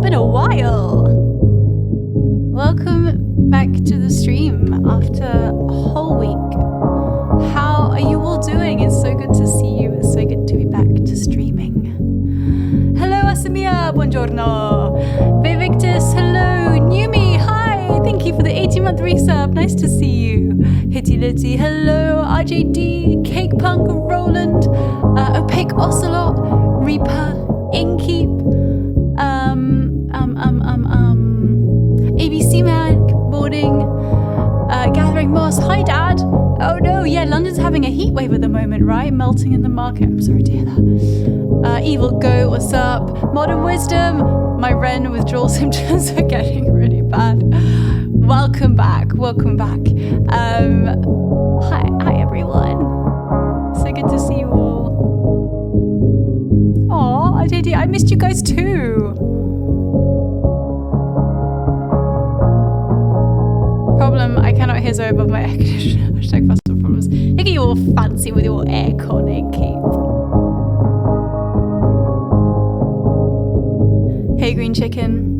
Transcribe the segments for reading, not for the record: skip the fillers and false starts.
been a while. Welcome back to the stream after a whole week. How are you all doing? It's so good to see you. It's so good to be back to streaming. Hello, Asimia. Buongiorno. Vivictus. Hello. Numi. Hi. Thank you for the 18-month resub. Nice to see you. Hitty Litty. Hello. RJD. Cake Punk. Roland. Opaque Ocelot. Reaper. Inkeep. ABC Man. Boarding. Gathering Moss. Hi, Dad. Oh no, yeah, London's having a heat wave at the moment, right? Melting in the market. I'm sorry to hear that. Evil Goat, what's up? Modern Wisdom. My Wren withdrawal symptoms are getting really bad. Welcome back. Welcome back. Hi everyone. So good to see you all. Aw, I missed you guys too. Problem, I cannot hear Zoe above my air conditioner. Hashtag first world problems. Look at you all fancy with your aircon, Keane. Hey, Green Chicken.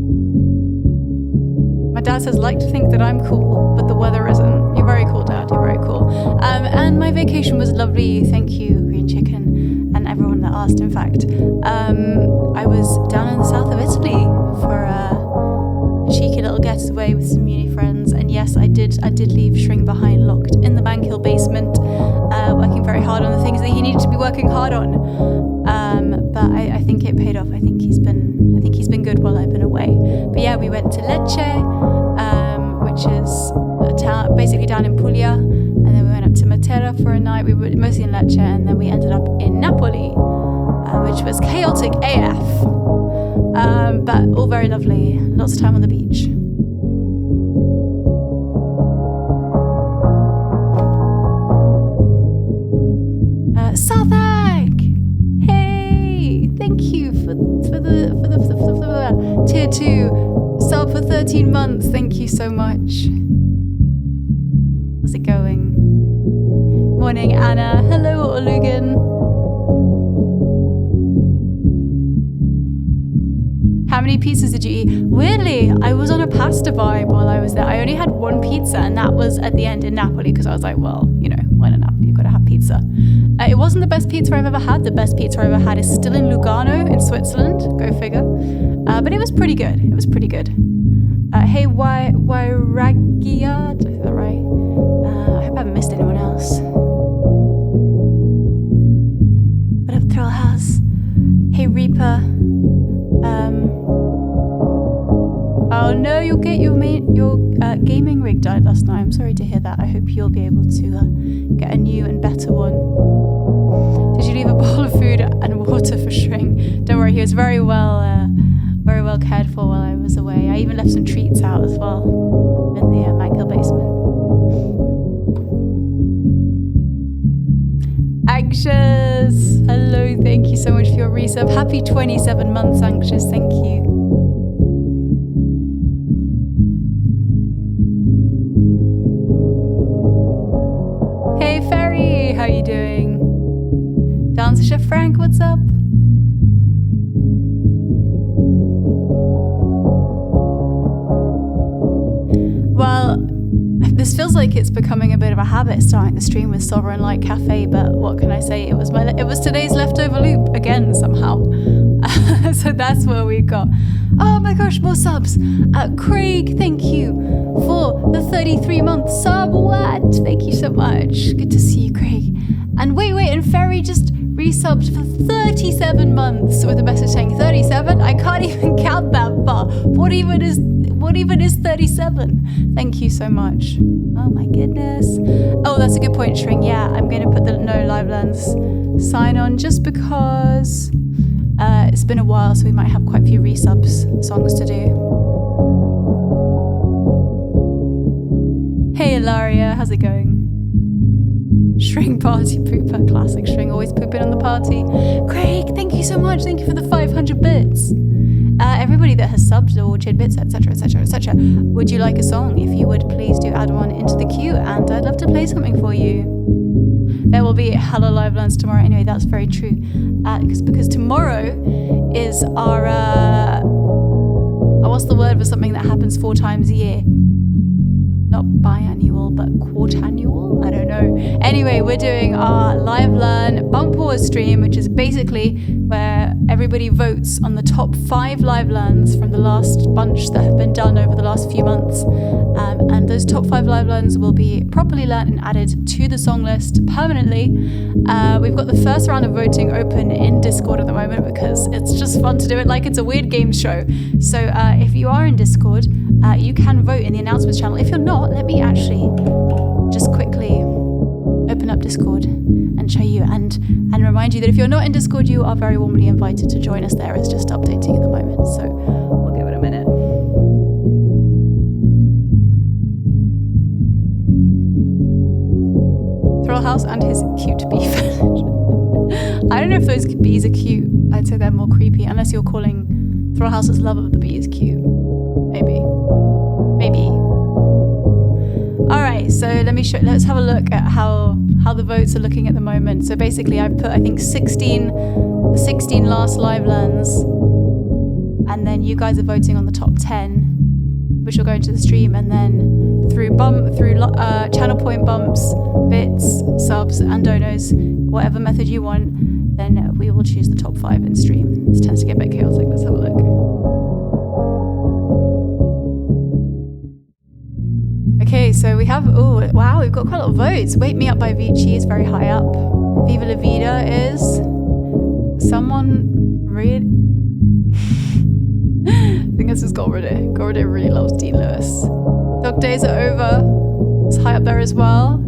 My dad says, like to think that I'm cool, but the weather isn't. You're very cool, Dad. You're very cool. And my vacation was lovely. Thank you, Green Chicken, and everyone that asked, in fact. I was down in the south of Italy for a cheeky little getaway with some uni friends, and yes, I did leave Shring behind, locked in the Bankhill basement, working very hard on the things that he needed to be working hard on. But I think it paid off. I think he's been good while I've been away. But yeah, we went to Lecce, which is a town basically down in Puglia, and then we went up to Matera for a night. We were mostly in Lecce, and then we ended up in Napoli, which was chaotic AF. But all very lovely. Lots of time on the beach. Southwark! Hey! Thank you for the tier 2 sub for 13 months. Thank you so much. How's it going? Morning, Anna. Hello, Olugan. How many pizzas did you eat? Weirdly, I was on a pasta vibe while I was there. I only had one pizza, and that was at the end in Napoli, because I was like, well, you know, when in Napoli, you've got to have pizza. It wasn't the best pizza I've ever had. The best pizza I've ever had is still in Lugano in Switzerland. Go figure. But it was pretty good. It was pretty good. Hey, Wairagia? Did I say that right? I hope I haven't missed anyone else. What up, Thrill House? Hey, Reaper. Oh no, your gaming rig died last night. I'm sorry to hear that. I hope you'll be able to get a new and better one. Did you leave a bowl of food and water for Shring? Don't worry, he was very well cared for while I was away. I even left some treats out as well in the Mankill basement. Anxious! Hello, thank you so much for your resub. Happy 27 months, Anxious, thank you. Hey, Ferry, how you doing? Dancer Chef Frank, what's up? Well, this feels like it's becoming a bit of a habit, starting the stream with Sovereign Light Cafe, but what can I say? It was today's leftover loop again somehow. So that's where we got. Oh my gosh, more subs. Craig, thank you for the 33-month sub. What? Thank you so much. Good to see you, Craig. And wait, and Ferry just resubbed for 37 months with a message saying 37? I can't even count that far. What even is 37? Thank you so much. Oh my goodness. Oh, that's a good point, Shring. Yeah, I'm going to put the no live lens sign on just because it's been a while, so we might have quite a few resubs songs to do. Hey, Ilaria, how's it going? Shring party pooper, classic Shring, always pooping on the party. Craig, thank you so much. Thank you for the 500 bits. Everybody that has subbed or cheered bits, etc., etc., etc. Would you like a song? If you would, please do add one into the queue, and I'd love to play something for you. There will be hella live learns tomorrow. Anyway, that's very true. Because tomorrow is our word for something that happens 4 times a year. Not biannual, but quartannual? I don't know. Anyway, we're doing our live learn bump pause stream, which is basically where everybody votes on the top 5 live learns from the last bunch that have been done over the last few months. And those top 5 live learns will be properly learned and added to the song list permanently. We've got the first round of voting open in Discord at the moment because it's just fun to do it like it's a weird game show. So if you are in Discord, you can vote in the announcements channel. If you're not, let me actually just quickly open up Discord and show you and remind you that if you're not in Discord, you are very warmly invited to join us there. It's just updating at the moment, so we'll give it a minute. Thrillhouse and his cute bee fetish. I don't know if those bees are cute. I'd say they're more creepy, unless you're calling Thrillhouse's love of the bees cute. Maybe. Alright, so let's have a look at how the votes are looking at the moment. So basically I've put, I think, 16 last live learns, and then you guys are voting on the top 10, which will go into the stream, and then through channel point bumps, bits, subs, and donos, whatever method you want, then we will choose the top 5 in stream. This tends to get a bit chaotic. Let's have a look. Okay, so we have, oh wow, we've got quite a lot of votes. Wake Me Up by Ritchie is very high up. Viva La Vida is someone really... I think this is Goride. Goride really loves Dean Lewis. Dog Days Are Over is high up there as well.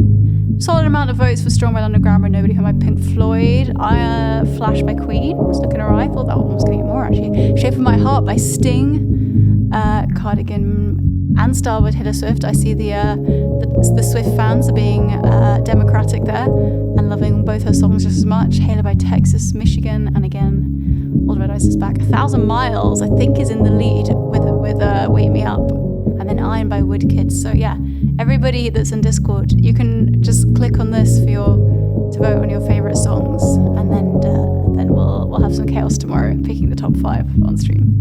Solid amount of votes for Strong by London Grammar and Nobody Home by Pink Floyd. Flash by Queen was looking alright. I thought that one was going to get more actually. Shape of My Heart by Sting. Cardigan and Staal by Taylor Swift. I see the Swift fans are being democratic there and loving both her songs just as much. Halo by Texas, Michigan, and again, All the Red Ice is Back. 1,000 Miles, I think, is in the lead with Wake Me Up. And then Iron by Woodkids. So yeah, everybody that's in Discord, you can just click on this to vote on your favorite songs, and then we'll have some chaos tomorrow picking the top 5 on stream.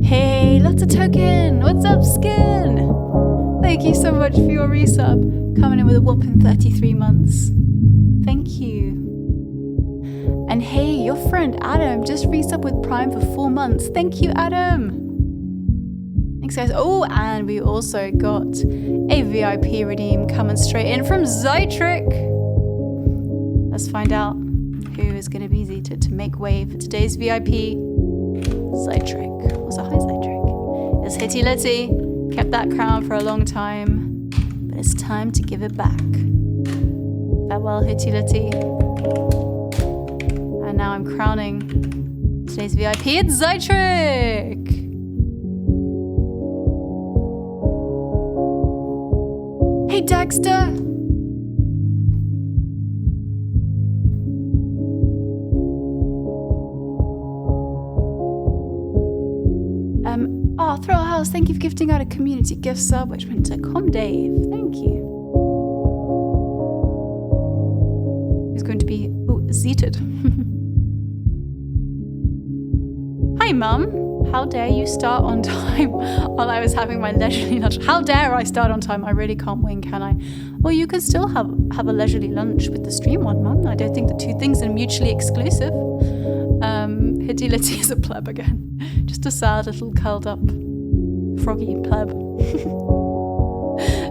Hey, Lots of Token! What's up, Skin? Thank you so much for your resub. Coming in with a whopping 33 months. Thank you. And hey, your friend Adam just resub with Prime for 4 months. Thank you, Adam. Thanks, guys. Oh, and we also got a VIP redeem coming straight in from Zytric. Let's find out who is going to be seated to make way for today's VIP. Zytric. Also, hi, Zytric. It's Hitty Litty. Kept that crown for a long time, but it's time to give it back. Farewell, Hitty Litty. And now I'm crowning today's VIP. It's Zytric! Hey, Dexter! Throw a House, thank you for gifting out a community gift sub, which went to Dave. Thank you. Who's going to be seated? Hi, Mum. How dare you start on time while I was having my leisurely lunch? How dare I start on time? I really can't win, can I? Well, you can still have a leisurely lunch with the stream one, Mum. I don't think the two things are mutually exclusive. Hitty Litty is a pleb again. Just a sad little curled up froggy pleb.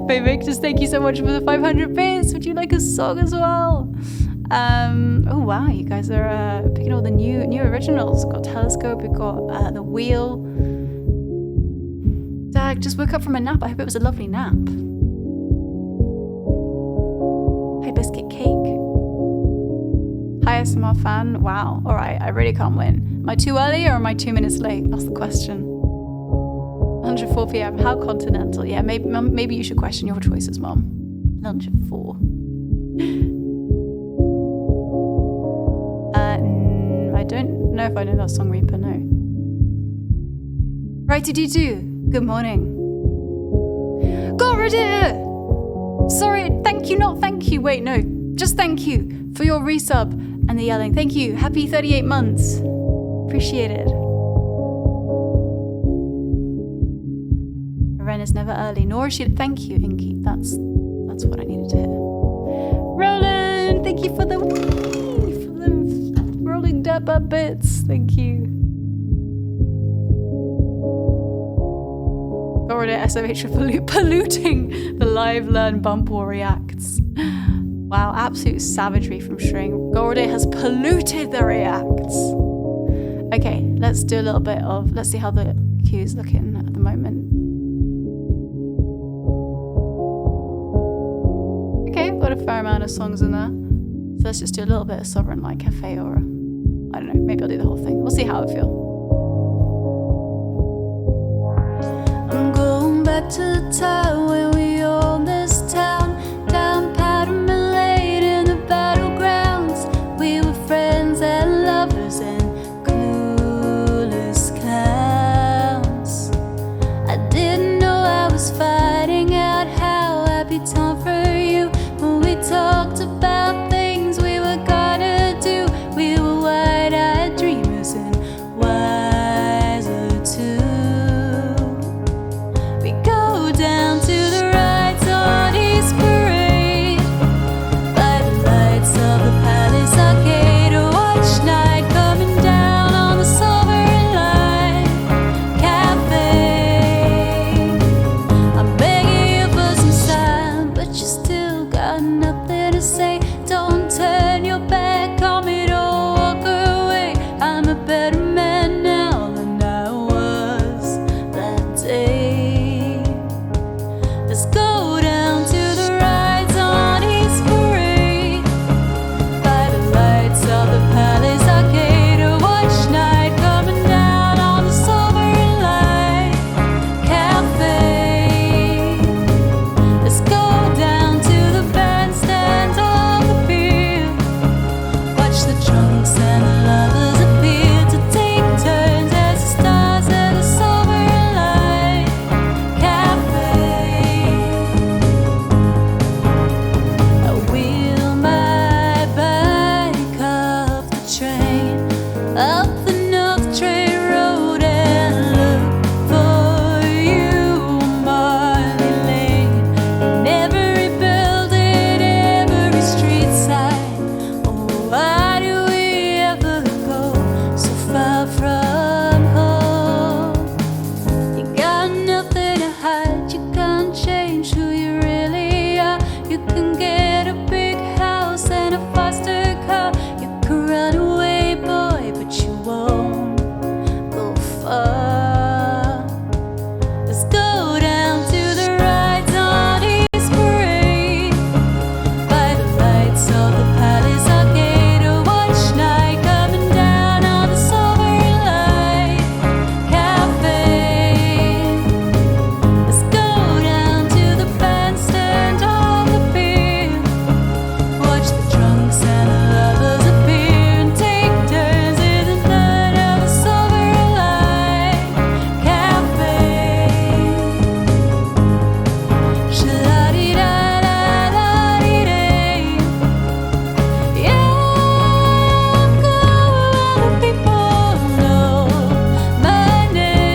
Victus, thank you so much for the 500 bits. Would you like a song as well? Oh wow, you guys are picking all the new originals. We've got Telescope, we've got The Wheel. Dag, just woke up from a nap. I hope it was a lovely nap. Hi, Biscuit Cake. Hi, SMR fan. Wow, alright, I really can't win. Am I too early or am I 2 minutes late? That's the question. 104 p.m. How continental? Yeah, maybe you should question your choices, Mom. Lunch at 4. I don't know if I know that song, Reaper. No. Righty-doo-doo. Good morning. Gorida! Sorry, thank you, not thank you. Wait, no, just thank you for your resub and the yelling. Thank you. Happy 38 months. Appreciate it. Wren is never early, nor is she. Thank you, Inky. That's what I needed to hear. Roland, thank you for the rolling dapper bits. Thank you. Already SMH for polluting the live learn bump war reacts. Wow, absolute savagery from String. Gorday has polluted the reacts. Okay, let's do a little bit of, let's see how the queue is looking at the moment. Okay, we've got a fair amount of songs in there. So let's just do a little bit of Sovereign Light Cafe, or I don't know, maybe I'll do the whole thing. We'll see how I feel. I'm going back to the time when we owned this town, down Powder Mill Lane in the battlegrounds. We were friends and lovers and clueless clowns. I didn't know I was finding out how I'd be time for you when we talked about things we were gonna do. We were wide-eyed dreamers and wiser too. We go down to the rides on East Parade by the lights of the Palace Arcade, to watch night coming down on the Sovereign Light Cafe. I'm begging you for some sign, but you still got nothing to say. Don't turn your back on me, don't walk away. I'm a better man now than I was that day. Let's go down to the rides on East Parade by the lights of the Palace Arcade, to watch night coming down on the Sovereign Light Cafe. Let's go down to the bandstand on the pier, watch the drunks and the lovers appear to take turns as the stars at the Sovereign Light Cafe. I wheel my bike off the train, up the North Train Road, and look for you on Marley Lane. In every building, every street sign. Oh, why do we ever go so far from home? You got nothing to hide, you can't change who you really are. You can get a big house and a faster car. You can run away, boy, but you won't go far. Let's go down to the rides on East Parade by the lights of the Palace Arcade, to watch night coming down on the Sovereign Light Cafe. Let's go down to the bandstand on the pier, watch the drunks and the lovers appear, and take turns in the night of the Sovereign Light Cafe. Sha-la-dee-da-da-da-dee-day. Yeah, I'm going where the people know my name.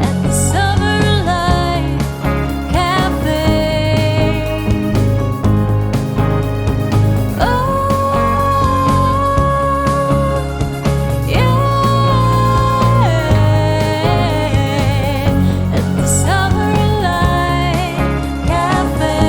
At the Sovereign Light Cafe. Oh, yeah. At the Sovereign Light Cafe.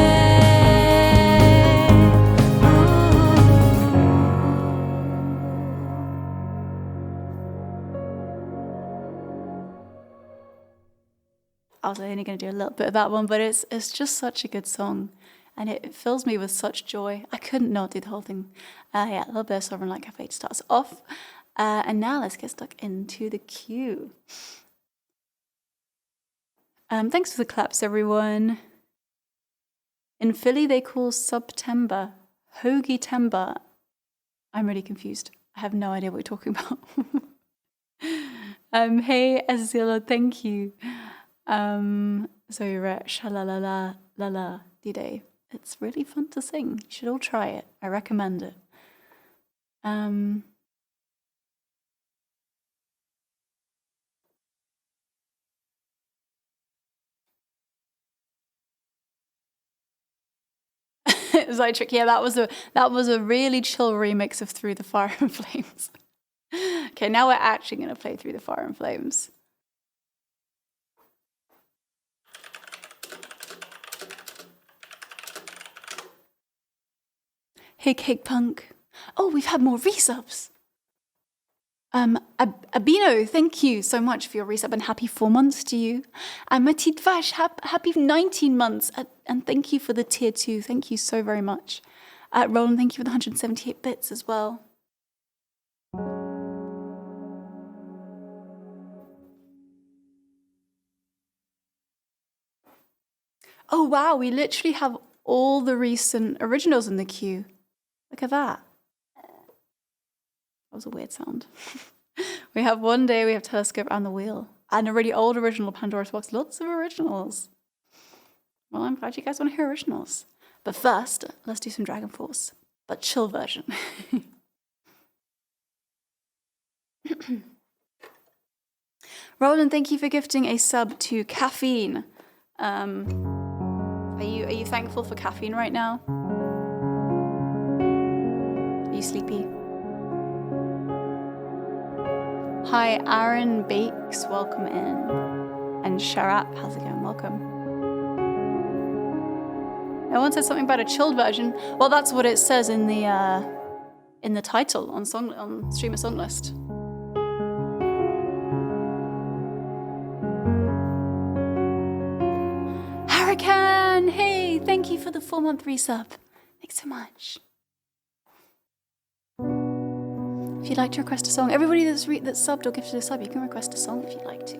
I was only going to do a little bit of that one, but it's just such a good song, and it fills me with such joy. I couldn't not do the whole thing. Yeah, a little bit of Sovereign Light Cafe to start us off. And now let's get stuck into the queue. Thanks for the claps, everyone. In Philly, they call September Hoagie Timber. I'm really confused. I have no idea what you're talking about. Hey Azila, thank you. Zoë Wren, shalalala, la D-Day. It's really fun to sing. You should all try it. I recommend it. Zytrick, yeah, that was a really chill remix of Through the Fire and Flames. Okay, now we're actually gonna play Through the Fire and Flames. Hey Cake Punk. Oh, we've had more resubs. Abino, thank you so much for your resub and happy 4 months to you. And Matid Vash, happy 19 months. And thank you for the tier 2. Thank you so very much. Roland, thank you for the 178 bits as well. Oh wow, we literally have all the recent originals in the queue. Look at that. That was a weird sound. We have One Day, we have Telescope and The Wheel. And a really old original Pandora's Box. Lots of originals. Well, I'm glad you guys want to hear originals. But first, let's do some DragonForce. But chill version. Roland, thank you for gifting a sub to Caffeine. Are you thankful for caffeine right now? Are you sleepy? Hi, Aaron Bakes, welcome in. And Sharap, how's it going? Welcome. No one said something about a chilled version. Well, that's what it says in the title on Streamer Song List. Hurricane, hey, thank you for the 4-month resub. Thanks so much. If you'd like to request a song, everybody that's subbed or gifted a sub, you can request a song if you'd like to.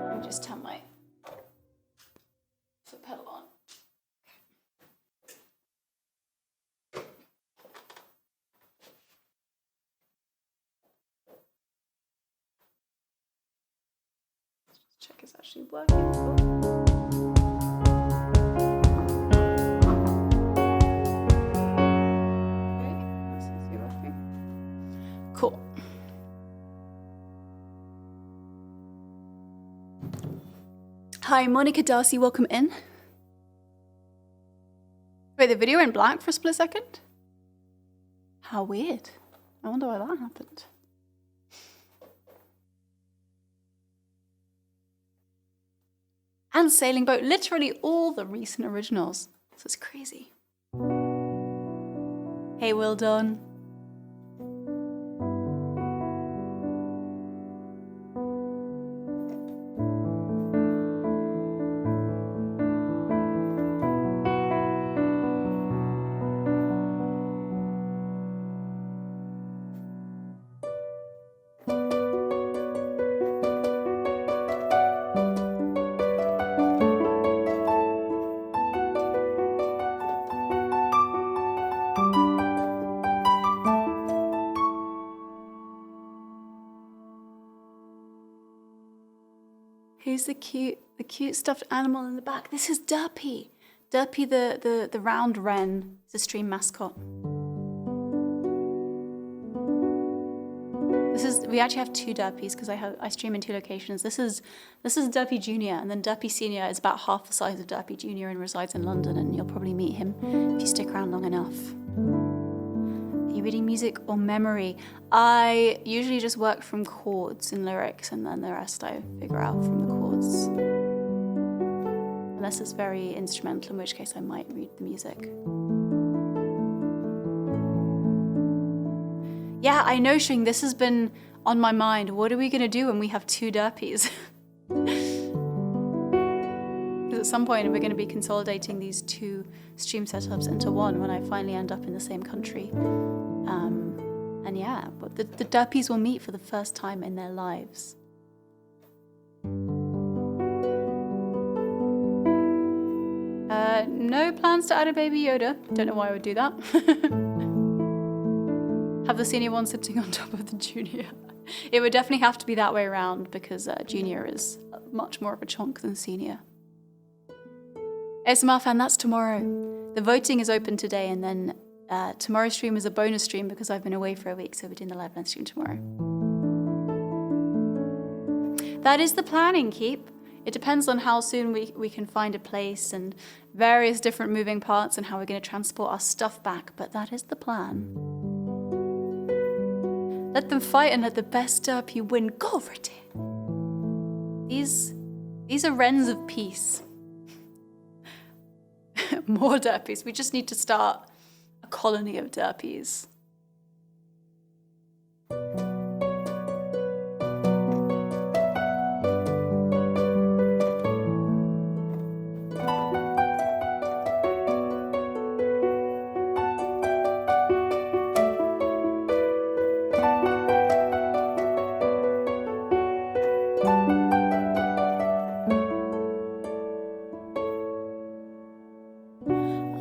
Let me just turn my foot pedal on. Check is actually working. Okay, this is working. Cool. Hi, Monica Darcy, welcome in. Wait, the video went black for a split second? How weird. I wonder why that happened. And Sailing Boat, literally all the recent originals. This is crazy. Hey, Will Dawn. Who's the cute stuffed animal in the back? This is Derpy. Derpy, the round wren, is the stream mascot. We actually have 2 Derpies because I stream in 2 locations. This is Derpy Junior, and then Derpy Senior is about half the size of Derpy Junior and resides in London, and you'll probably meet him if you stick around long enough. Are you reading music or memory? I usually just work from chords and lyrics, and then the rest I figure out from the chords. Unless it's very instrumental, in which case I might read the music. Yeah, I know, Shing, this has been on my mind. What are we going to do when we have 2 Derpies? Is it some point we're going to be consolidating these 2 stream setups into one when I finally end up in the same country. And yeah, but the Derpies will meet for the first time in their lives. No plans to add a baby Yoda. Don't know why I would do that. Have the senior one sitting on top of the junior. It would definitely have to be that way around because junior is much more of a chonk than senior. ASMR fan, that's tomorrow. The voting is open today, and then tomorrow's stream is a bonus stream because I've been away for a week, so we're doing the live land stream tomorrow. That is the planning, Keep. It depends on how soon we can find a place and various different moving parts and how we're going to transport our stuff back, but that is the plan. Let them fight and let the best Derpy win. Go, Ritchie! These are Wrens of peace. More Derpies. We just need to start a colony of Derpies.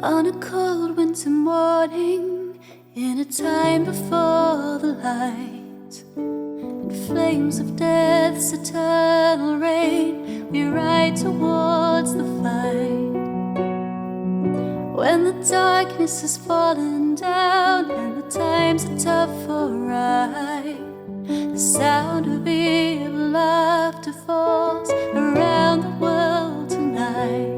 On a cold winter morning, in a time before the light, in flames of death's eternal reign, we ride towards the fight. When the darkness has fallen down and the times are tough for right, the sound of evil laughter falls around the world tonight.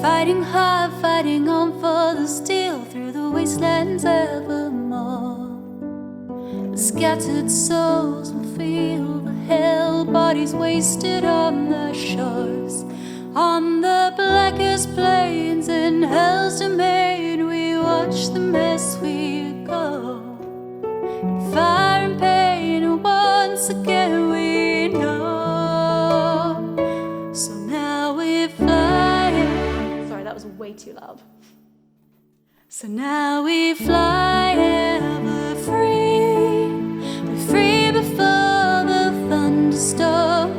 Fighting hard, fighting on for the steel through the wastelands evermore. The scattered souls will feel the hell, bodies wasted on the shores. On the blackest plains in hell's domain, we watch the mess we go. In fire and pain, and once again we know. So now we fly. That was way too loud. So now we fly ever free. We're free before the thunderstorm.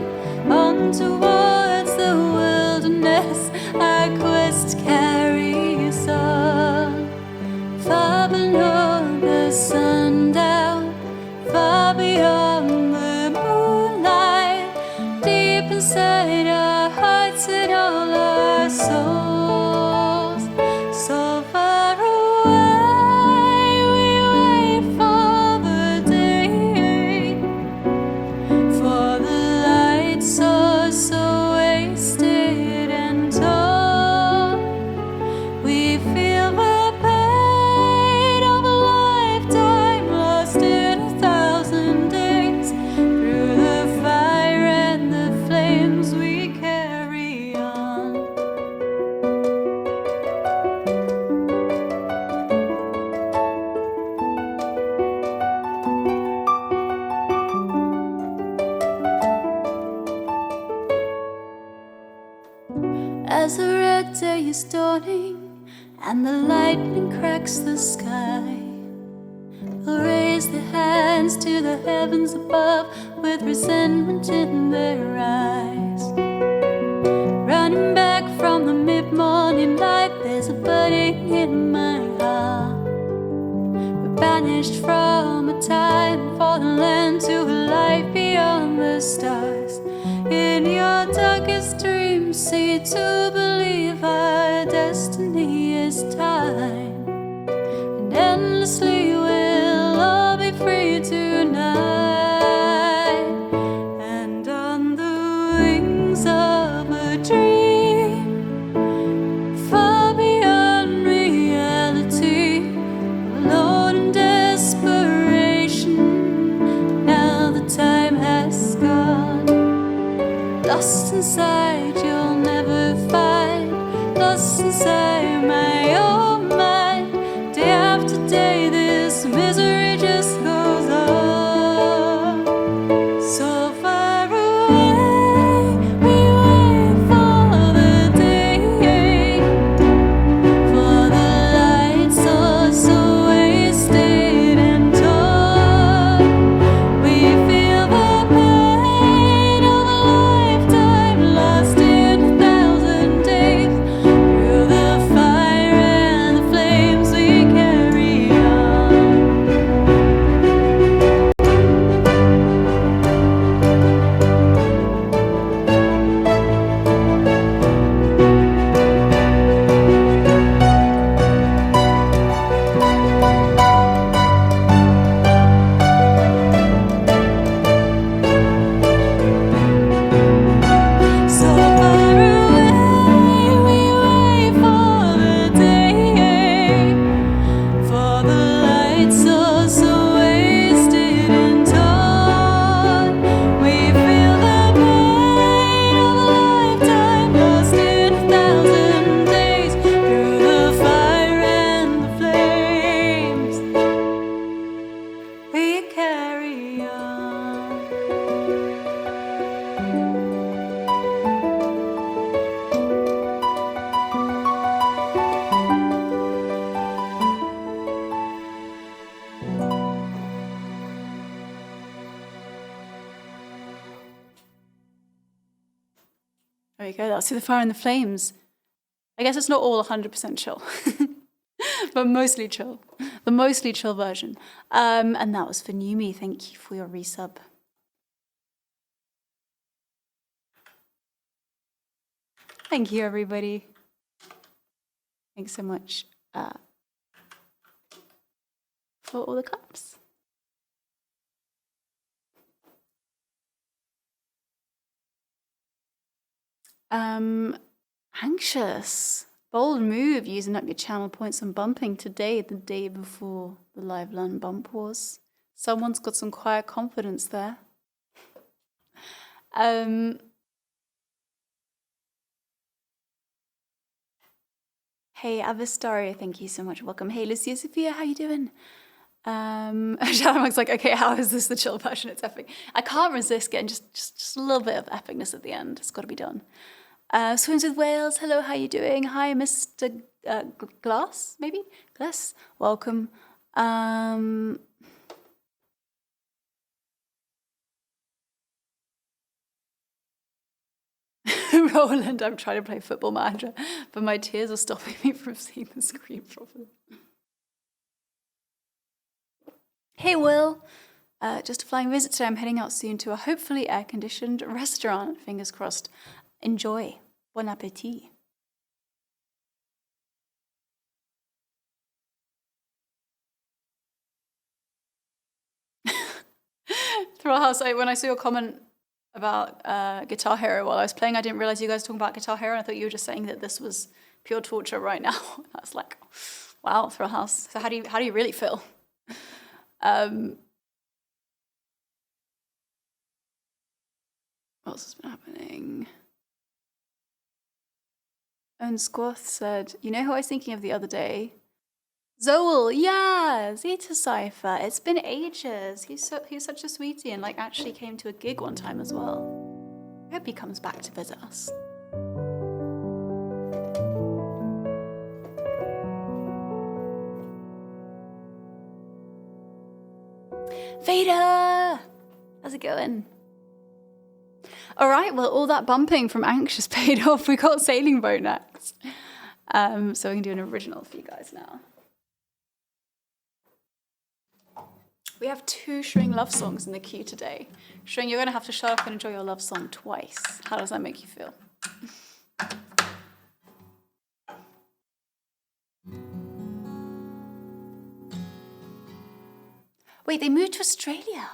On towards the wilderness, our quest carries on. Far below the sundown, far beyond the moonlight, deep inside our hearts and all our souls. So far away, we wait for the day, for the light source so wasted and torn. We feel the pain of a lifetime lost in 1,000 days, through the fire and the flames we carry on. As the red day is dawning and the lightning cracks the sky, they'll raise their hands to the heavens above with resentment in their eyes. Running back from the mid-morning light, there's a burning in my heart. We're banished from a time for the land to a life beyond the stars. In your darkest dreams, see to believe our destiny is time, and endlessly we'll all be free tonight. And on the wings of a dream, far beyond reality, alone in desperation, now the time has gone. Lost inside, you'll never find. Lost inside my own mind. Day after day, this misery just goes on. So far away, we wait for I'll see the fire and the flames. I guess it's not all 100% chill, but mostly chill. The mostly chill version. And that was for Numi. Thank you for your resub. Thank you, everybody. Thanks so much for all the cups. Anxious. Bold move, using up your channel points and bumping today, the day before the live learn bump was. Someone's got some quiet confidence there. Hey, Avistaria, thank you so much. Welcome. Hey, Lucia Sophia, how you doing? Shadowmonk's like, okay, how is this the chill version? It's epic. I can't resist getting just a little bit of epicness at the end. It's got to be done. Swims with Whales, hello, how you doing? Hi, Mr. Glass, maybe? Glass, welcome. Roland, I'm trying to play Football Manager, but my tears are stopping me from seeing the screen properly. Hey, Will. Just a flying visit today. I'm heading out soon to a hopefully air-conditioned restaurant. Fingers crossed. Enjoy. Bon appetit. Throughout house, when I saw your comment about Guitar Hero while I was playing, I didn't realize you guys were talking about Guitar Hero. I thought you were just saying that this was pure torture right now. I was like, wow, Thrill House. So how do you really feel? What else has been happening? And Squath said, you know who I was thinking of the other day? Zoel, yeah, Zeta Cypher. It's been ages. He's such a sweetie and like actually came to a gig one time as well. I hope he comes back to visit us. Vader! How's it going? All right, well, all that bumping from Anxious paid off. We got Sailing Boat next. So we can do an original for you guys now. We have 2 Shring love songs in the queue today. Shring, you're going to have to shut up and enjoy your love song twice. How does that make you feel? Wait, they moved to Australia.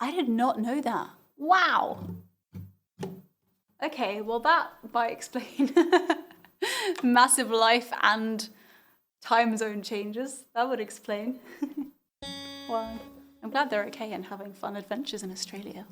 I did not know that. Wow. Okay, well that might explain massive life and time zone changes. That would explain. Wow. I'm glad they're okay and having fun adventures in Australia.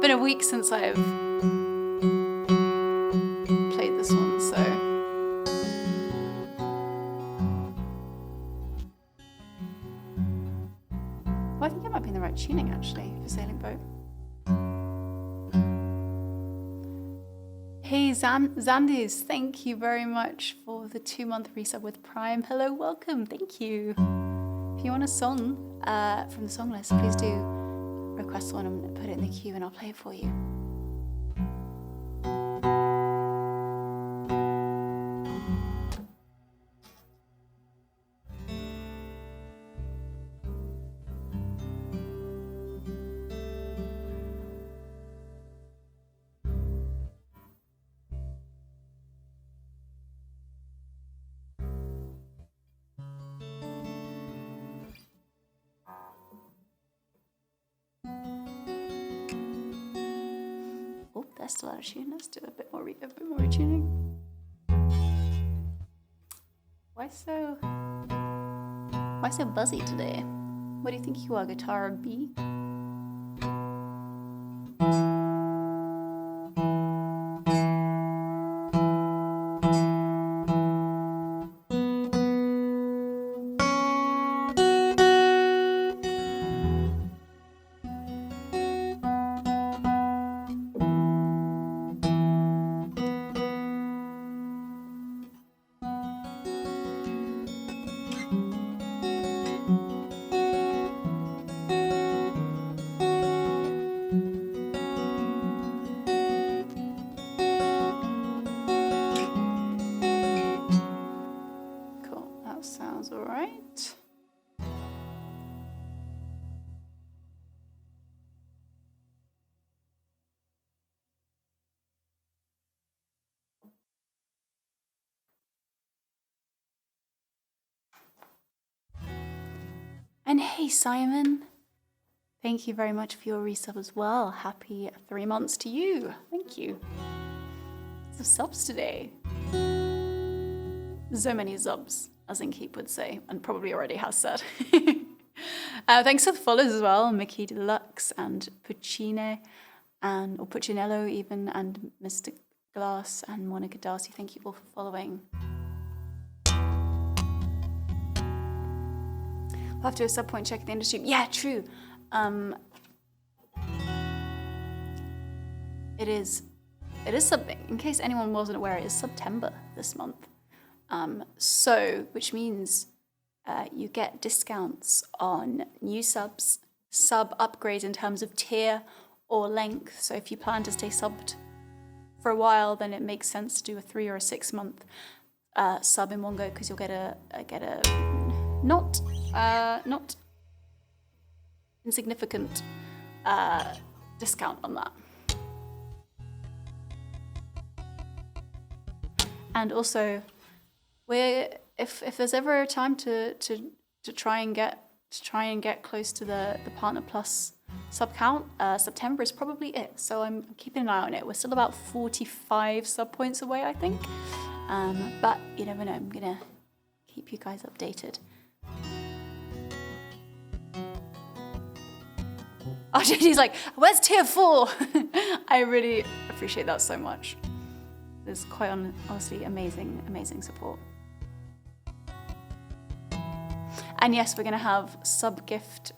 Been a week since I've played this one, so well, I think it might be in the right tuning actually for Sailing Boat. Hey Zandis, thank you very much for the 2-month resub with Prime. Hello, welcome, thank you. If you want a song from the song list, please do request one and put it in the queue and I'll play it for you. That's still out of tune. Let's do a bit more retuning. Why so buzzy today? What do you think you are, guitar B? That sounds all right. And hey, Simon. Thank you very much for your resub as well. Happy 3 months to you. Thank you. Some subs today. So many subs, as Inkeep would say, and probably already has said. Thanks for the follows as well. Mickey Deluxe and Puccine, or Puccinello even, and Mr. Glass and Monica Darcy. Thank you all for following. We'll have to do a sub point check at the end of stream. Yeah, true. It is something. In case anyone wasn't aware, it is September this month. Which means you get discounts on new subs, sub upgrades in terms of tier or length. So if you plan to stay subbed for a while, then it makes sense to do a 3 or a 6 month sub in one go, because you'll get a not insignificant discount on that. And also, if there's ever a time to try and get close to the Partner Plus sub count, September is probably it. So I'm keeping an eye on it. We're still about 45 sub points away, I think. But you never know. I'm gonna keep you guys updated. Oh, JD's like, where's tier 4? I really appreciate that so much. It's quite honestly amazing support. And yes, we're gonna have sub gift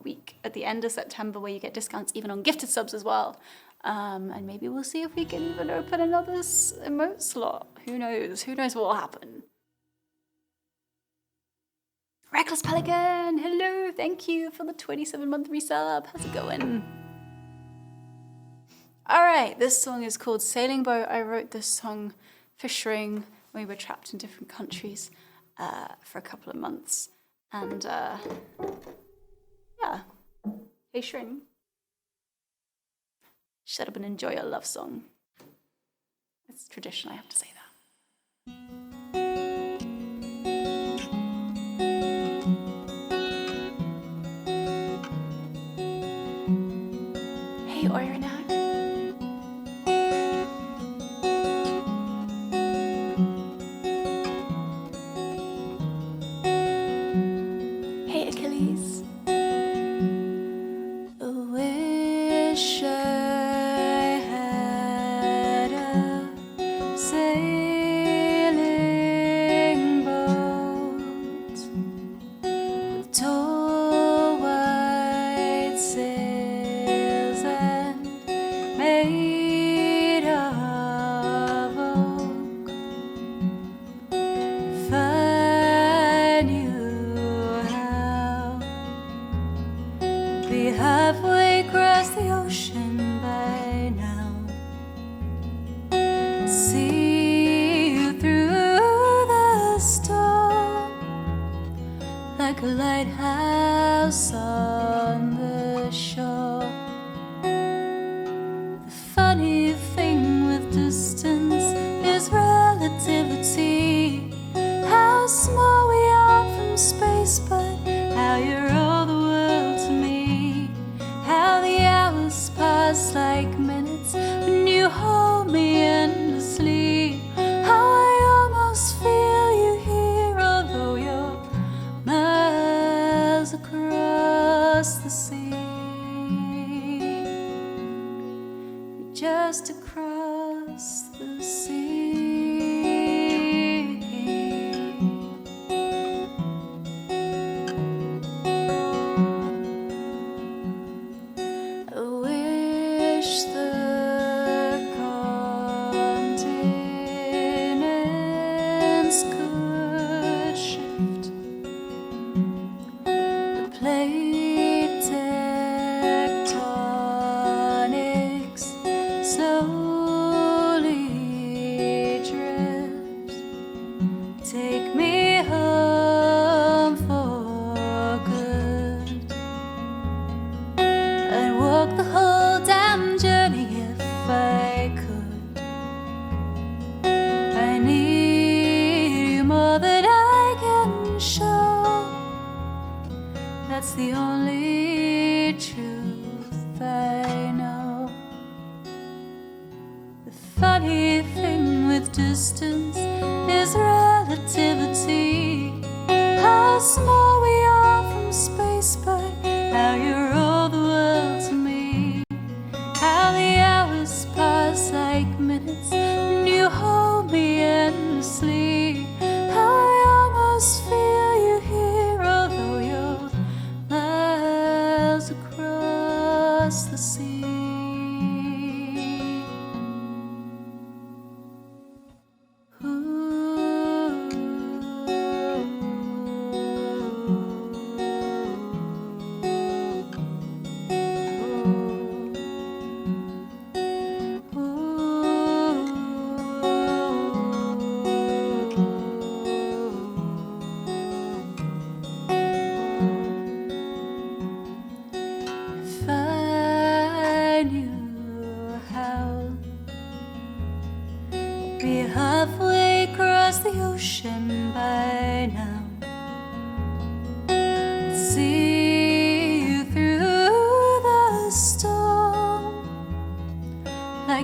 week at the end of September, where you get discounts even on gifted subs as well. And maybe we'll see if we can even open another emote slot. Who knows? Who knows what will happen? Reckless Pelican, hello, thank you for the 27-month resub. How's it going? All right, this song is called Sailing Boat. I wrote this song for Shring when we were trapped in different countries for a couple of months. And yeah, hey Shring. Shut up and enjoy your love song. It's tradition, I have to say that. Hey, Oyrenak. Hey, Achilles. I wish I had a sailing boat with tall white sails and made of oak. If I knew how, I'd be halfway across the ocean by now. See you through the storm, like a lighthouse on the shore. The funny thing with distance is relativity. How small we are from space, but how you're all the world to me. How the hours pass like minutes when you hold me endlessly. How I almost feel you here, although you're miles across the sea. can show. That's the only truth I know. The funny thing with distance is relativity. How small we are from space, but how you're all the world to me. How the hours pass like minutes and you hold me endlessly. How I almost feel you here, although you're miles across the sea.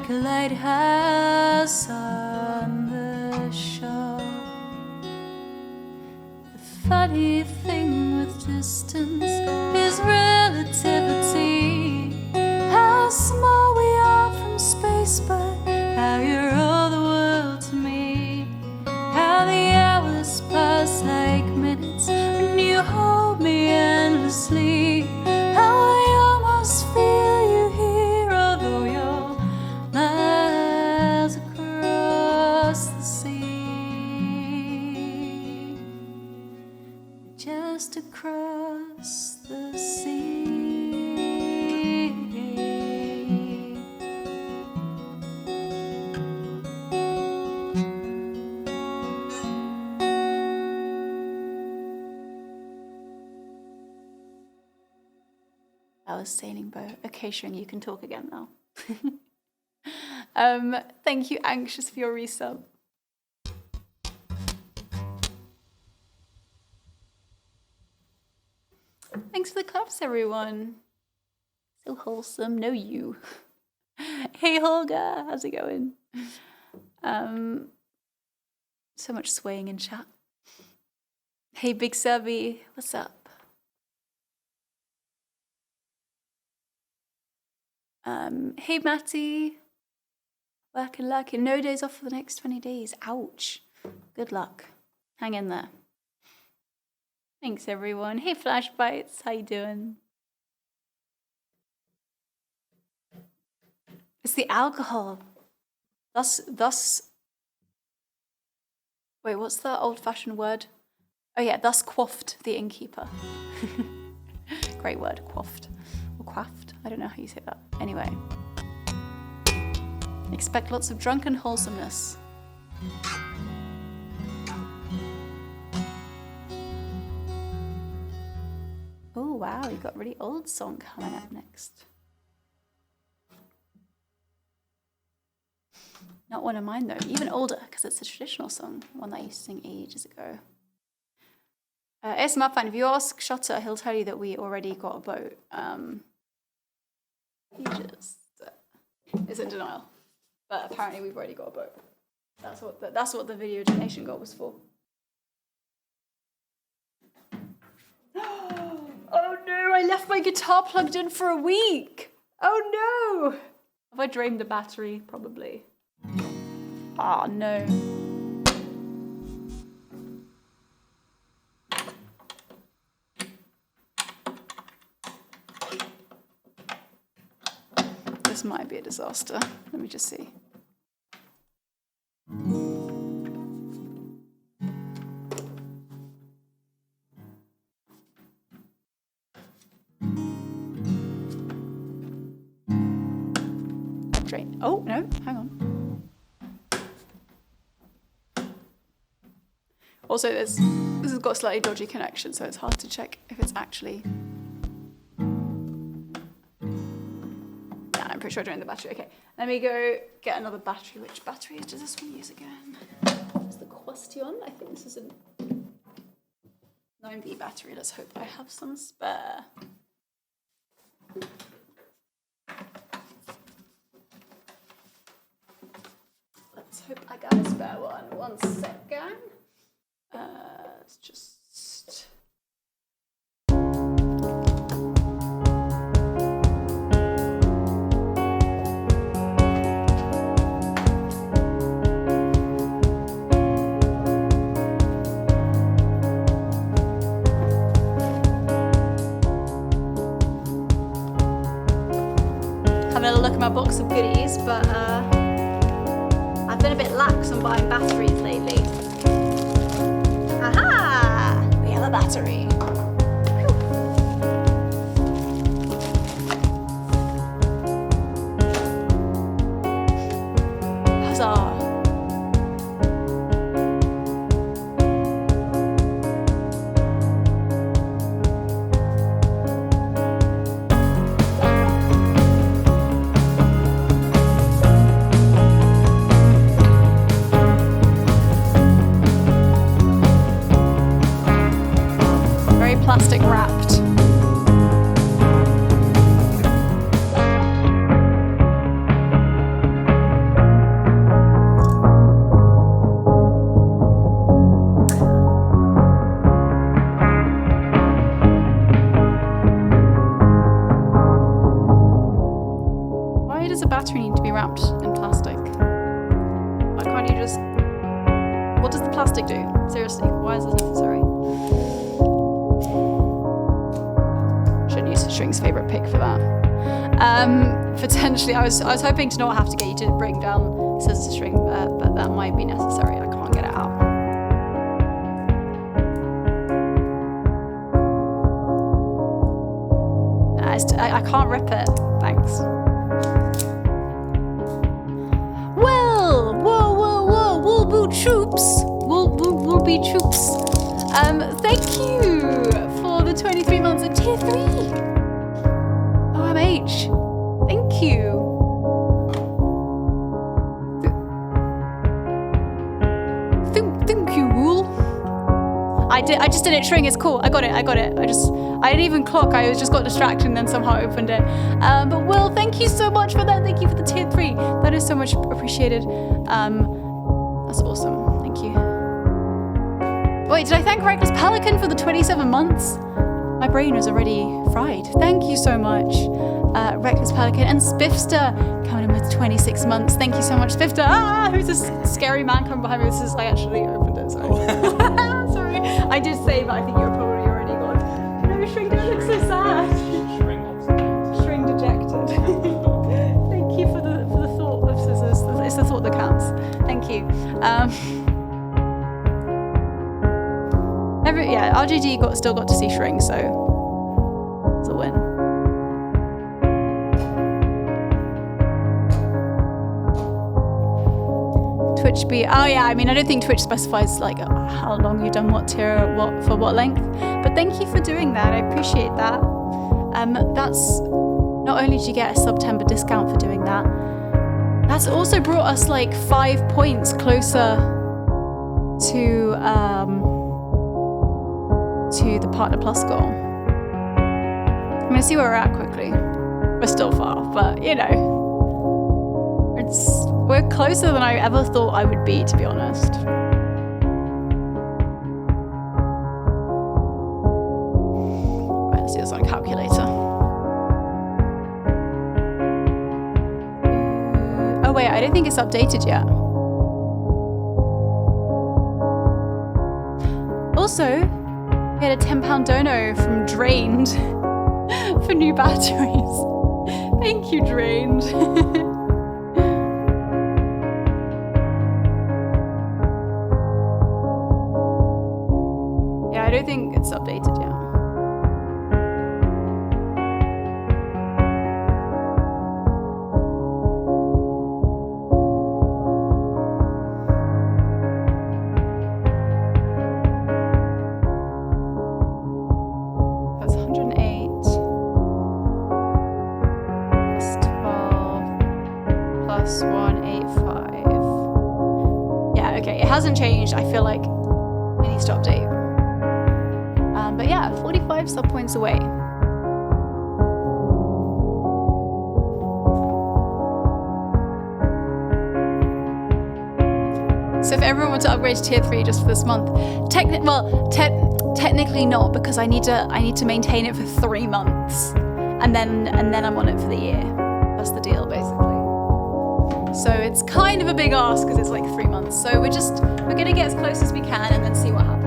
Lighthouse on the shore. The funny thing with distance is relativity. How small we are from space, but how you're all the world to me. How the hours pass like minutes when you hold me endlessly. How I almost feel you here, although you're miles across the sea, just across the sea. That was Sailing Boat. Okay, Shring, you can talk again now. Thank you, Anxious, for your resub. Thanks for the claps, everyone. So wholesome. No, you. Hey, Holga. How's it going? So much swaying in chat. Hey, Big Serby. What's up? Hey, Matty. Working. No days off for the next 20 days. Ouch. Good luck. Hang in there. Thanks, everyone. Hey, Flash Bites. How you doing? It's the alcohol. Thus. Wait, what's the old-fashioned word? Oh yeah, thus quaffed the innkeeper. Great word, quaffed. Or quaffed? I don't know how you say that. Anyway. Expect lots of drunken wholesomeness. Oh wow, you got a really old song coming up next. Not one of mine though, even older, because it's a traditional song, one that I used to sing ages ago. ASMR fan, if you ask Shutter, he'll tell you that we already got a boat. He just is in denial. But apparently we've already got a boat. That's what the video donation goal was for. Oh no, I left my guitar plugged in for a week. Oh no. Have I drained the battery? Probably. Ah, no. This might be a disaster. Let me just see. Drain. Oh, no, hang on. Also, this has got a slightly dodgy connection, so it's hard to check if it's actually... Yeah, I'm pretty sure I drained the battery. Okay, let me go get another battery. Which battery does this one use again? That's the question. I think this is a... find the battery. Let's hope I have some spare. Let's hope I got a spare one. 1 second. Let's just... Having a look at my box of goodies, but I've been a bit lax on buying batteries lately. Aha! We have a battery. Huzzah! Plastic wrapped. Why does a battery need to be wrapped in plastic? Why can't you just... What does the plastic do? Seriously, why is this necessary? String's favorite pick for that. Potentially, I was hoping to not have to get you to bring down scissors string, but that might be necessary. I can't get it out. I can't rip it. Thanks. Well, whoa, wool boot troops. Wool be troops. Thank you for the 23 months at tier 3. OMH. Thank you. Thank you, Wool. I just did it string. It's cool. I got it. I didn't even clock. I just got distracted and then somehow opened it. But Will, thank you so much for that. Thank you for the tier 3. That is so much appreciated. That's awesome. Thank you. Wait, did I thank Reckless Pelican for the 27 months? My brain was already fried. Thank you so much, Reckless Pelican. And Spiffster coming in with 26 months. Thank you so much, Spiffster. Who's this scary man coming behind me? I actually opened it, sorry. Sorry. I did say, but I think you were probably already gone. No, String, don't look so sad. String dejected. Thank you for the thought of scissors. It's the thought that counts. Thank you. RGD still got to see Shring, so it's a win. Twitch be, oh yeah, I mean, I don't think Twitch specifies like how long you've done what tier, for what length, but thank you for doing that. I appreciate that. That's not only did you get a September discount for doing that, that's also brought us like 5 points closer to the Partner Plus goal. I'm gonna see where we're at quickly. We're still far, but you know, we're closer than I ever thought I would be, to be honest. Right, let's do this on a calculator. Oh wait, I don't think it's updated yet. Also, we had a £10 dono from Drained for new batteries. Thank you, Drained. Yeah, I don't think it's updated yet. Hasn't changed. I feel like it needs to update. But yeah, 45 sub points away. So if everyone were to upgrade to tier 3 just for this month, technically not, because I need to maintain it for 3 months, and then I'm on it for the year. That's the deal, basically. So it's kind of a big ask because it's like 3 months. So we're gonna get as close as we can and then see what happens.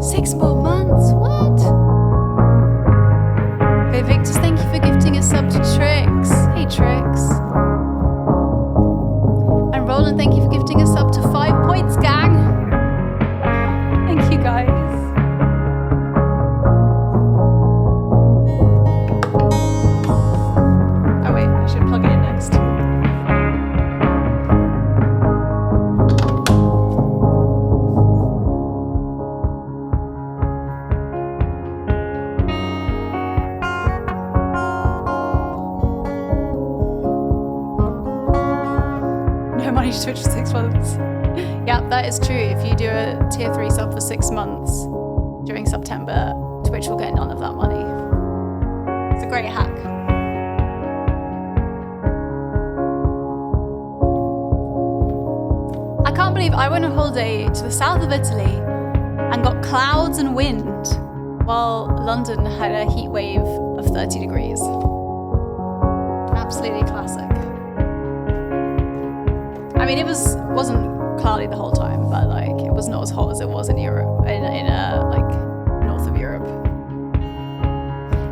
6 more months, what? Okay, Victus, thank you for gifting a sub to Trix. Hey, Trix. And Roland, thank you for gifting a sub to 5 points, gang. Thank you, guys. Oh, wait, I should plug it in next. Twitch for 6 months. Yeah, that is true. If you do a tier 3 sub for 6 months during September, Twitch will get none of that money. It's a great hack. I can't believe I went on holiday to the south of Italy and got clouds and wind while London had a heat wave of 30 degrees. Absolutely classic. I mean, it wasn't cloudy the whole time, but like it was not as hot as it was in Europe, in like north of Europe.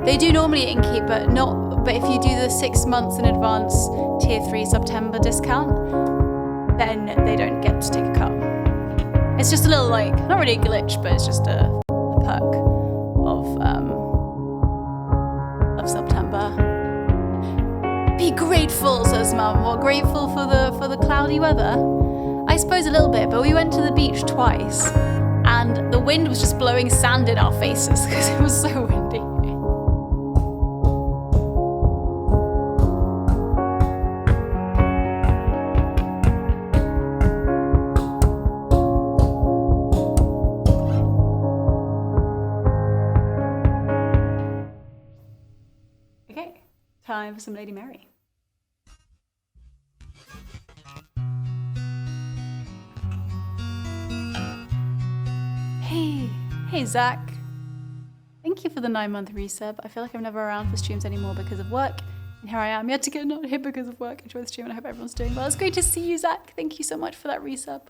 They do normally inkeep, but if you do the 6 months in advance tier 3 September discount, then they don't get to take a cut. It's just a little like, not really a glitch, but it's just a perk of September. Be grateful, says Mum. What, grateful for the cloudy weather? I suppose a little bit, but we went to the beach twice, and the wind was just blowing sand in our faces because it was so windy. Okay, time for some Lady Mary. Hey Zach, thank you for the 9-month resub. I feel like I'm never around for streams anymore because of work, and here I am yet to get not here because of work. Enjoy the stream and I hope everyone's doing well. It's great to see you, Zach. Thank you so much for that resub.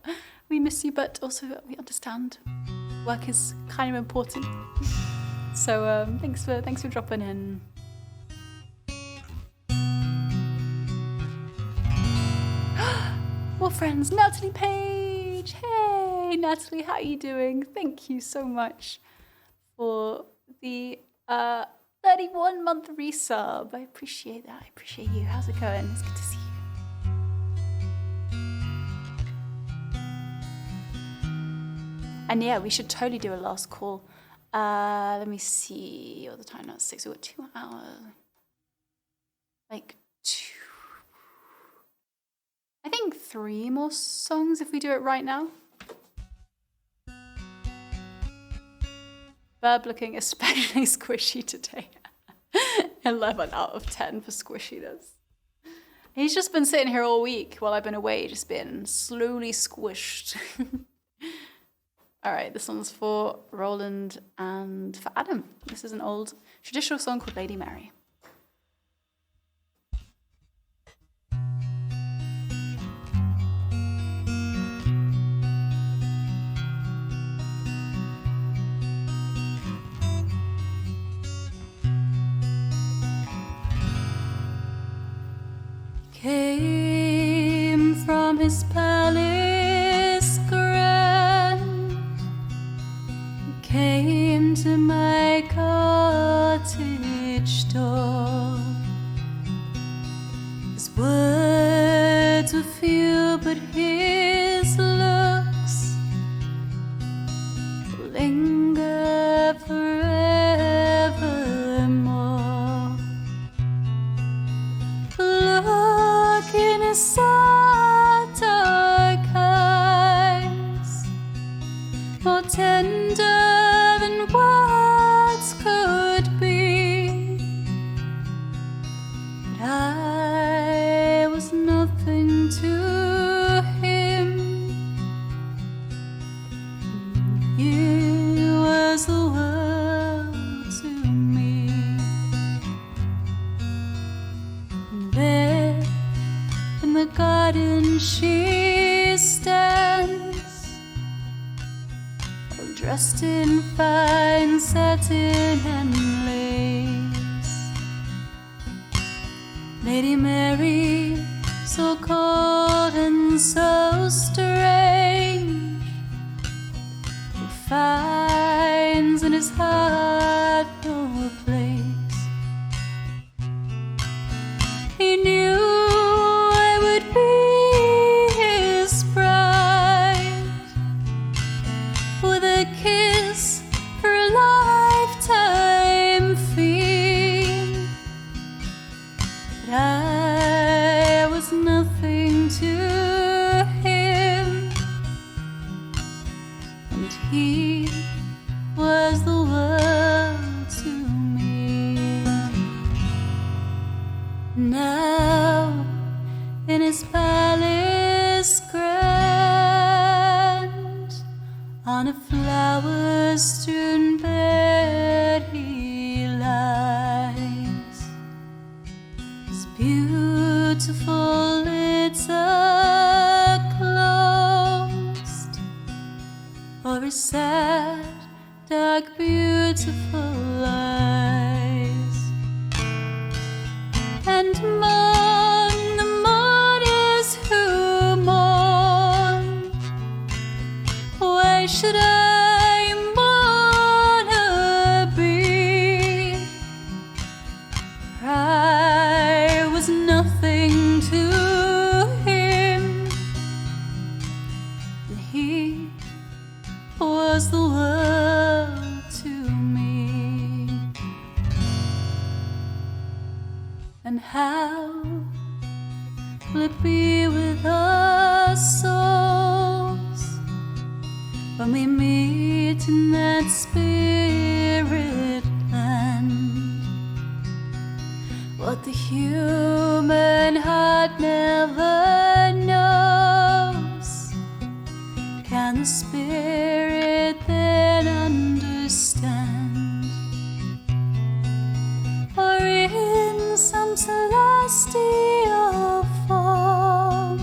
We miss you, but also we understand work is kind of important. So thanks for dropping in. Well, friends, Natalie, Paige. Hey, Natalie, how are you doing? Thank you so much for the 31-month resub. I appreciate that. I appreciate you. How's it going? It's good to see you. And yeah, we should totally do a last call. Let me see what the time now. It's 6. We've got 2 hours. Like 2. I think 3 more songs if we do it right now. Burb looking especially squishy today. 11 out of 10 for squishiness. He's just been sitting here all week while I've been away, just been slowly squished. All right, this one's for Roland and for Adam. This is an old traditional song called Lady Mary. Came from his palace grand, came to my cottage door. His words were few but his looks linger forevermore. Look in his sad dark eyes, more tender than words could be. But I was nothing to him. You was the world to me. And there in the garden she stands, all dressed in fine satin and lace. Lady Mary, so cold and so strange, who finds in his heart no place. He knew I would be his bride, with a kiss for a lifetime fee. But I was nothing to him, and he was the world to me. Now in his palace grand, on a flower-strewn bed he lies, his beautiful lids are closed over his sad, dark, beautiful eyes. And among the mourners who mourn, why should I mourner be? For I was nothing to him, and he was the world to me. And how will it be with our souls when we meet in that spirit land? What the human heart never knows, can the spirit then understand? Or in some celestial form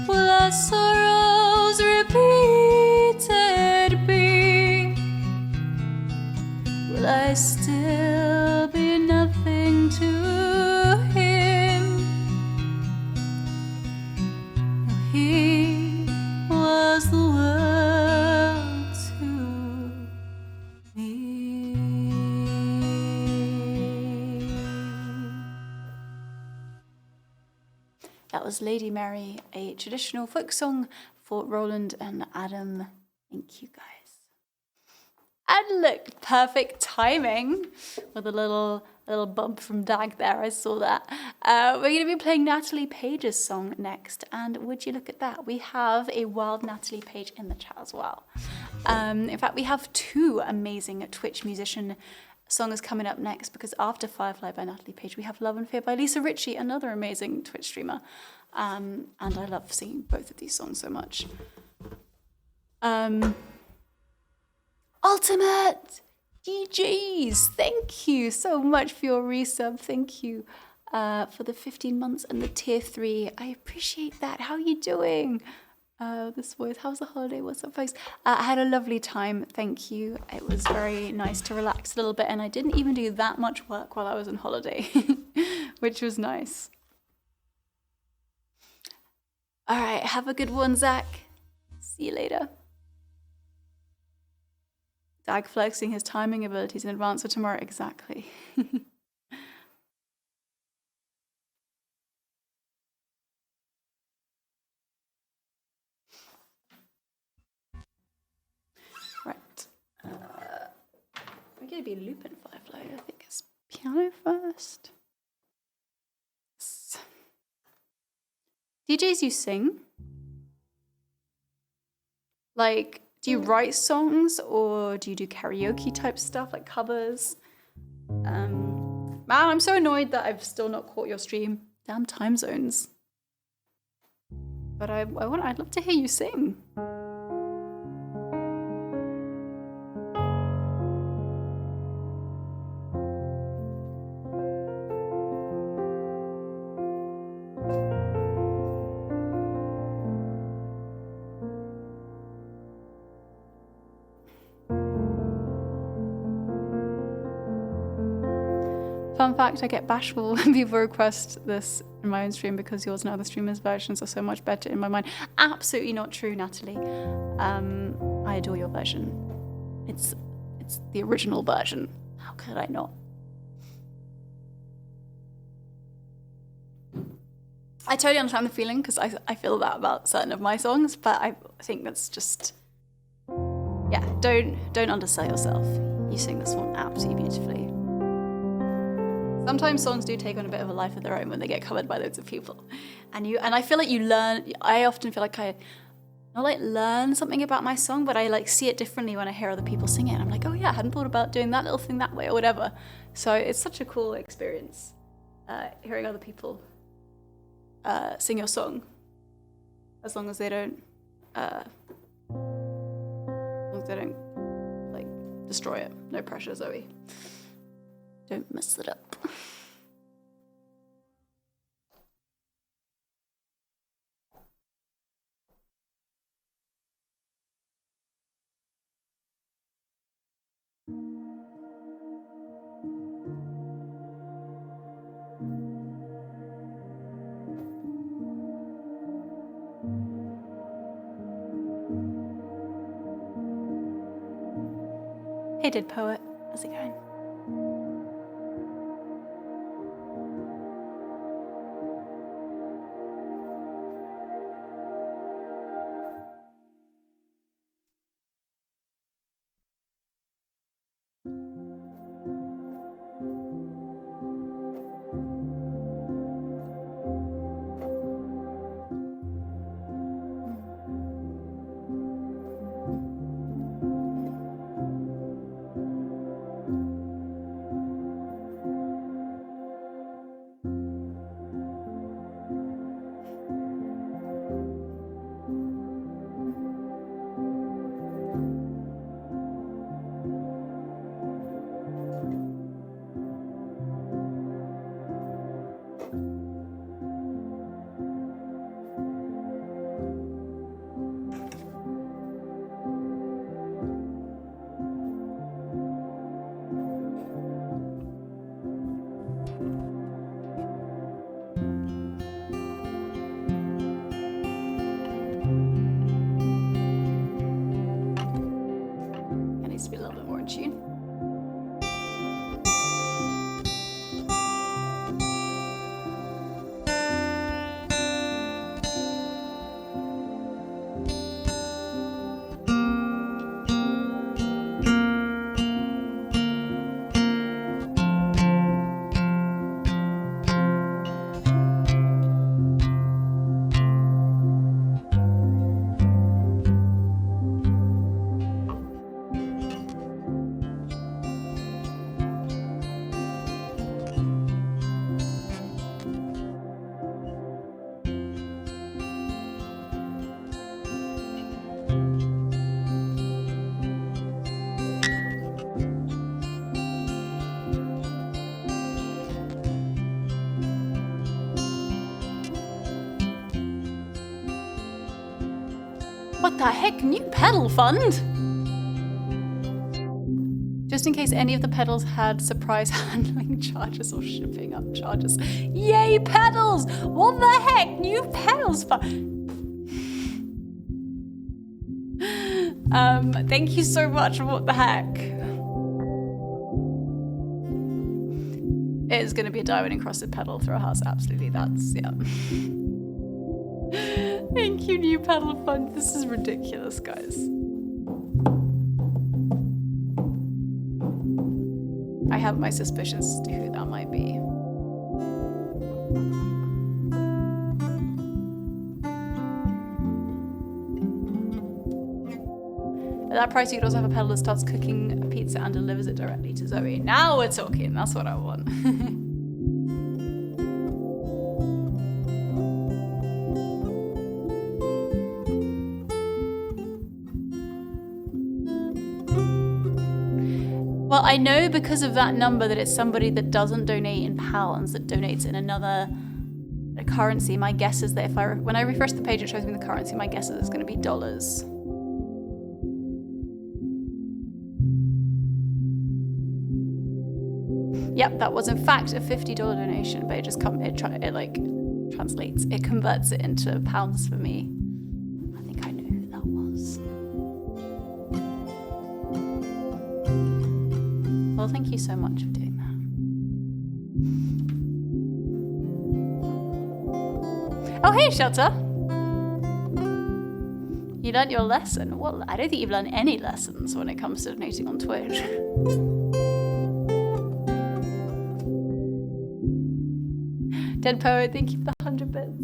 will our sorrows repeated be? Will I still be nothing to him? No, he was the world to me. That was Lady Mary, a traditional folk song for Roland and Adam. Thank you, guys. And look, perfect timing with a little bump from Dag there. I saw that. We're going to be playing Natalie Paige's song next, and would you look at that? We have a wild Natalie Paige in the chat as well. In fact, we have two amazing Twitch musician songs coming up next, because after Firefly by Natalie Paige, we have Love and Fear by Lisa Ritchie, another amazing Twitch streamer. And I love singing both of these songs so much. Ultimate GGs, thank you so much for your resub. Thank you for the 15 months and the tier 3. I appreciate that. How are you doing? This voice, how's the holiday? What's up, folks? I had a lovely time. Thank you. It was very nice to relax a little bit, and I didn't even do that much work while I was on holiday, which was nice. All right, have a good one, Zach. See you later. Dag flexing his timing abilities in advance for tomorrow. Exactly. it'd be loop in Firefly. I think it's piano first. DJs, you sing? Like, do you write songs or do you do karaoke type stuff, like covers? Man, I'm so annoyed that I've still not caught your stream. Damn time zones. But I'd love to hear you sing. Fun fact, I get bashful when people request this in my own stream because yours and other streamers' versions are so much better in my mind. Absolutely not true, Natalie. I adore your version. It's the original version. How could I not? I totally understand the feeling because I feel that about certain of my songs, but I think that's just, yeah, don't undersell yourself. You sing this one absolutely beautifully. Sometimes songs do take on a bit of a life of their own when they get covered by loads of people. And I feel like you learn, I often feel like I not like learn something about my song, but I like see it differently when I hear other people sing it. And I'm like, oh yeah, I hadn't thought about doing that little thing that way or whatever. So it's such a cool experience, hearing other people sing your song. As long as they don't, like destroy it. No pressure, Zoe. Don't mess it up. Hey, Did Poet. How's it going? What the heck? New pedal fund? Just in case any of the pedals had surprise handling charges or shipping up charges. Yay, pedals! What the heck? New pedals fund. Thank you so much. What the heck? It is going to be a diamond encrusted pedal through a house. Absolutely. That's, yeah. Thank you, new pedal fund. This is ridiculous, guys. have my suspicions as to who that might be. At that price, you could also have a peddler that starts cooking a pizza and delivers it directly to Zoe. Now we're talking. That's what I want. Well, I know because of that number that it's somebody that doesn't donate in pounds, that donates in another currency. My guess is that when I refresh the page, it shows me the currency. My guess is it's going to be dollars. Yep, that was in fact a $50 donation, but it translates. It converts it into pounds for me. I think I know who that was. Well, thank you so much for doing that. Oh, hey, Shelter. You learned your lesson. Well, I don't think you've learned any lessons when it comes to donating on Twitch. Dead Poet, thank you for the 100 bits.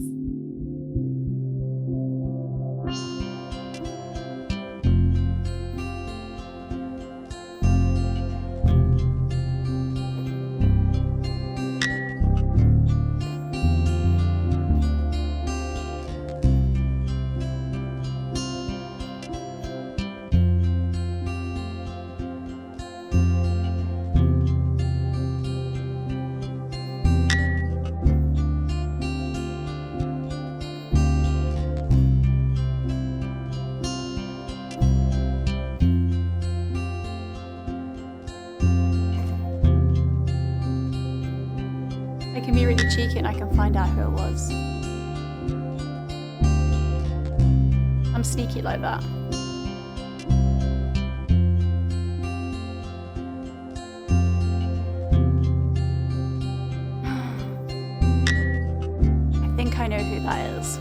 Cheeky and I can find out who it was. I'm sneaky like that. I think I know who that is.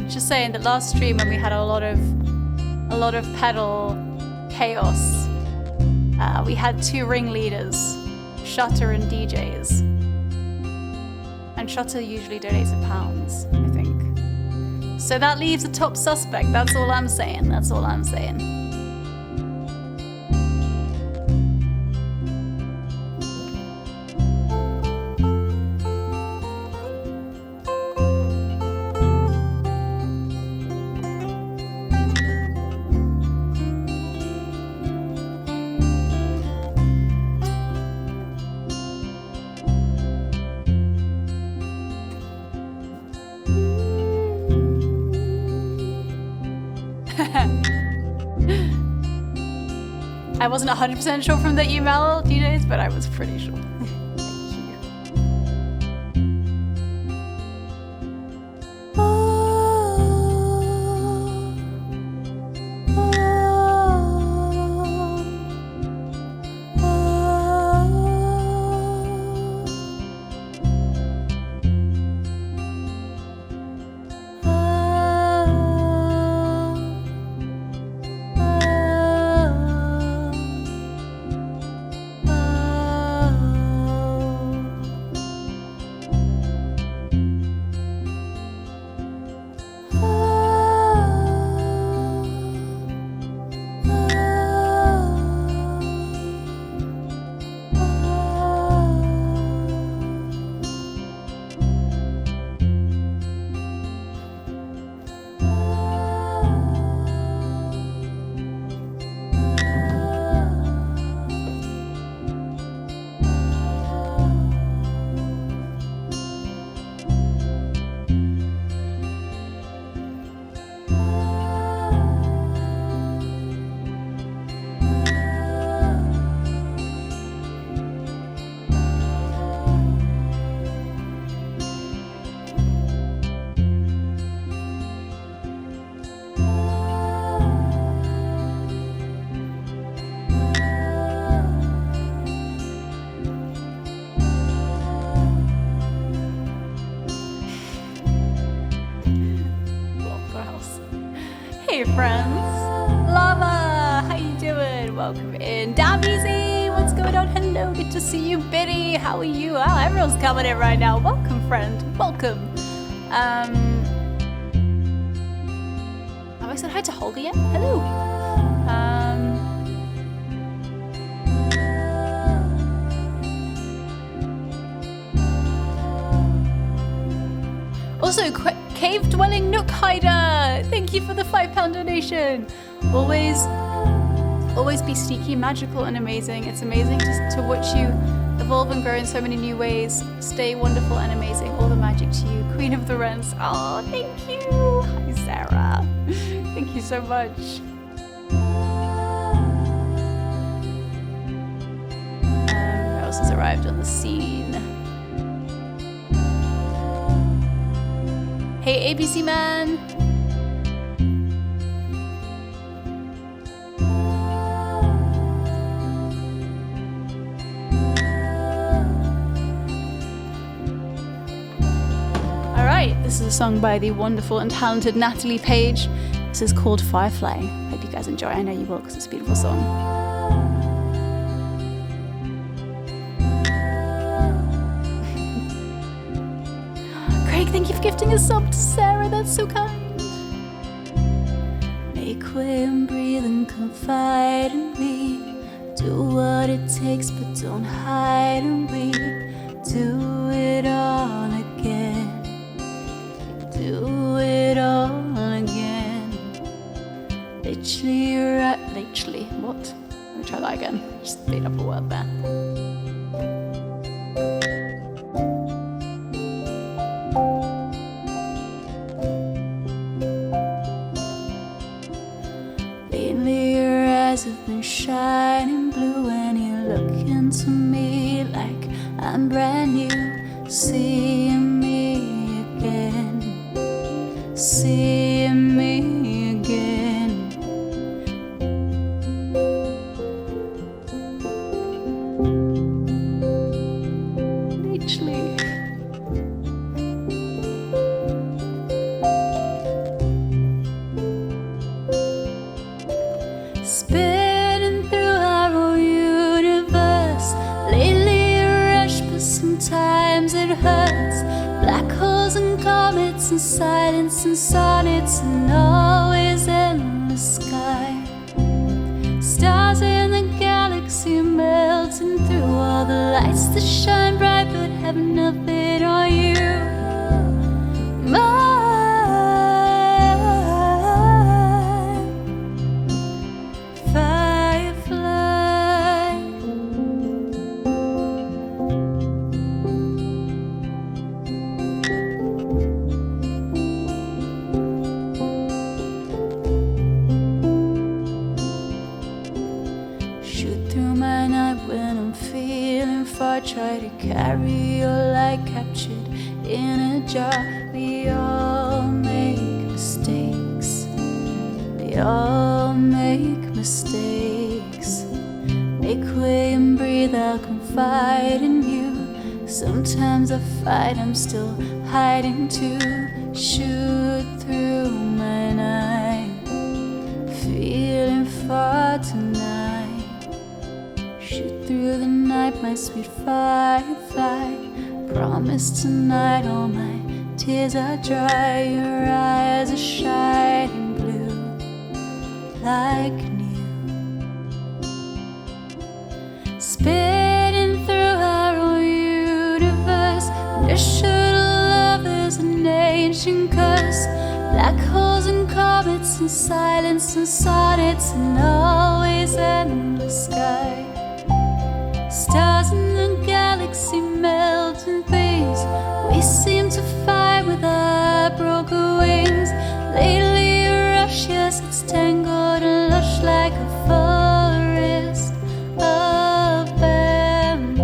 Just saying that last stream when we had a lot of pedal chaos, we had two ringleaders, Shutter and DJs. And Shutter usually donates in pounds, I think. So that leaves a top suspect, that's all I'm saying, that's all I'm saying. I wasn't 100% sure from the email details, but I was pretty sure. friends. Lava, how you doing? Welcome in. Daviesy, what's going on? Hello, good to see you. Biddy, how are you? Oh, everyone's coming in right now. Welcome, friend. Welcome. Have I said hi to Holger yet? Hello. Also, Cave Dwelling Nook Hider, thank you for the £5 donation. Always be sneaky, magical, and amazing. It's amazing just to watch you evolve and grow in so many new ways. Stay wonderful and amazing. All the magic to you, Queen of the Wrens. Oh, thank you. Hi, Sarah. Thank you so much. Who else has arrived on the scene? Hey, ABC man. All right, this is a song by the wonderful and talented Natalie Paige. This is called Firefly. Hope you guys enjoy. I know you will because it's a beautiful song. Thank you for gifting a sub to Sarah, that's so kind. Make way and breathe and confide in me. Do what it takes but don't hide and we do it all again. Do it all again. Literally, what? Let me try that again. Just made up a word there. Have been shining blue and you look into me like I'm brand new. Seeing me again, seeing me again. Literally. Spinning through our whole universe. Lately a rush, but sometimes it hurts. Black holes and comets and silence and sonnets and always endless sky. Stars in the galaxy melting through all the lights that shine bright but have nothing on you. Try to carry your light captured in a jar. We all make mistakes. We all make mistakes. Make way and breathe, I'll confide in you. Sometimes I fight, I'm still hiding too. Shoot through my night, feeling far tonight. Shoot through the night, my sweet firefly. Promise tonight all my tears are dry. Your eyes are shining blue like new. Spinning through our whole universe. Mission love is an ancient curse. Black holes and comets and silence and sonnets and always endless sky. Stars in the galaxy melt and freeze. We seem to fly with our broken wings. Lately a rush, yes, it's tangled and lush like a forest of bamboo.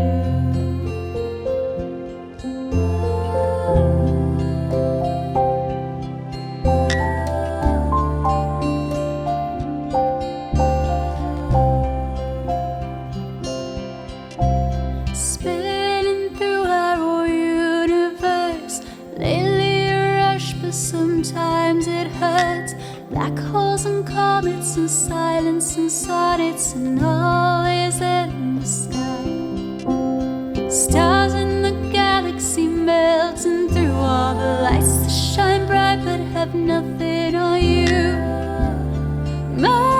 lights and always in the sky. Stars in the galaxy melting through all the lights that shine bright but have nothing on you. My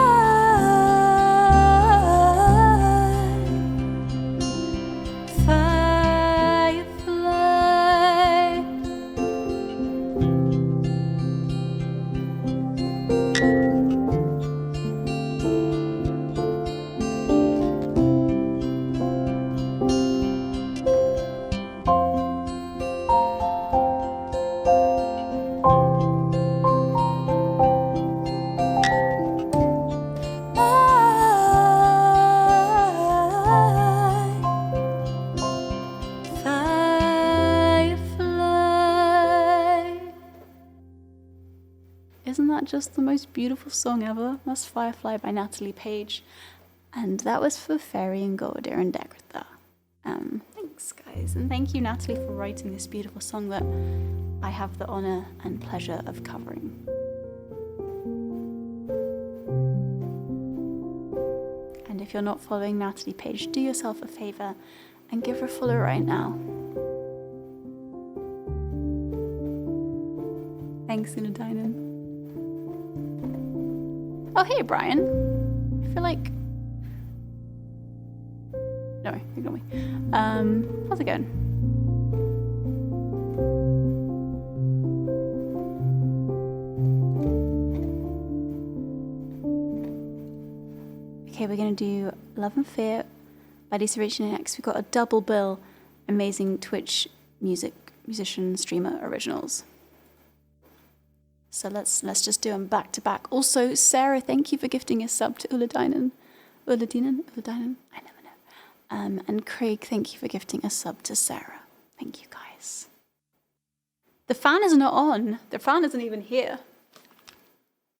just the most beautiful song ever. That's Firefly by Natalie, Paige. And that was for Fairy and Golda and Degretha. Thanks, guys. And thank you, Natalie, for writing this beautiful song that I have the honor and pleasure of covering. And if you're not following Natalie Paige, do yourself a favor and give her a follow right now. Thanks, Untitled. Oh, hey, Brian. I feel like... No, ignore me. How's it going? Okay, we're going to do Love and Fear by Ritchie next. We've got a double bill, amazing Twitch musician, streamer originals. So let's just do them back to back. Also, Sarah, thank you for gifting a sub to Uladinen. I never know. And Craig, thank you for gifting a sub to Sarah. Thank you, guys. The fan is not on. The fan isn't even here.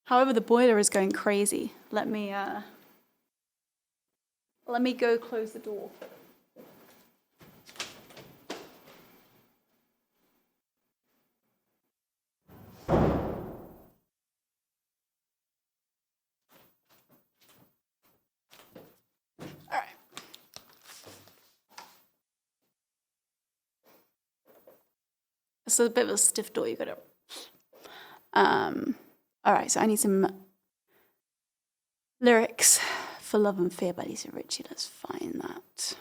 However, the boiler is going crazy. Let me go close the door. It's a bit of a stiff door, you gotta... Alright, so I need some lyrics for Love and Fear by Ritchie. Let's find that.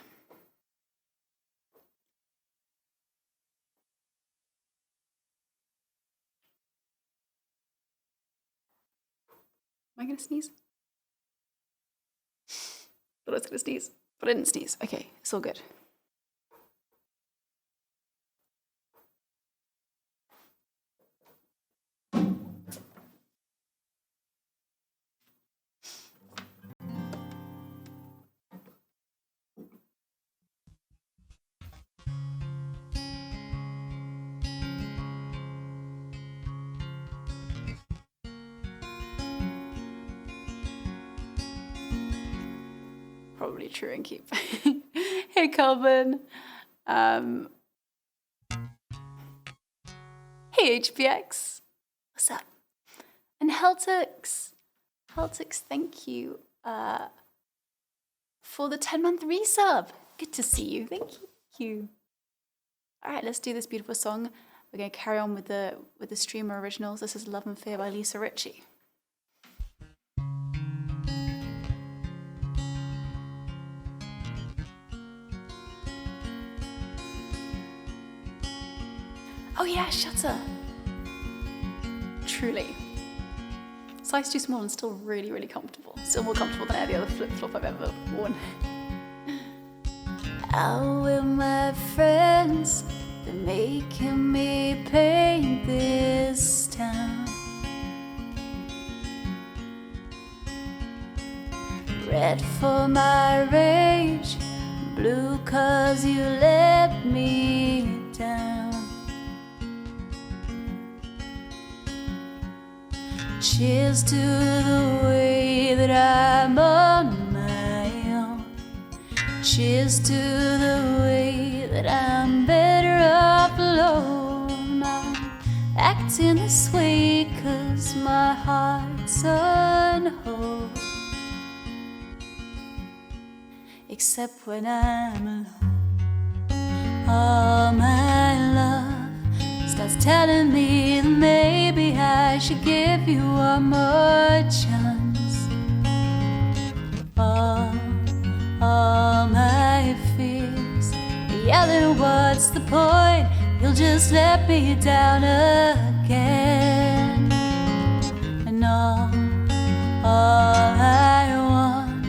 Am I gonna sneeze? Thought I was gonna sneeze, but I didn't sneeze. Okay, it's all good. Probably true and keep. Hey, Calvin. Hey, HPX. What's up? And Heltix, thank you for the 10-month resub. Good to see you. Thank you. All right, let's do this beautiful song. We're going to carry on with the streamer originals. This is Love and Fear by Ritchie. Oh yeah, Shutter. Truly. Size too small and still really, really comfortable. Still more comfortable than any other flip-flop I've ever worn. Out with my friends, they're making me paint this town. Red for my rage, blue 'cause you let me down. Cheers to the way that I'm on my own. Cheers to the way that I'm better off alone. I'm acting this way 'cause my heart's on hold. except when I'm alone. All my love starts telling me that maybe I should give you one more chance. All my fears are yelling, what's the point? You'll just let me down again. And all I want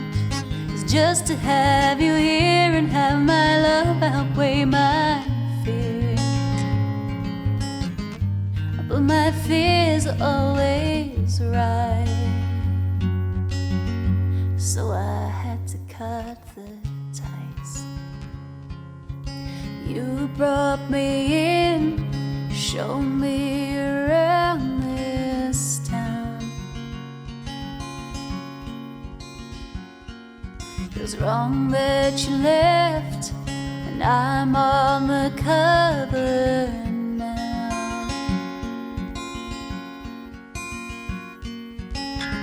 is just to have you here and have my love outweigh my fear. But my fears are always right, so I had to cut the ties. You brought me in, showed me around this town. It was wrong that you left, and I'm on the cover now.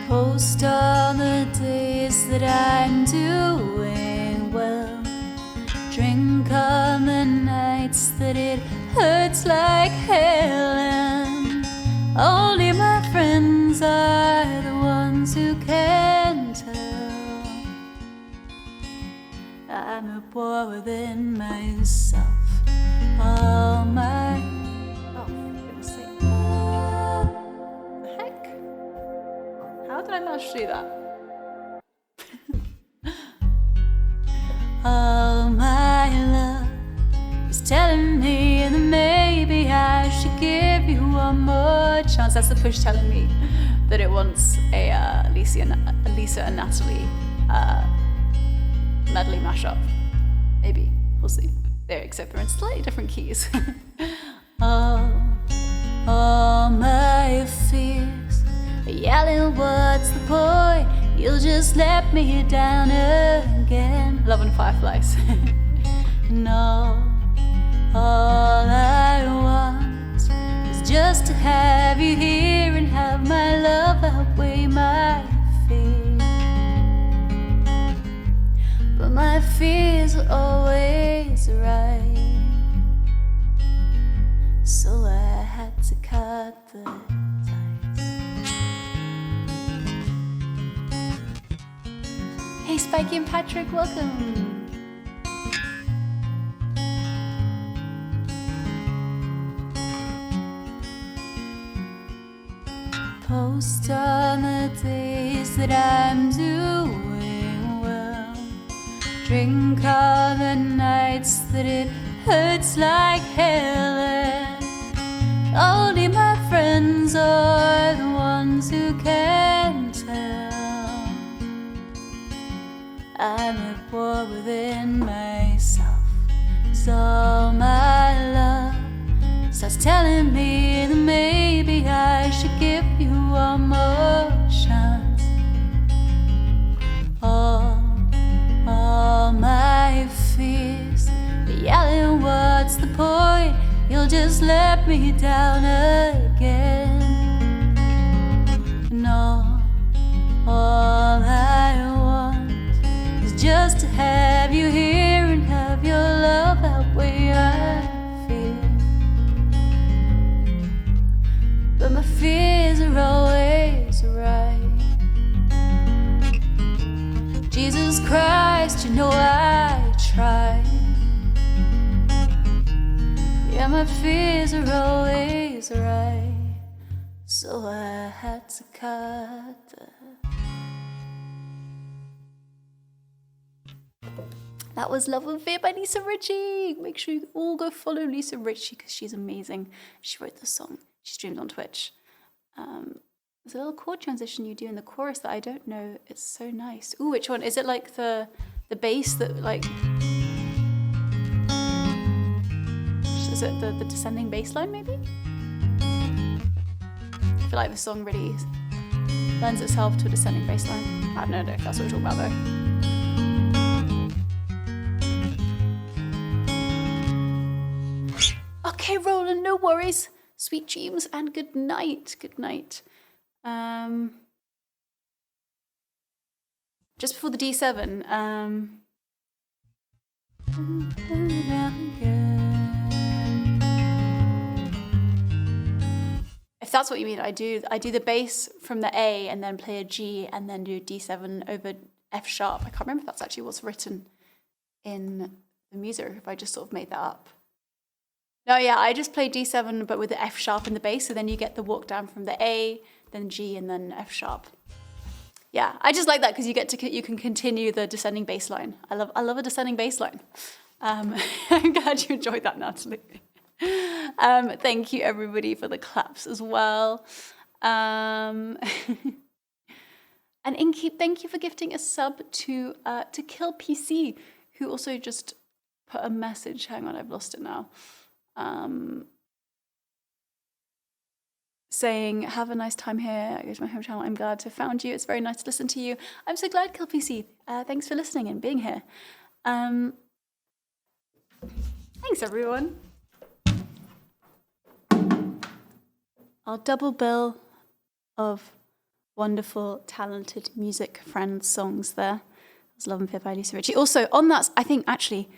Post all the days that I'm doing well, drink on the nights that it hurts like hell, and only my friends are the ones who can tell. I'm at war within myself. All my... Oh, for goodness sake. The heck? How did I manage to do that? All my love is telling me that maybe I should give you one more chance. That's the push telling me that it wants a Lisa and Natalie medley mashup. Maybe. We'll see. There, except they're in slightly different keys. All my fears are yelling, what's the point? You'll just let me down again. Love and Fireflies. No, all I want is just to have you here and have my love outweigh my fear. But my fears are always right, so I had to cut the ties. Hey, Spiky and Patrick, welcome. Post on the days that I'm doing well, drink on the nights that it hurts like hell, and only my friends are the ones who can tell. I'm at war within myself, 'cause all my love starts telling me that maybe I should give you one more chance. All my fears are yelling, what's the point? You'll just let me down again. And all I want is just to have you here and have your love outweigh my fear. But my fears are always right. Jesus Christ, you know I tried. Yeah, my fears are always right, so I had to cut the... That was Love and Fear by Lisa Ritchie. Make sure you all go follow Lisa Ritchie because she's amazing. She wrote the song. She streamed on Twitch. There's a little chord transition you do in the chorus that I don't know. It's so nice. Ooh, which one? Is it like the bass that like... Is it the descending bass line maybe? I feel like the song really lends itself to a descending bass line. I don't know if that's what we're talking about though. Okay, Roland, no worries. Sweet dreams and good night. Good night. Just before the D7, If that's what you mean, I do the bass from the A and then play a G and then do D7 over F sharp. I can't remember if that's actually what's written in the music, or if I just sort of made that up. No, yeah, I just play D7 but with the F sharp in the bass, so then you get the walk down from the A, then G, and then F sharp. Yeah, I just like that because you can continue the descending bass line. I love a descending bass line. I'm glad you enjoyed that, Natalie. Thank you everybody for the claps as well. And Inkeep, thank you for gifting a sub to Kill PC, who also just put a message. Hang on, I've lost it now. Saying, have a nice time here. I go to my home channel. I'm glad to have found you. It's very nice to listen to you. I'm so glad, Kill PC. Thanks for listening and being here. Thanks, everyone. Our double bill of wonderful, talented music friends songs there. It was Love and Fear by Ritchie. Also, on that, I think actually,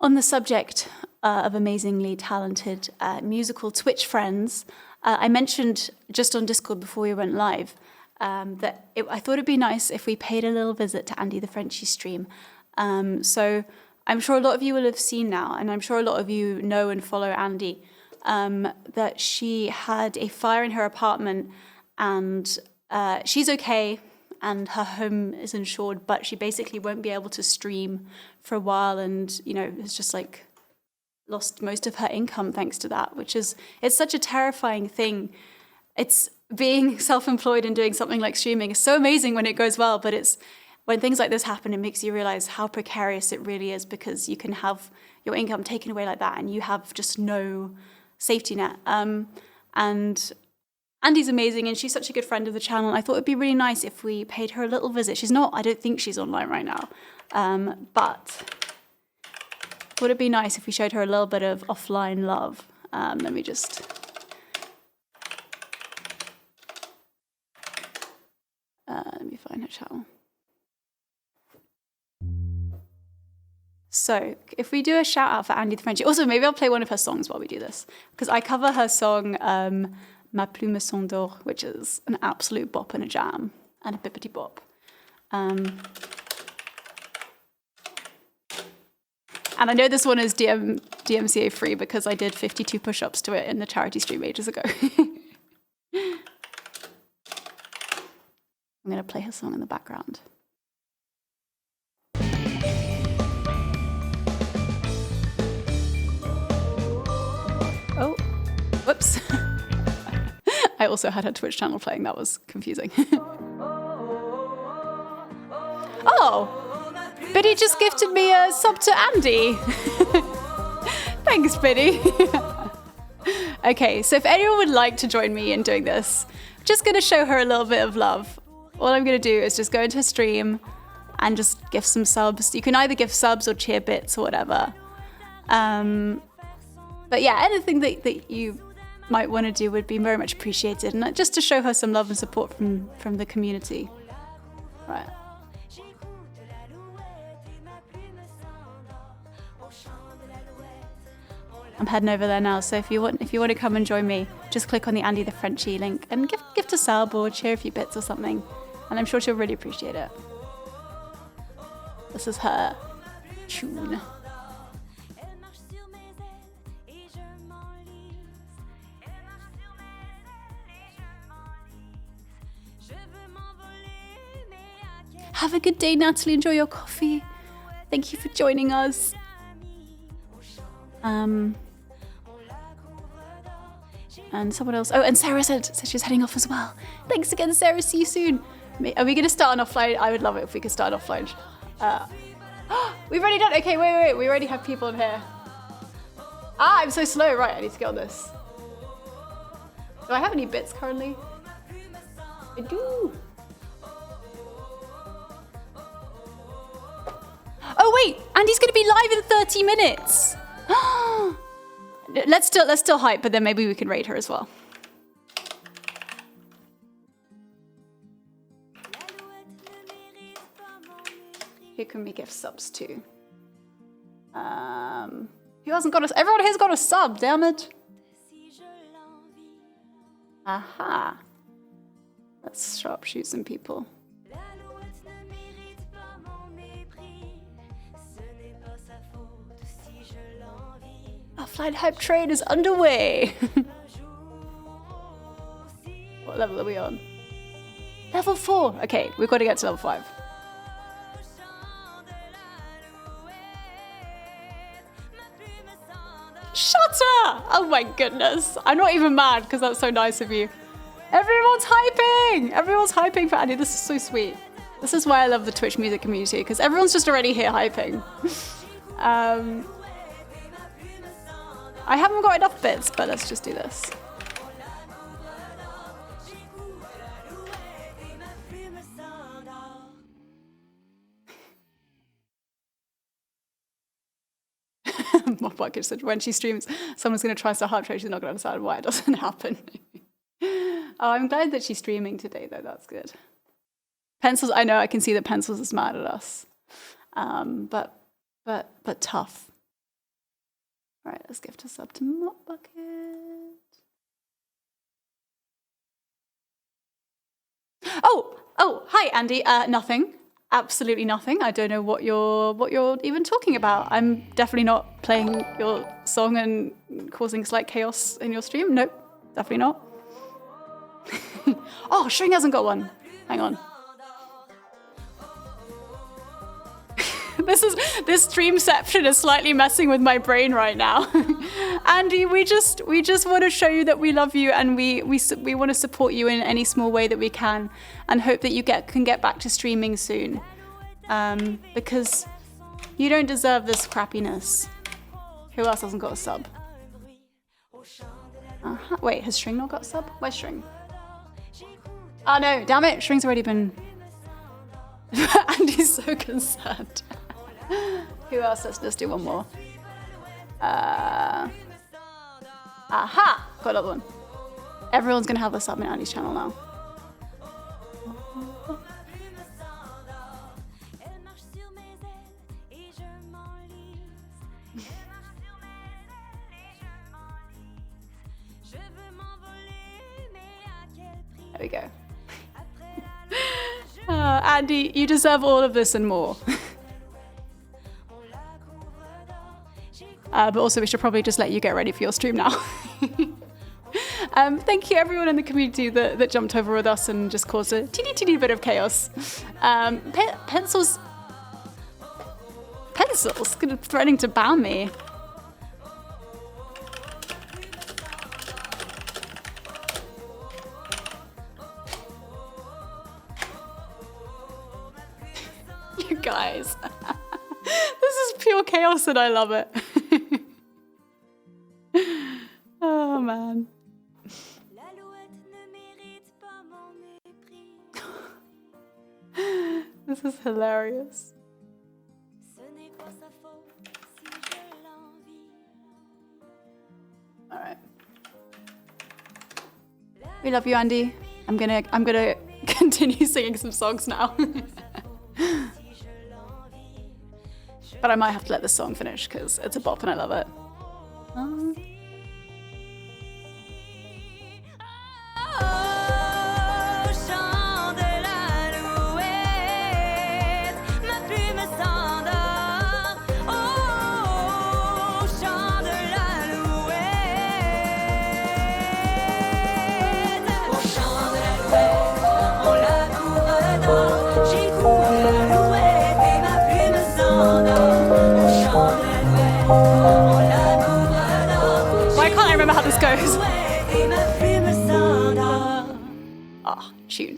on the subject of amazingly talented musical Twitch friends, I mentioned just on Discord before we went live that I thought it'd be nice if we paid a little visit to AndyTheFrenchy stream. So I'm sure a lot of you will have seen now, and I'm sure a lot of you know and follow Andy, that she had a fire in her apartment, and she's okay, and her home is insured, but she basically won't be able to stream for a while, and it's just like lost most of her income thanks to that, it's such a terrifying thing. It's being self-employed and doing something like streaming is so amazing when it goes well, but it's when things like this happen, it makes you realize how precarious it really is, because you can have your income taken away like that and you have just no safety net. And Andy's amazing, and she's such a good friend of the channel. I thought it'd be really nice if we paid her a little visit. I don't think she's online right now, but would it be nice if we showed her a little bit of offline love? Let me just... let me find her channel. So if we do a shout out for AndyTheFrenchy, also maybe I'll play one of her songs while we do this, because I cover her song Ma Plume Son d'Or, which is an absolute bop and a jam and a bippity bop. And I know this one is DMCA free because I did 52 push-ups to it in the charity stream ages ago. I'm going to play her song in the background. Oh, whoops. I also had her Twitch channel playing. That was confusing. Oh! Biddy just gifted me a sub to Andy. Thanks, Biddy. Okay, so if anyone would like to join me in doing this, I'm just going to show her a little bit of love. All I'm going to do is just go into a stream and just gift some subs. You can either give subs or cheer bits or whatever. But yeah, anything that you might want to do would be very much appreciated, and just to show her some love and support from the community. Right. I'm heading over there now, so if you want to come and join me, just click on the AndyTheFrenchy link and gift a sub or cheer a few bits or something, and I'm sure she'll really appreciate it. This is her tune. Have a good day, Natalie. Enjoy your coffee. Thank you for joining us. And someone else. Oh, and Sarah said she's heading off as well. Thanks again, Sarah. See you soon. Are we going to start an offline? I would love it if we could start an offline. We've already done. Okay, wait. We already have people in here. I'm so slow. Right, I need to get on this. Do I have any bits currently? I do. Oh wait, Andy's going to be live in 30 minutes. Let's still hype, but then maybe we can raid her as well. Who can we give subs to? Who hasn't got a... Everyone here's got a sub, damn it. Aha. Let's sharpshoot some people. Our flight hype train is underway. What level are we on? Level 4. Okay, we've got to get to level 5. Shut up! Oh my goodness. I'm not even mad because that's so nice of you. Everyone's hyping! Everyone's hyping for Andy. This is so sweet. This is why I love the Twitch music community, because everyone's just already here hyping. I haven't got enough bits, but let's just do this. My bucket said when she streams, someone's going to try to hype train. She's not going to understand why it doesn't happen. Oh, I'm glad that she's streaming today, though. That's good. Pencils, I know, I can see that Pencils is mad at us. But tough. All right, let's gift a sub to Mop Bucket. Oh, hi, Andy. Nothing. Absolutely nothing. I don't know what you're even talking about. I'm definitely not playing your song and causing slight chaos in your stream. Nope, definitely not. Oh, String hasn't got one. Hang on. This streamception is slightly messing with my brain right now. Andy, we just want to show you that we love you and we want to support you in any small way that we can, and hope that you can get back to streaming soon. Because you don't deserve this crappiness. Who else hasn't got a sub? Wait, has String not got a sub? Where's String? Oh no, damn it, String's already been... Andy's so concerned. Who else? Let's do one more. Aha! Got another one. Everyone's gonna have a sub in Andy's channel now. There we go. Andy, you deserve all of this and more. But also we should probably just let you get ready for your stream now. Thank you everyone in the community that jumped over with us and just caused a teeny bit of chaos. Pencils threatening to ban me. You guys. This is pure chaos and I love it. Oh man. This is hilarious. All right. We love you, Andy. I'm gonna continue singing some songs now. But I might have to let this song finish because it's a bop and I love it. Why can't I remember how this goes? Ah, tune.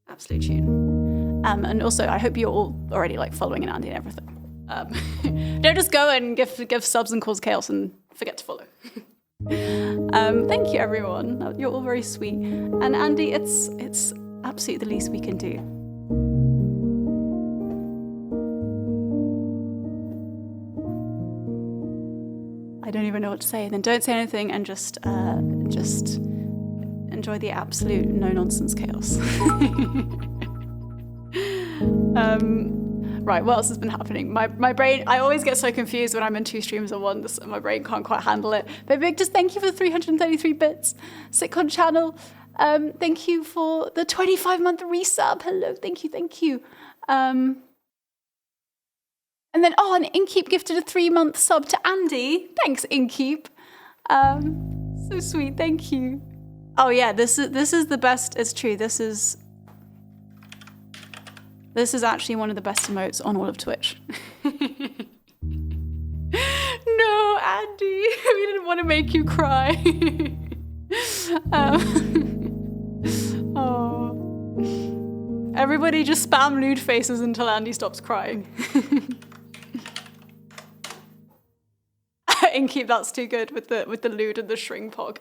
Absolute tune. And also, I hope you're all already like following Andy and everything. Don't just go and give subs and cause chaos and forget to follow. Thank you, everyone. You're all very sweet. And Andy, it's absolutely the least we can do. I don't even know what to say. Then don't say anything and just enjoy the absolute no-nonsense chaos. Right, what else has been happening? My brain, I always get so confused when I'm in 2 streams at once, and my brain can't quite handle it. But Big, just thank you for the 333 bits. Sitcon channel, thank you for the 25-month resub. Hello, thank you. And then, and Inkeep gifted a 3-month sub to Andy. Thanks, Inkeep. So sweet, thank you. Oh yeah, this is the best, it's true, this is actually one of the best emotes on all of Twitch. No, Andy, we didn't want to make you cry. Oh. Everybody just spam lewd faces until Andy stops crying. Inkeep, that's too good with the lewd and the shrink pog.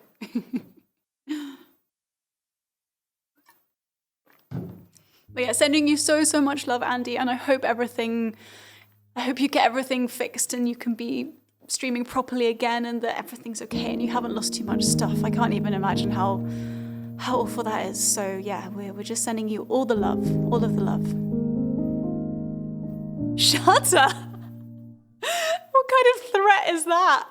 But yeah, sending you so much love, Andy, and I hope you get everything fixed and you can be streaming properly again and that everything's okay and you haven't lost too much stuff. I can't even imagine how awful that is. So yeah, we're just sending you all the love, all of the love. Shutter? What kind of threat is that?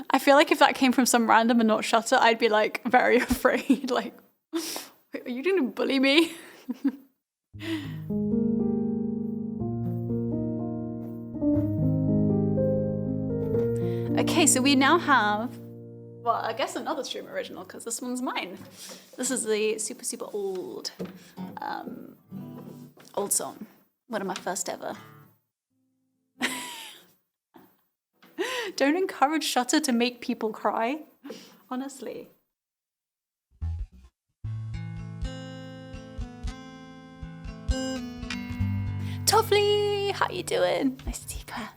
I feel like if that came from some random and not Shutter, I'd be like very afraid. Like, are you going to bully me? Okay, so we now have, well, I guess another stream original because this one's mine. This is the super old song. One of my first ever. Don't encourage Shutter to make people cry. Honestly. Tofflee, how you doing? Nice to see you, Claire.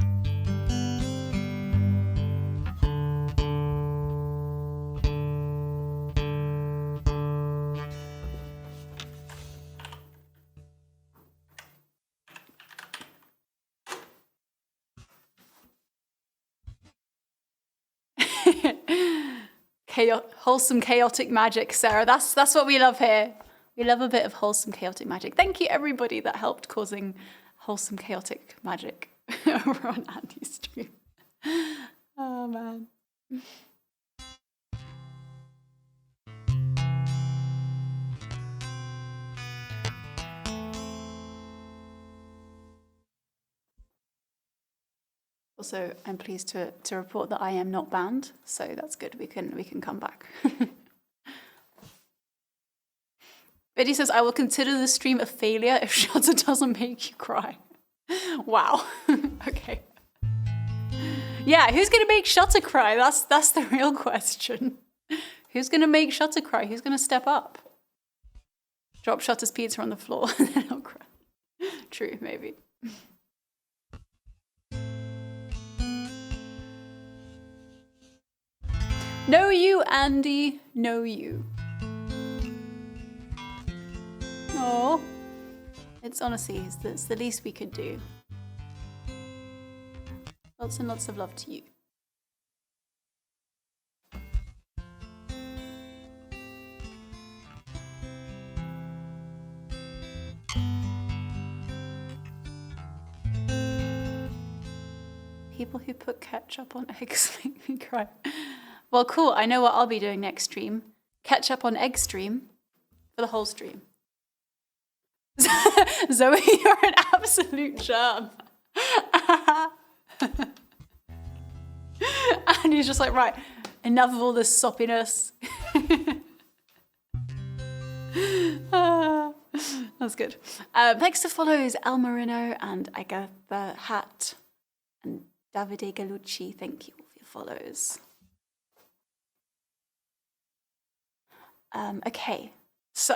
Wholesome chaotic magic, Sarah. That's what we love here. We love a bit of wholesome chaotic magic. Thank you everybody that helped causing wholesome chaotic magic over on Andy's stream. Oh man. Also, I'm pleased to report that I am not banned, so that's good. We can come back. Betty says, I will consider the stream a failure if Shutter doesn't make you cry. Wow. Okay. Yeah, who's gonna make Shutter cry? That's the real question. Who's gonna make Shutter cry? Who's gonna step up? Drop Shutter's pizza on the floor and then I'll cry. True, maybe. Know you, Andy. Know you. Oh, it's honestly, it's the least we could do. Lots and lots of love to you. People who put ketchup on eggs make me cry. Well, cool. I know what I'll be doing next stream. Ketchup on egg stream for the whole stream. Zoe, you're an absolute germ. And he's just like, right, enough of all this soppiness. That's good. Thanks to follows El Marino and Agatha Hat and Davide Gallucci. Thank you for your follows. Okay, so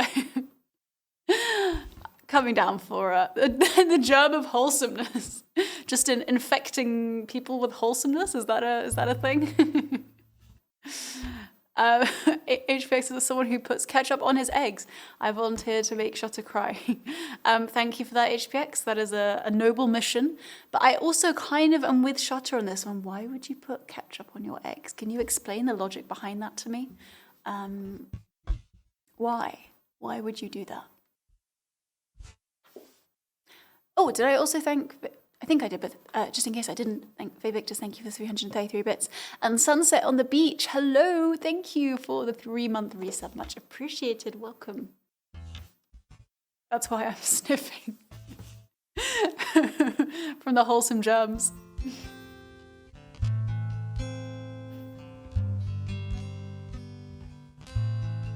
coming down for the germ of wholesomeness, just in infecting people with wholesomeness. Is that a thing? HPX is someone who puts ketchup on his eggs. I volunteered to make Shutter cry. Thank you for that, HPX. That is a noble mission. But I also kind of am with Shutter on this one. Why would you put ketchup on your eggs? Can you explain the logic behind that to me? Why? Why would you do that? Oh, did I also thank... I think I did, but just in case I didn't, thank Vivictus, thank you for 333 bits. And Sunset on the Beach, hello, thank you for the 3-month resub, much appreciated, welcome. That's why I'm sniffing. From the wholesome germs.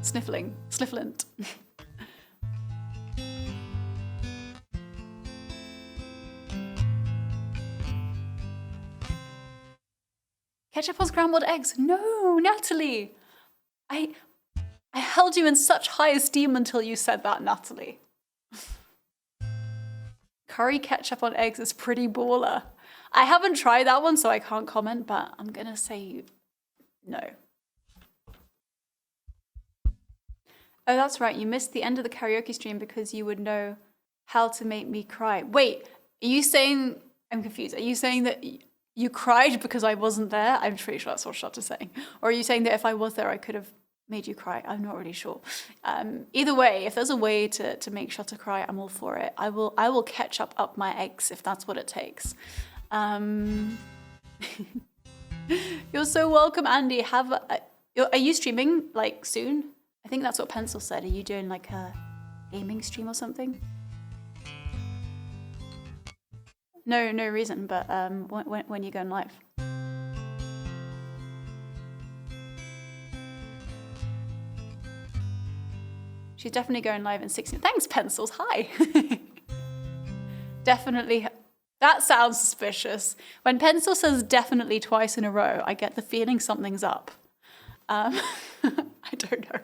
Snifflant. Ketchup on scrambled eggs. No, Natalie. I held you in such high esteem until you said that, Natalie. Curry ketchup on eggs is pretty baller. I haven't tried that one, so I can't comment, but I'm gonna say no. Oh, that's right. You missed the end of the karaoke stream because you would know how to make me cry. Wait, are you saying... I'm confused. Are you saying that you cried because I wasn't there? I'm pretty sure that's what Shotter's saying. Or are you saying that if I was there, I could have made you cry? I'm not really sure. Either way, if there's a way to make Shotter cry, I'm all for it. I will ketchup up my eggs if that's what it takes. You're so welcome, Andy. Are you streaming like soon? I think that's what Pencil said. Are you doing like a gaming stream or something? No reason, but when you going live? She's definitely going live in 16. Thanks, Pencils. Hi. Definitely. That sounds suspicious. When Pencil says definitely twice in a row, I get the feeling something's up. I don't know.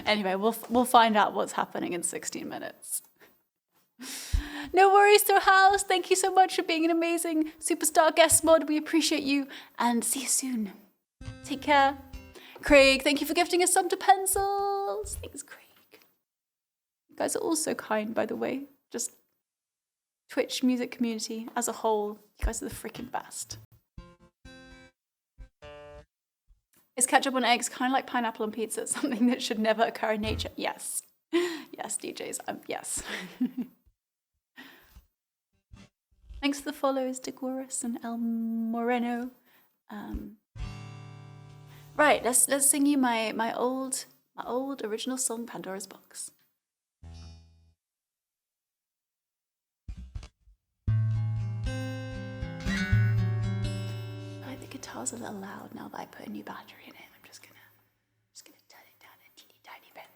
Anyway, we'll find out what's happening in 16 minutes. No worries, to House. Thank you so much for being an amazing superstar guest mod. We appreciate you and see you soon. Take care. Craig, thank you for gifting us some to Pencils. Thanks, Craig. You guys are all so kind, by the way. Just Twitch music community as a whole. You guys are the freaking best. Is ketchup on eggs kind of like pineapple on pizza? Something that should never occur in nature? Yes. Yes, DJs. Yes. Thanks for the follows, Degoris and El Moreno. Right, let's sing you my old original song, Pandora's Box. Guitar's a little loud now that I put a new battery in it. I'm just gonna turn it down a teeny tiny bit.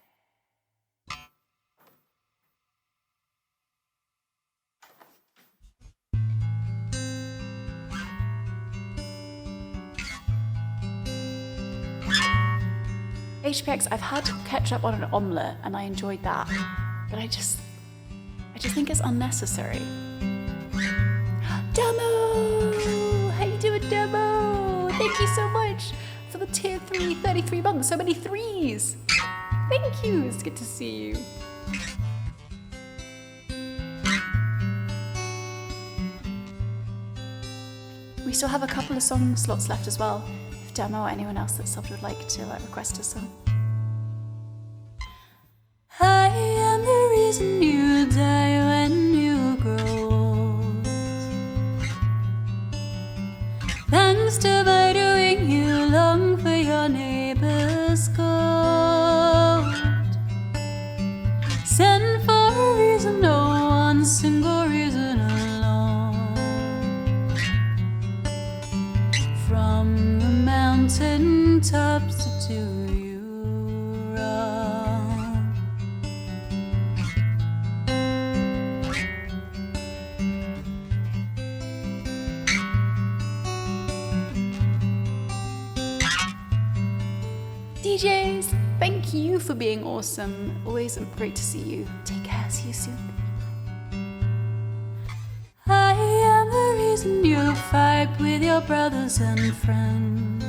HPX, I've had ketchup on an omelette and I enjoyed that, but I just think it's unnecessary. Demo! How you doing, Demo? Thank you so much for the tier 3, 33 months. So many threes. Thank you. It's good to see you. We still have a couple of song slots left as well. If Demo or anyone else that's subbed would like to request a song. I am the reason you die when you grow old. Thanks to my doing, you long for your neighbor's gold. Send for a reason, no one single reason alone. From the mountain tops to you run. DJs, thank you for being awesome. Always great to see you. Take care, see you soon. I am the reason you fight with your brothers and friends.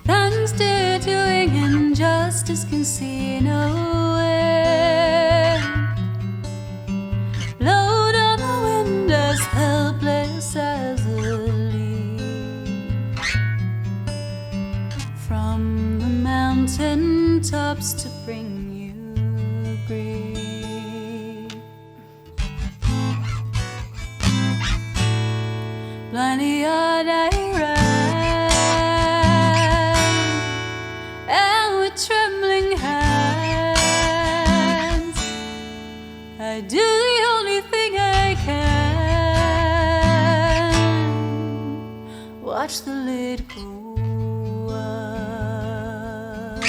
Thanks to doing injustice can see no end. Load on the wind as helpless as a leaf. From the mountain tops to bring you grief. I do the only thing I can. Watch the lid go up.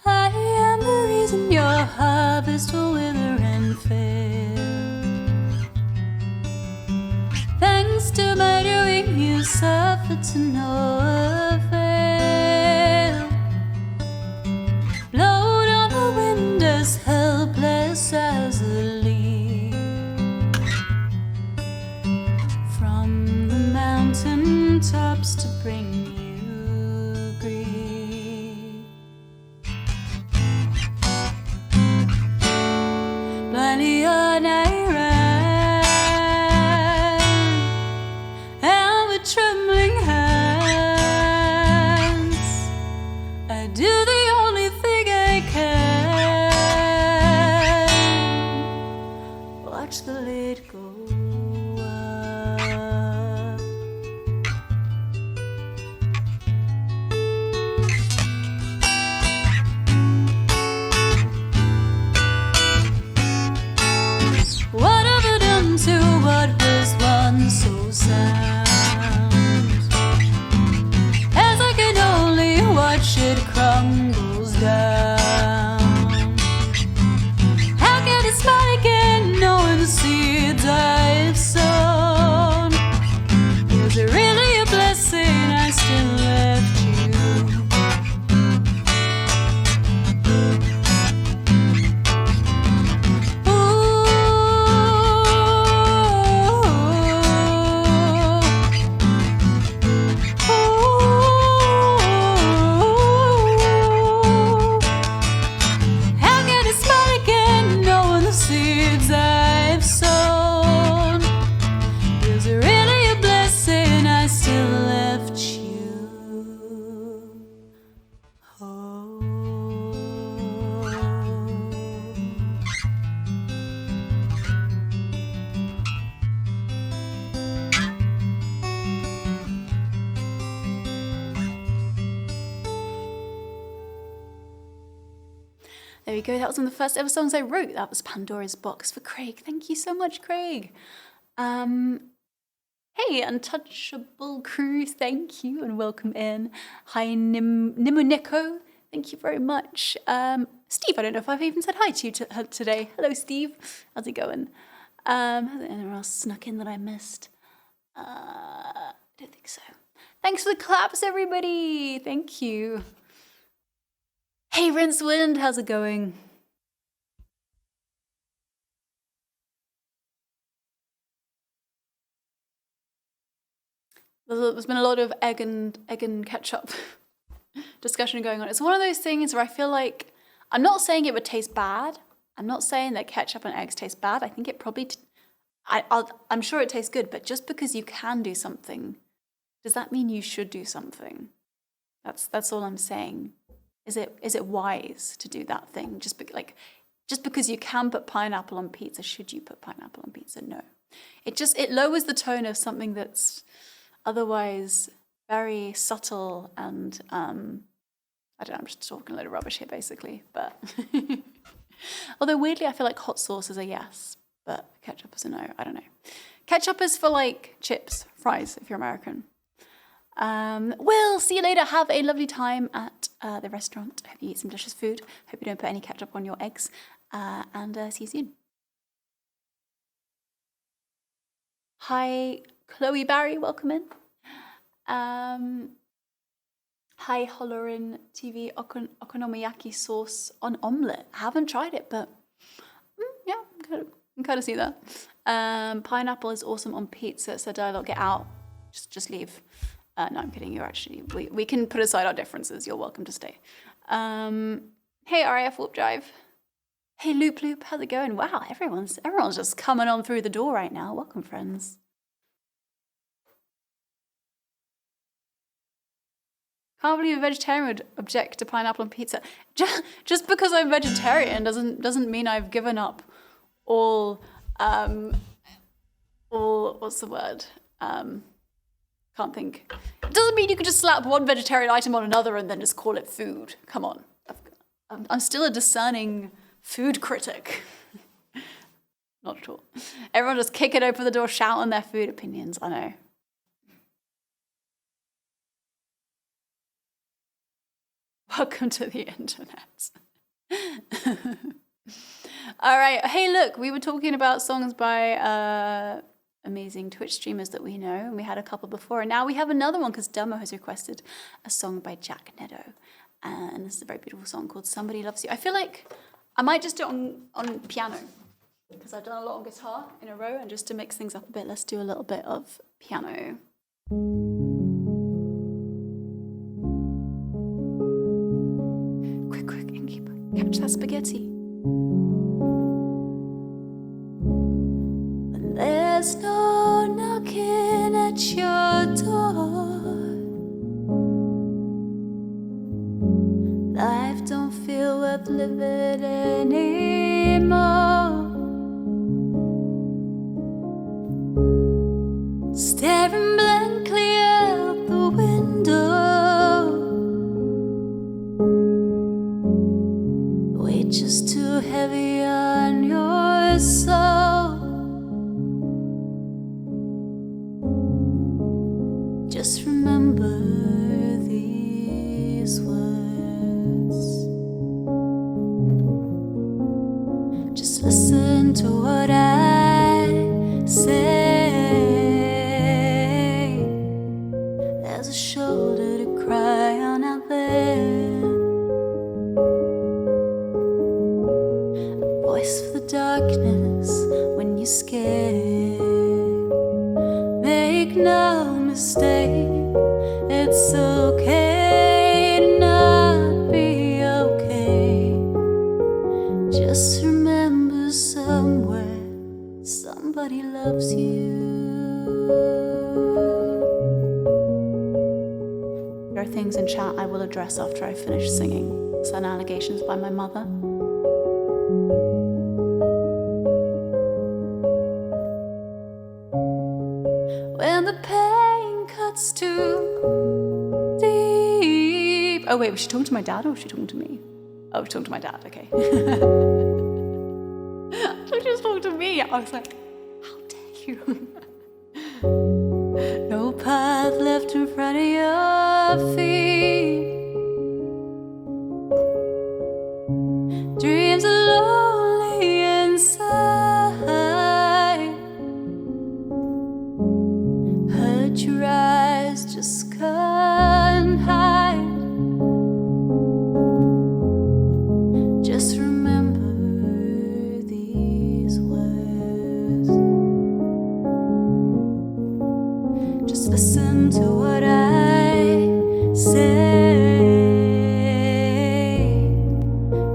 I am the reason your harvest will wither and fail. Thanks to my doing, you suffered to no avail. Blown on the wind as helpless as a leaf. From the mountain tops to bring you grief. Blindly on I ran, and with trembling hands, I do the only thing I can. Watch the lid go up. What have I done to what was once so sound? As I can only watch it crumbles down. How can I smile again knowing the seeds I've sown? Was it really a blessing I still left you? How can I smile again knowing the seeds I've sown? Is it really a blessing I still left you? Oh. There we go. That was one of the first ever songs I wrote. That was Pandora's Box for Craig. Thank you so much, Craig. Hey, Untouchable Crew, thank you and welcome in. Hi, Nimuniko. Thank you very much. Steve, I don't know if I've even said hi to you today. Hello, Steve. How's it going? Has anyone else snuck in that I missed? I don't think so. Thanks for the claps, everybody. Thank you. Hey, Rincewind, how's it going? There's been a lot of egg and ketchup discussion going on. It's one of those things where I feel like, I'm not saying it would taste bad. I'm not saying that ketchup and eggs taste bad. I think it probably, I'm sure it tastes good, but just because you can do something, does that mean you should do something? That's all I'm saying. Is it wise to do that thing? Just because you can put pineapple on pizza, should you put pineapple on pizza? No. It lowers the tone of something that's otherwise very subtle and I don't know, I'm just talking a load of rubbish here basically, but although weirdly I feel like hot sauce is a yes, but ketchup is a no. I don't know. Ketchup is for like chips, fries if you're American. Will, see you later. Have a lovely time at the restaurant. Hope you eat some delicious food. Hope you don't put any ketchup on your eggs. And see you soon. Hi, Chloe Barry. Welcome in. Hi, Holorin TV. Okonomiyaki sauce on omelette. I haven't tried it, but yeah, I can kind of see that. Pineapple is awesome on pizza. So dialogue, get out. Just leave. No, I'm kidding. You're actually, we can put aside our differences. You're welcome to stay. Hey, RAF Warp Drive. Hey, Loop Loop. How's it going? Wow, everyone's just coming on through the door right now. Welcome, friends. Can't believe a vegetarian would object to pineapple on pizza. Just because I'm vegetarian doesn't mean I've given up all all, what's the word? Can't think. It doesn't mean you can just slap one vegetarian item on another and then just call it food. Come on. I'm still a discerning food critic. Not at all. Everyone just kicking open the door, shouting their food opinions. I know. Welcome to the internet. All right. Hey, look, we were talking about songs by amazing Twitch streamers that we know, and we had a couple before, and now we have another one because Delmo has requested a song by Jack Nedo, and this is a very beautiful song called Somebody Loves You. I feel like I might just do it on piano because I've done a lot on guitar in a row, and just to mix things up a bit, let's do a little bit of piano. Quick, innkeeper, catch that spaghetti. There's no knocking at your door. Life don't feel worth living anymore. Staring blankly out the window. Weight just too heavy on your soul. Just remember these words. Just listen to what I say. There's a shoulder to cry on out there. A voice for the darkness when you're scared. Make no mistake, it's okay to not be okay. Just remember somewhere somebody loves you. There are things in chat I will address after I finish singing. Some allegations by my mother. When the pain cuts too deep. Oh wait, was she talking to my dad or was she talking to me? Oh, she's talking to my dad, okay. I thought she was talking to me. I was like, how dare you? No path left in front of your feet. Dreams are lonely inside. Hurt your eyes just can't hide. Just remember these words. Just listen to what I say.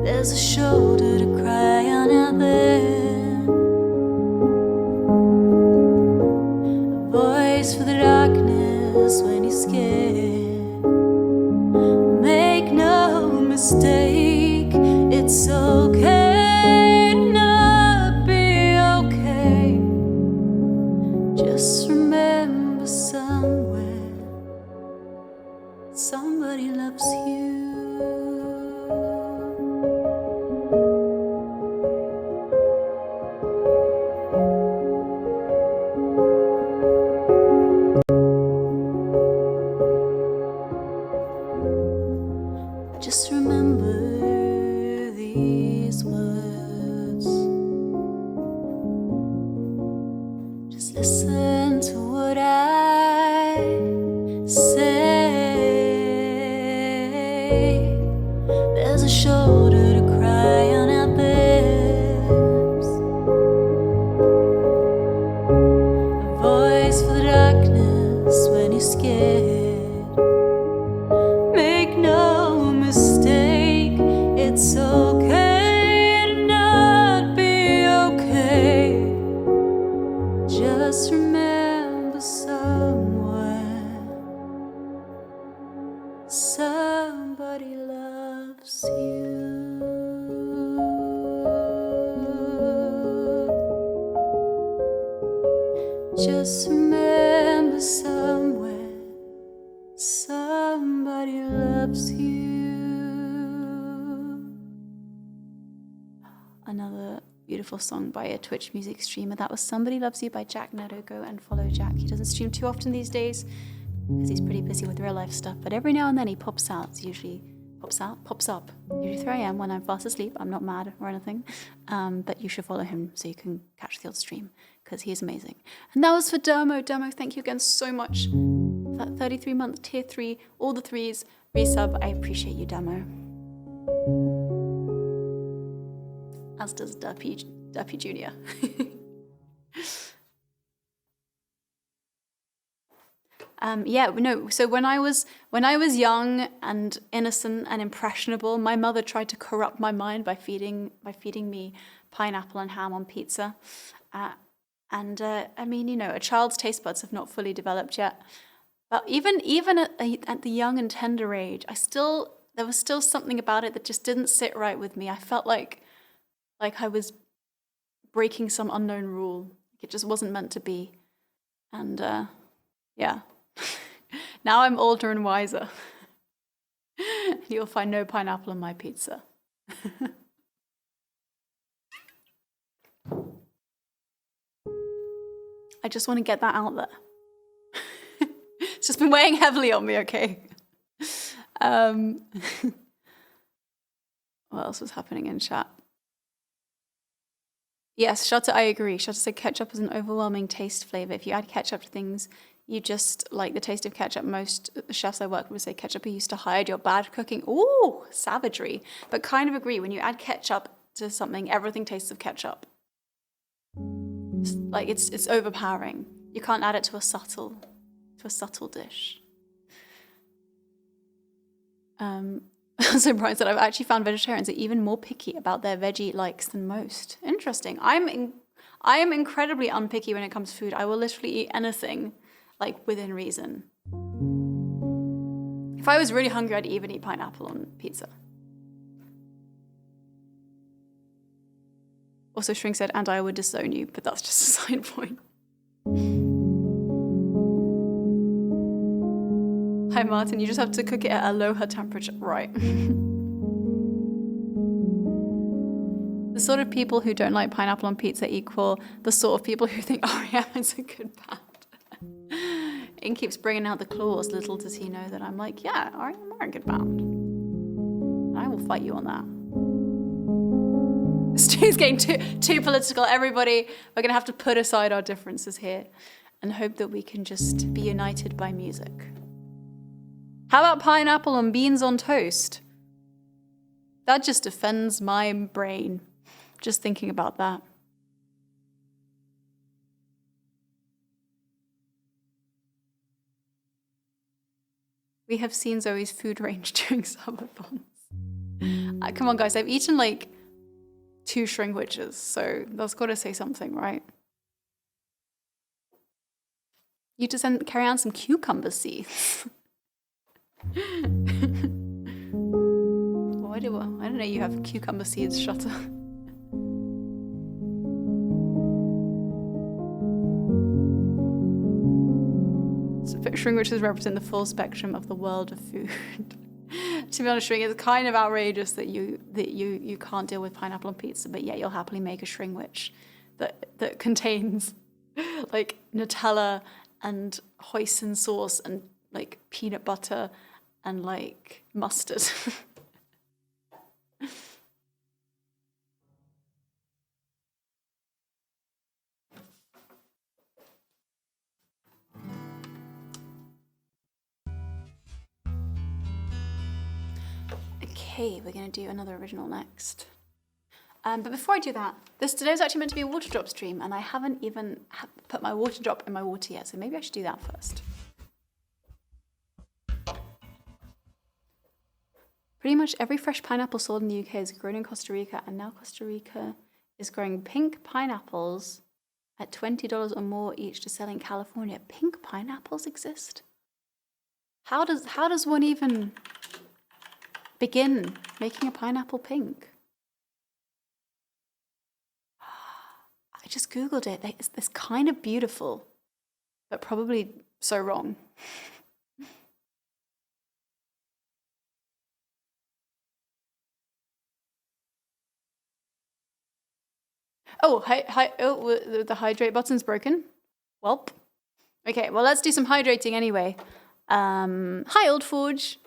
There's a shoulder to cry on out there. A voice for the darkness when you're scared. Make no mistake, it's okay to not be okay. Just remember somewhere somebody loves you. Just remember these words. Just listen to what I say. There's a shoulder to cry on out there. A voice for the darkness when you're scared. Make no mistake, it's okay to not be okay. Just remember somewhere Just remember somewhere somebody loves you. Another beautiful song by a Twitch music streamer. That was Somebody Loves You by Jack Nedo. Go and follow Jack. He doesn't stream too often these days because he's pretty busy with real life stuff, but every now and then he pops out. It's usually pops up. Usually 3 a.m. when I'm fast asleep. I'm not mad or anything. But you should follow him so you can catch the odd stream because he is amazing. And that was for Dermo. Dermo, thank you again so much for that 33-month tier 3, all the 3s, resub. I appreciate you, Dermo. As does Duppy Jr. So when I was young and innocent and impressionable, my mother tried to corrupt my mind by feeding me pineapple and ham on pizza. I mean, you know, a child's taste buds have not fully developed yet. But even at the young and tender age, there was still something about it that just didn't sit right with me. I felt like I was breaking some unknown rule. It just wasn't meant to be. And yeah. Now I'm older and wiser. You'll find no pineapple on my pizza. I just want to get that out there. It's just been weighing heavily on me, okay? What else was happening in chat? Yes, Shutter, I agree. Shutter said ketchup is an overwhelming taste flavor. If you add ketchup to things, you just like the taste of ketchup. Most chefs I work with would say ketchup used to hide your bad cooking. Ooh, savagery. But kind of agree, when you add ketchup to something, everything tastes of ketchup. It's overpowering. You can't add it to a subtle dish. So Brian said, I've actually found vegetarians are even more picky about their veggie likes than most. Interesting. I am incredibly unpicky when it comes to food. I will literally eat anything, like, within reason. If I was really hungry, I'd even eat pineapple on pizza. Also, Shrink said, and I would disown you, but that's just a side point. Hi, Martin. You just have to cook it at a lower temperature. Right. The sort of people who don't like pineapple on pizza equal the sort of people who think R.E.M. is a good band. Ian keeps bringing out the claws. Little does he know that I'm like, yeah, R.E.M. are a good band. I will fight you on that. Stu's getting too political. Everybody, we're going to have to put aside our differences here and hope that we can just be united by music. How about pineapple and beans on toast? That just offends my brain, just thinking about that. We have seen Zoe's food range during subathons. Come on, guys, I've eaten like 2 shrinkwiches, so that's got to say something, right? You just carry on some cucumber seeds. I don't know you have cucumber seeds, Shutter. So shrinkwiches represent the full spectrum of the world of food. To be honest, Shrink, it's kind of outrageous that you can't deal with pineapple on pizza, but yet you'll happily make a shrinkwich that contains like Nutella and hoisin sauce and like peanut butter and like mustard. Okay, we're going to do another original next. But before I do that, today was actually meant to be a water drop stream, and I haven't even put my water drop in my water yet, so maybe I should do that first. Pretty much every fresh pineapple sold in the UK is grown in Costa Rica, and now Costa Rica is growing pink pineapples at $20 or more each to sell in California. Pink pineapples exist? How does one even begin making a pineapple pink? I just Googled it. It's kind of beautiful. but probably so wrong. Oh, the hydrate button's broken. Welp. Okay, well, let's do some hydrating anyway. Hi, Old Forge.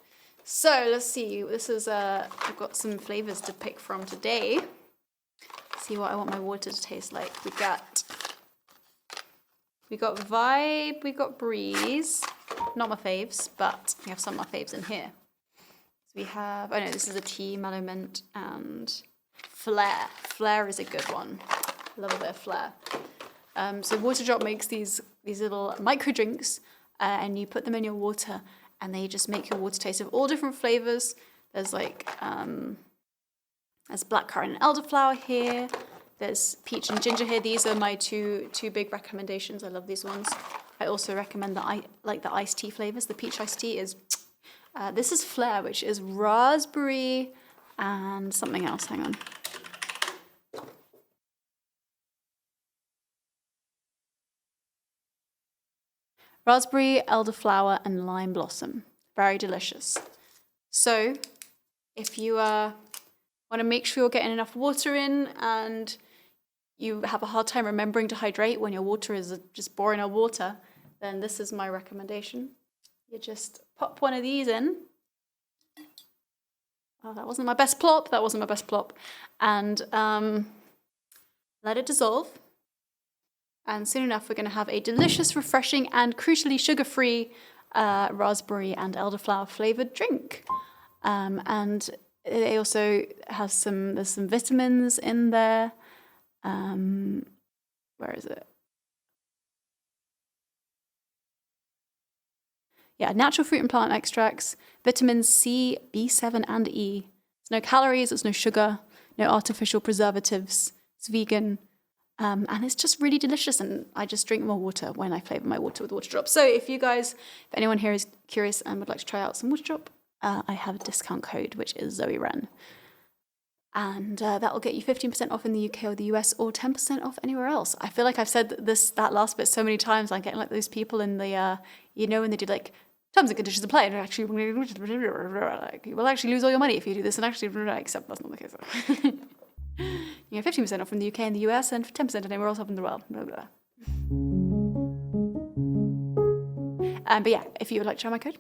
So let's see. This is I've got some flavors to pick from today. See what I want my water to taste like. We got Vibe. We got Breeze. Not my faves, but we have some of my faves in here. So we have. Oh no, this is a tea, Mellow Mint, and Flair. Flair is a good one. Love a bit of Flair. So Water Drop makes these little micro drinks, and you put them in your water, and they just make your water taste of all different flavors. There's like there's blackcurrant and elderflower here. There's peach and ginger here. These are my two big recommendations. I love these ones. I also recommend the iced tea flavors. The peach iced tea is this is Flair, which is raspberry and something else. Hang on. Raspberry, elderflower, and lime blossom. Very delicious. So, if you want to make sure you're getting enough water in and you have a hard time remembering to hydrate when your water is just boring old water, then this is my recommendation. You just pop one of these in. Oh, that wasn't my best plop. And let it dissolve. And soon enough, we're going to have a delicious, refreshing, and crucially sugar-free raspberry and elderflower flavored drink. And it also has there's some vitamins in there. Where is it? Yeah, natural fruit and plant extracts, vitamins C, B7, and E. There's no calories, there's no sugar, no artificial preservatives. It's vegan. And it's just really delicious, and I just drink more water when I flavour my water with Water Drop. So if anyone here is curious and would like to try out some Water Drop, I have a discount code, which is Zoë Wren. And that will get you 15% off in the UK or the US, or 10% off anywhere else. I feel like I've said that last bit so many times. I'm getting like those people in the, when they do like terms and conditions apply, and actually, like, you will actually lose all your money if you do this, and actually, except that's not the case. You get 15% off from the UK and the US, and 10% anywhere else off in the world. Blah, blah. But yeah, if you would like to try my code,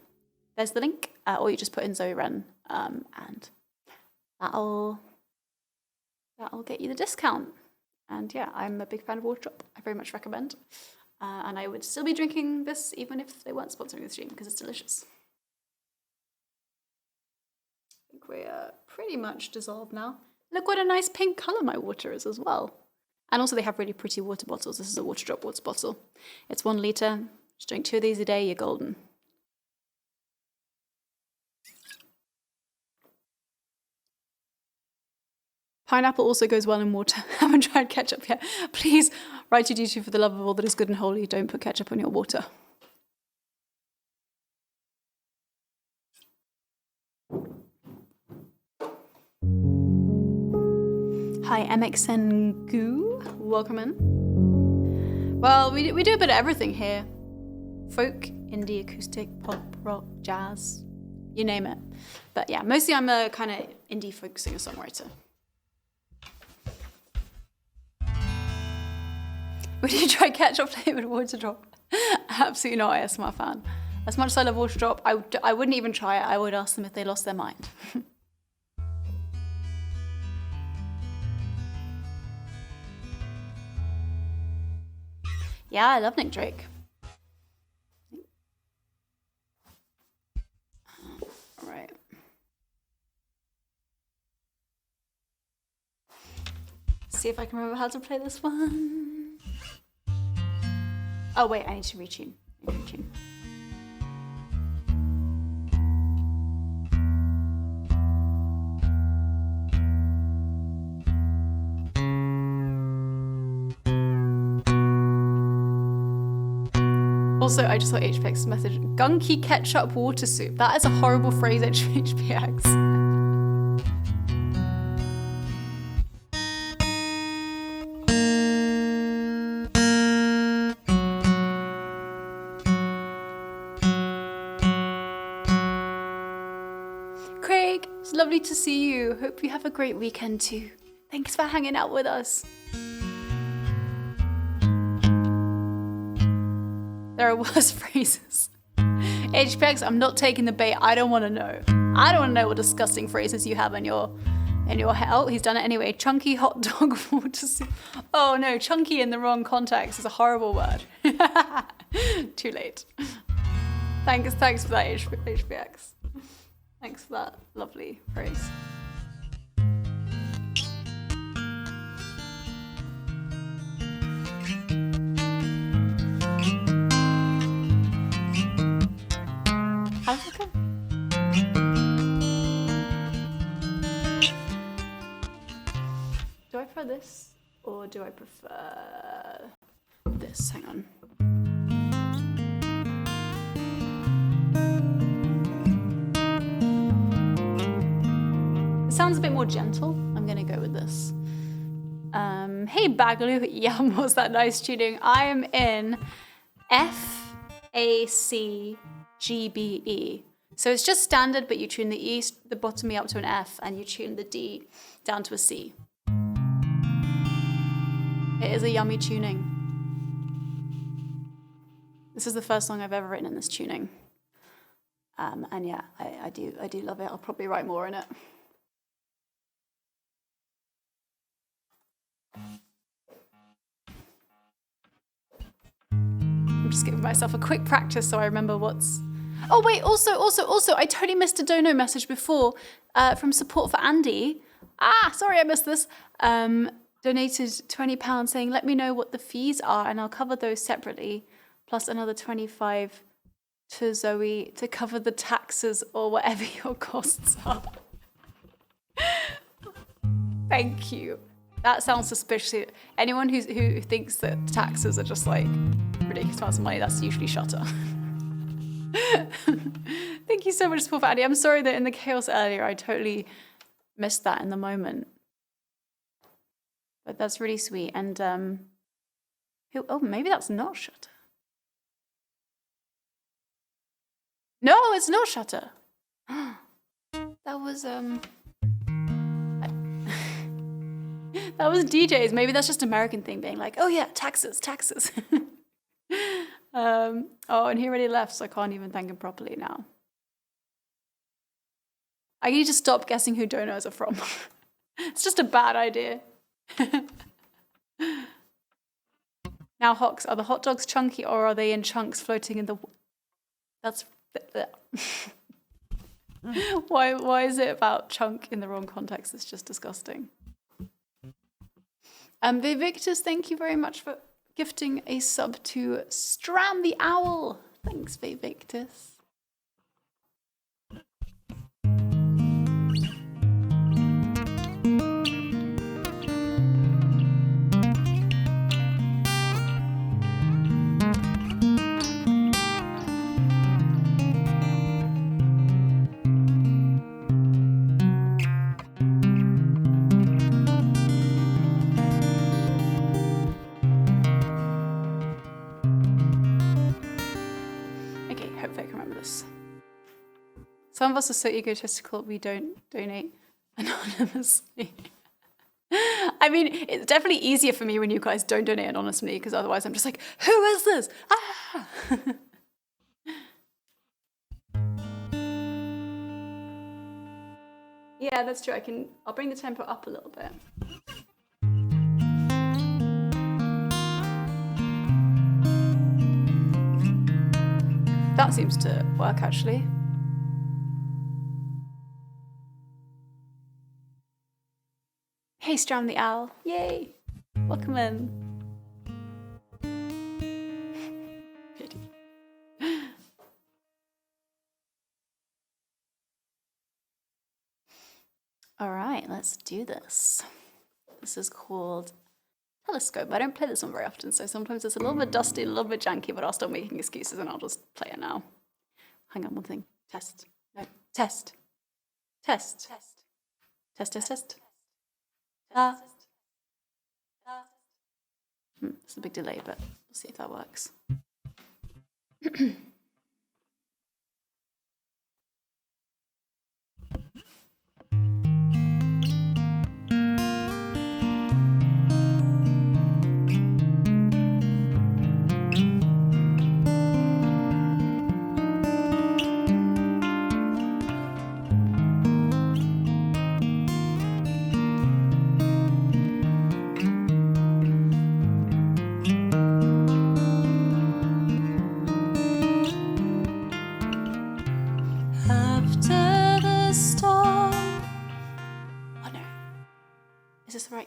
there's the link, or you just put in Zoë Wren, and that'll get you the discount. And yeah, I'm a big fan of Water Drop. I very much recommend. And I would still be drinking this even if they weren't sponsoring the stream, because it's delicious. I think we're pretty much dissolved now. Look what a nice pink colour my water is as well. And also they have really pretty water bottles. This is a Water Drop water bottle. It's 1 litre. Just drink 2 of these a day, you're golden. Pineapple also goes well in water. Haven't tried ketchup yet. Please, write to YouTube for the love of all that is good and holy. Don't put ketchup on your water. Hi, MXN Goo. Welcome in. Well, we do a bit of everything here. Folk, indie, acoustic, pop, rock, jazz, you name it. But yeah, mostly I'm a kind of indie folk singer-songwriter. Would you try ketchup flavoured Water Drop? Absolutely not, ASMR fan. As much as I love Water Drop, I wouldn't even try it. I would ask them if they lost their mind. Yeah, I love Nick Drake. All right. See if I can remember how to play this one. Oh wait, I need to retune. Also, I just saw HPX's message. Gunky ketchup water soup. That is a horrible phrase, HPX. lovely to see you. Hope you have a great weekend too. Thanks for hanging out with us. There are worse phrases. HPX, I'm not taking the bait. I don't want to know. I don't want to know what disgusting phrases you have in your head. Oh, he's done it anyway. Chunky hot dog water soup. Oh no, chunky in the wrong context is a horrible word. Too late. Thanks for that, HPX. Thanks for that lovely phrase. How's it go? Do I prefer this or do I prefer this? Hang on. It sounds a bit more gentle. I'm gonna go with this. Hey Bagaloo, yum, was that nice tuning? I am in F, A, C, G, B, E. So it's just standard, but you tune the E, the bottom E up to an F, and you tune the D down to a C. It is a yummy tuning. This is the first song I've ever written in this tuning. And yeah, I do love it. I'll probably write more in it. I'm just giving myself a quick practice so I remember what's... Oh wait, also, I totally missed a dono message before from support for Andy. Sorry I missed this. Donated £20 saying, let me know what the fees are and I'll cover those separately, plus another 25 to Zoe to cover the taxes or whatever your costs are. Thank you. That sounds suspicious. Anyone who thinks that taxes are just like ridiculous amounts of money, that's usually Shutter. Thank you so much for Andy. I'm sorry that in the chaos earlier, I totally missed that in the moment. But that's really sweet. And oh, maybe that's not Shutter. No, it's not Shutter. That was that was DJs. Maybe that's just American thing being like, oh yeah, taxes. Oh, and he already left, so I can't even thank him properly now. I need to stop guessing who donos are from. It's just a bad idea. Now, Hawks, are the hot dogs chunky or are they in chunks floating in the... That's... Why is it about chunk in the wrong context? It's just disgusting. Vivictus, thank you very much for gifting a sub to Stram the Owl. Thanks, Vivictus. Some of us are so egotistical we don't donate anonymously. I mean, it's definitely easier for me when you guys don't donate anonymously, because otherwise I'm just like, who is this? Ah! Yeah, that's true. I'll bring the tempo up a little bit. That seems to work actually. Hey, Stram the Owl. Yay. Welcome in. Pity. All right, let's do this. This is called Telescope. I don't play this one very often, so sometimes it's a little bit dusty, a little bit janky, but I'll stop making excuses and I'll just play it now. Hang on, one thing. Test. No. Test. Test. Test. Test, test, test. It's a big delay, but we'll see if that works.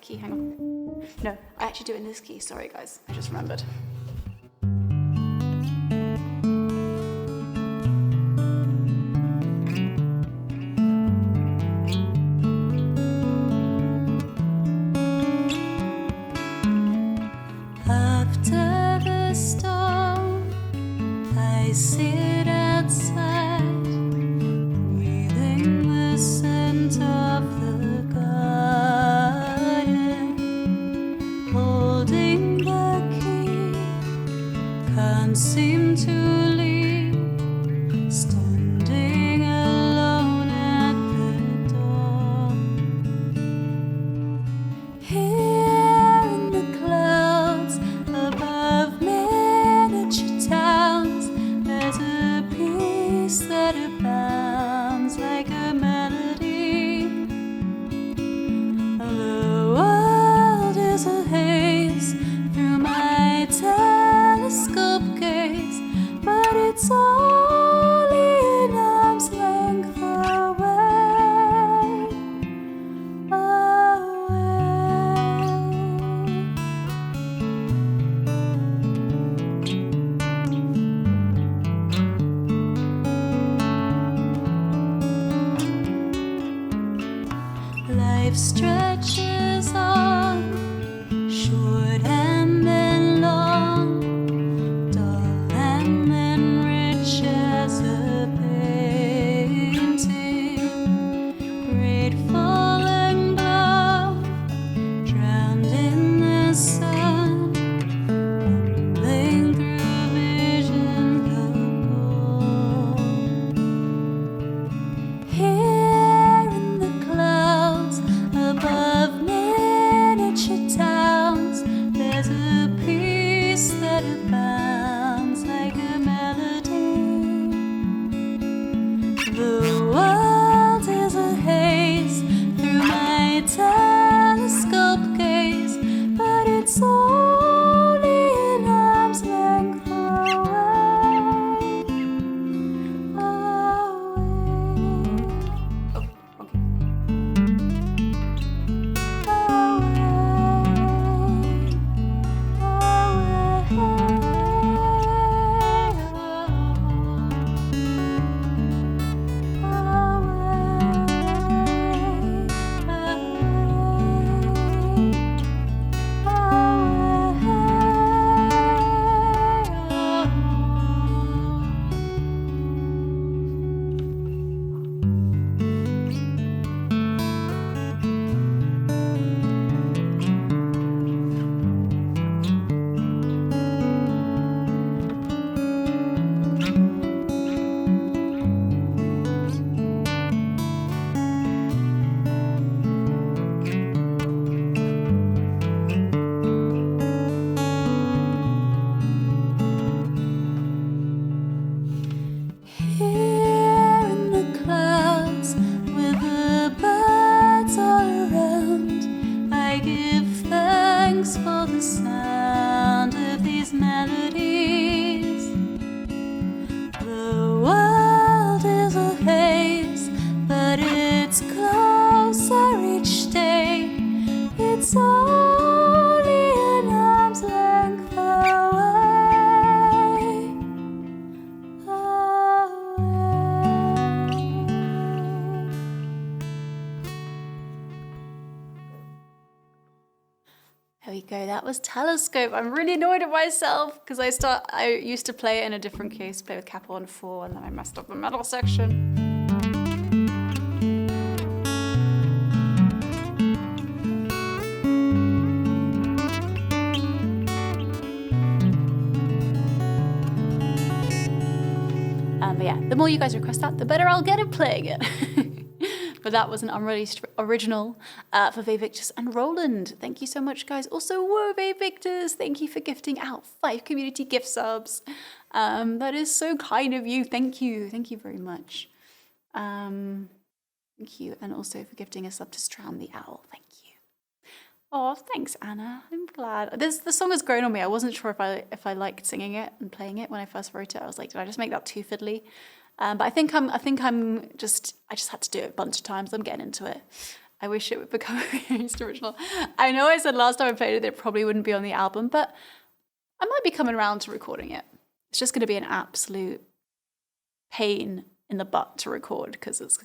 key, hang on. No, I actually do it in this key, sorry guys, I just remembered. After the storm, I sit outside, breathing the scent of the garden, holding the key, can't seem to leave, standing alone at the door. Here in the clouds above miniature towns, there's a peace that abounds like a melody. The world is a haze through my telescope gaze, but it's only an arm's length away, away. Life stretches on, short and then long, dull and then rich as a painting, grateful and glum, drowned in the sun, rumbling through visions of gold. Here in the clouds above miniature towns, there's a peace that abounds like a melody. The world is a haze through my telescope gaze, but it's only an arm's length away, Here in the clouds with the birds all around, I give thanks for the sound of these melodies. The world is a haze, but it's closer each day. It's only an arm's length away, away. There we go, that was Telescope. I'm really annoyed at myself because I used to play it in a different case, play with cap on 4, and then I messed up the metal section. But yeah, the more you guys request that, the better I'll get at playing it. But that was an unreleased original for Vay Victus and Roland. Thank you so much, guys. Also, whoa, Vay Victus, thank you for gifting out 5 community gift subs. That is so kind of you. Thank you. Thank you very much. Thank you. And also for gifting a sub to Strown the Owl. Thank you. Oh, thanks, Anna. I'm glad. The song has grown on me. I wasn't sure if I liked singing it and playing it when I first wrote it. I was like, did I just make that too fiddly? But I just had to do it a bunch of times. I'm getting into it. I wish it would become a original. I know I said last time I played it, it probably wouldn't be on the album, but I might be coming around to recording it. It's just going to be an absolute pain in the butt to record because it's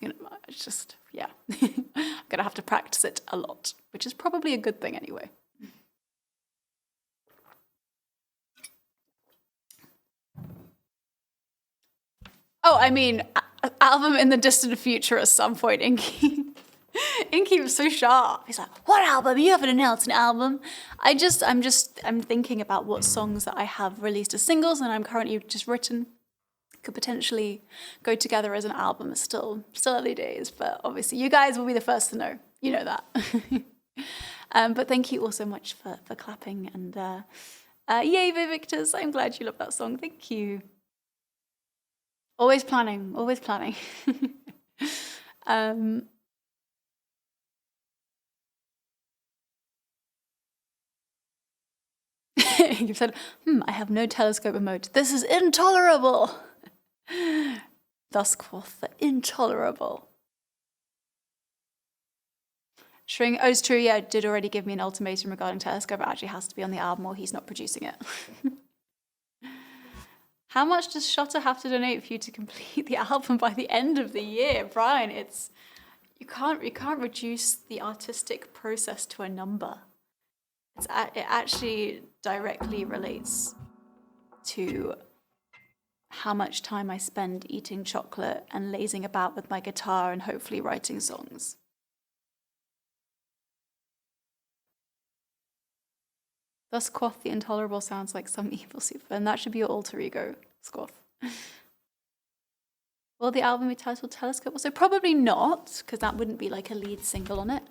just, yeah. I'm going to have to practice it a lot, which is probably a good thing anyway. Oh, I mean, album in the distant future at some point. Inky was so sharp. He's like, "What album? You haven't announced an album." I'm thinking about what songs that I have released as singles and I'm currently just written could potentially go together as an album. It's still early days, but obviously you guys will be the first to know. You know that. But thank you all so much for clapping and yay, Victors. I'm glad you love that song. Thank you. Always planning, always planning. You've said, I have no telescope emote. This is intolerable. Thus quoth the intolerable. String, oh, it's true, yeah, it did already give me an ultimatum regarding telescope. It actually has to be on the album or he's not producing it. How much does Shutter have to donate for you to complete the album by the end of the year? Brian, you can't reduce the artistic process to a number. It actually directly relates to how much time I spend eating chocolate and lazing about with my guitar and hopefully writing songs. Thus quoth the intolerable sounds like some evil super, and that should be your alter ego, Squath. Will the album be titled Telescope? So probably not, because that wouldn't be like a lead single on it.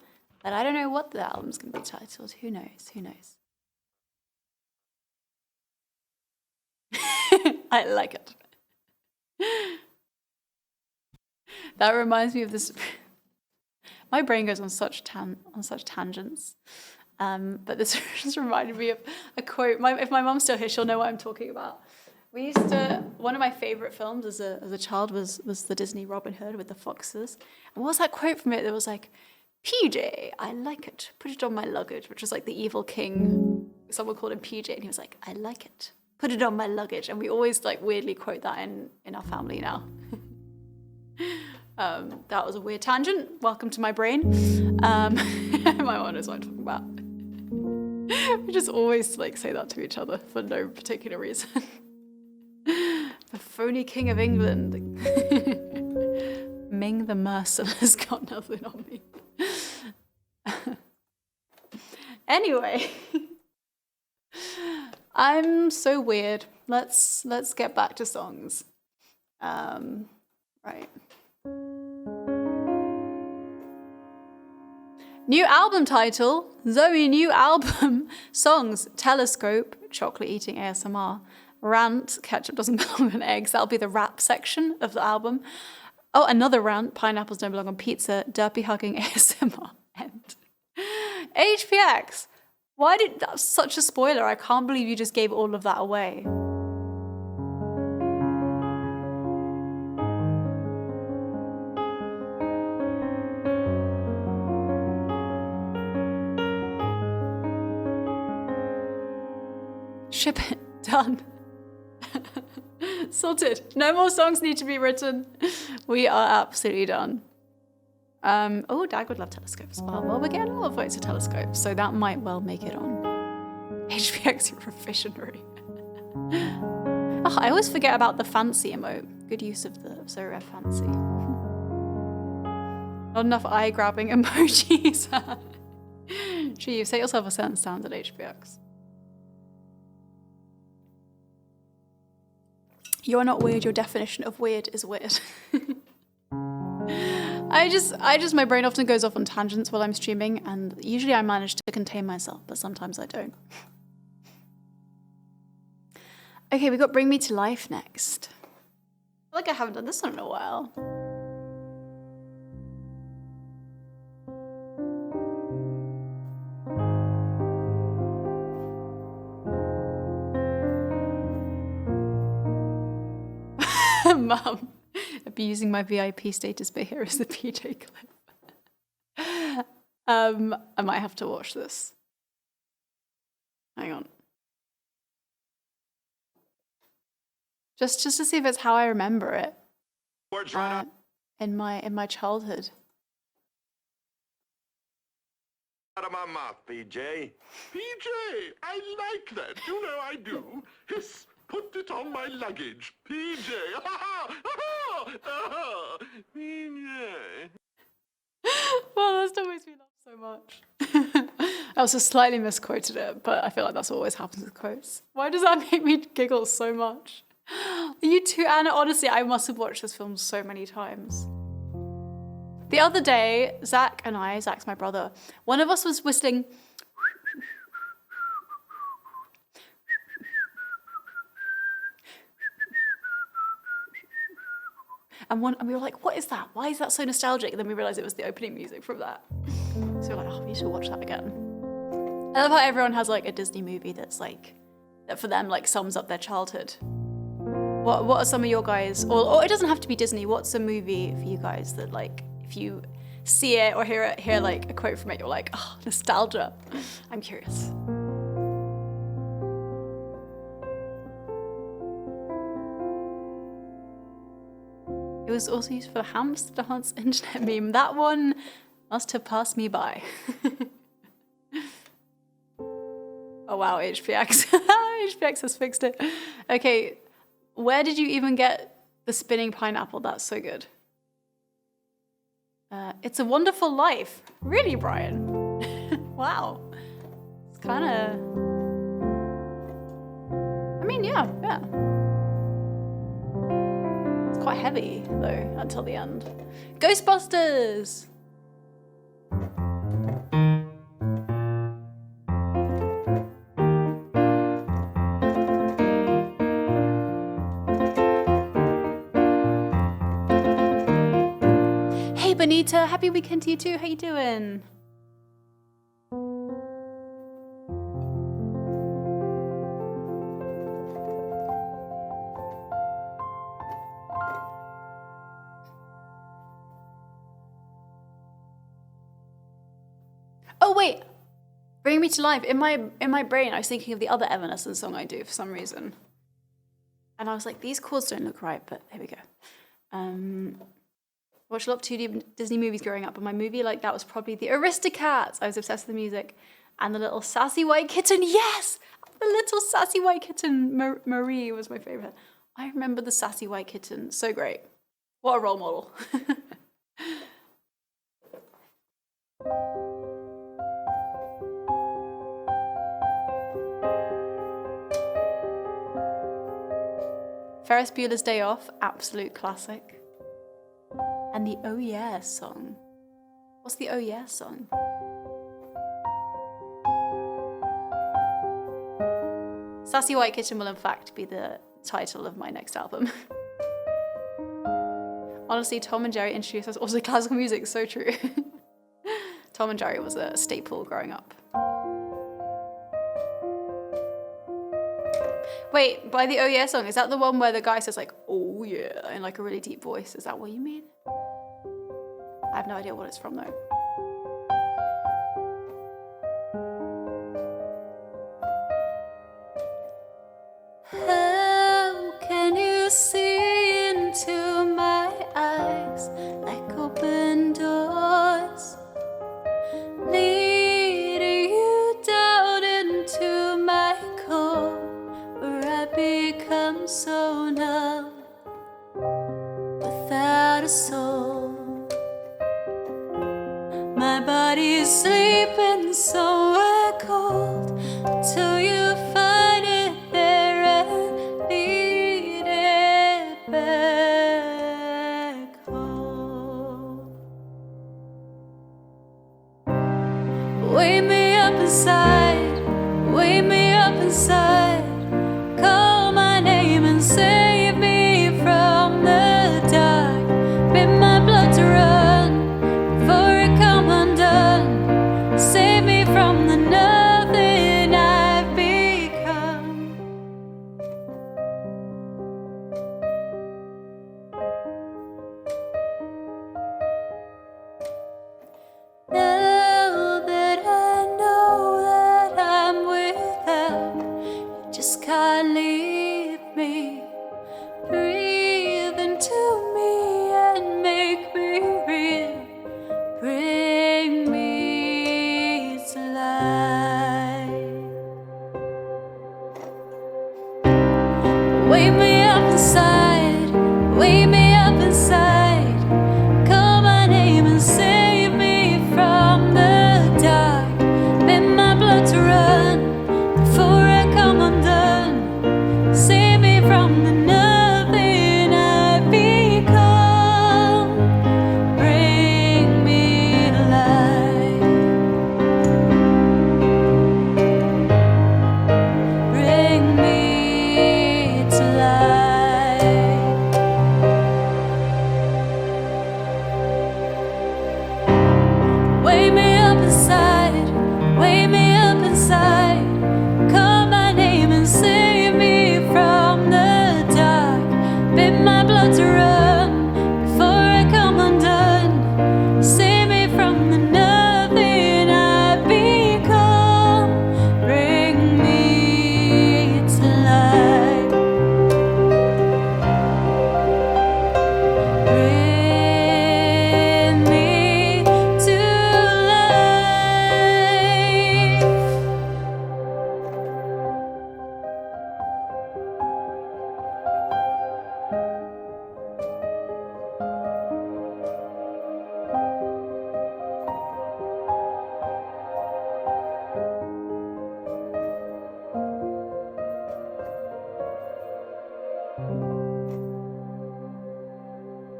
But I don't know what the album's going to be titled. Who knows? Who knows? I like it. That reminds me of this. My brain goes on such tangents. But this just reminded me of a quote. If my mom's still here, she'll know what I'm talking about. We used to, one of my favorite films as a child was the Disney Robin Hood with the foxes. And what was that quote from it that was like, PJ, I like it, put it on my luggage, which was like the evil king. Someone called him PJ and he was like, I like it, put it on my luggage. And we always like weirdly quote that in our family now. That was a weird tangent. Welcome to my brain. My mom knows what I'm talking about. We just always like say that to each other for no particular reason. The phony king of England. Ming the Merciless got nothing on me. Anyway. I'm so weird. Let's get back to songs. Right. New album title, Zoe new album, songs, Telescope, chocolate eating ASMR, Rant, ketchup doesn't belong on eggs, that'll be the rap section of the album. Oh, another rant, pineapples don't belong on pizza, derpy hugging ASMR, end. HPX, that's such a spoiler, I can't believe you just gave all of that away. Ship it. Done. Sorted. No more songs need to be written. We are absolutely done. Oh, Dag would love Telescope as well. Well, we're getting a lot of votes for Telescope, so that might well make it on. HPX, you're a visionary. Oh, I always forget about the fancy emote. Good use of the Zoë Wren fancy. Not enough eye-grabbing emojis. Gee, you set yourself a certain standard, HPX. You're not weird, your definition of weird is weird. My brain often goes off on tangents while I'm streaming, and usually I manage to contain myself, but sometimes I don't. Okay, we got Bring Me to Life next. I feel like I haven't done this one in a while. Mum, abusing my VIP status, but here is the PJ clip. I might have to watch this. Hang on. Just to see if it's how I remember it. In my childhood. Out of my mouth, PJ. PJ, I like that. You know I do. Hiss, put it on my luggage. PJ. PJ. Well, that's always me laugh so much. I also slightly misquoted it, but I feel like that's what always happens with quotes. Why does that make me giggle so much? You too, Anna. Honestly, I must have watched this film so many times. The other day, Zach's my brother, one of us was whistling. And we were like, what is that? Why is that so nostalgic? And then we realized it was the opening music from that. So we're like, oh, we should watch that again. I love how everyone has like a Disney movie that's like, that for them like sums up their childhood. What are some of your guys, or it doesn't have to be Disney, what's a movie for you guys that like, if you see it or hear like a quote from it, you're like, oh, nostalgia. I'm curious. It was also used for the hamster dance internet meme. That one must have passed me by. Oh wow, HPX. HPX has fixed it. Okay, where did you even get the spinning pineapple? That's so good. It's a Wonderful Life. Really, Brian? Wow. It's kind of... I mean, yeah. It's quite heavy, though, until the end. Ghostbusters! Bonita, happy weekend to you too. How you doing? Oh wait, Bring Me to Life. In my brain, I was thinking of the other Evanescence song I do for some reason, and I was like, these chords don't look right, but there we go. Watched a lot of 2D Disney movies growing up, but my movie like that was probably the Aristocats. I was obsessed with the music. And the little sassy white kitten, yes! The little sassy white kitten, Marie was my favorite. I remember the sassy white kitten, so great. What a role model. Ferris Bueller's Day Off, absolute classic. And the Oh Yeah song. What's the Oh Yeah song? Sassy White Kitten will in fact be the title of my next album. Honestly, Tom and Jerry introduced us also to classical music, so true. Tom and Jerry was a staple growing up. Wait, by the Oh Yeah song, is that the one where the guy says like, oh yeah, in like a really deep voice? Is that what you mean? I have no idea what it's from though. How can you see into my eyes like open doors, leading you down into my core, where I become so numb without a soul? My body's sleeping somewhere cold till you find it there and lead it back home. Wake me up inside, wake me up inside, call my name and save me from the dark, bid my blood to run before it come undone, save me from the nothing I've become. Now Wake me up inside, wake me up inside. Call my name and save me from the dark. Make my blood to run before I come undone. Save me from the nothing I've become. Bring me light. Bring me to life. Wake me up inside, wake me up inside. Call my name and save me from the dark. Bid my blood to run before I come undone. Save me from the nothing I've become. Bring me to life. Bring me to life.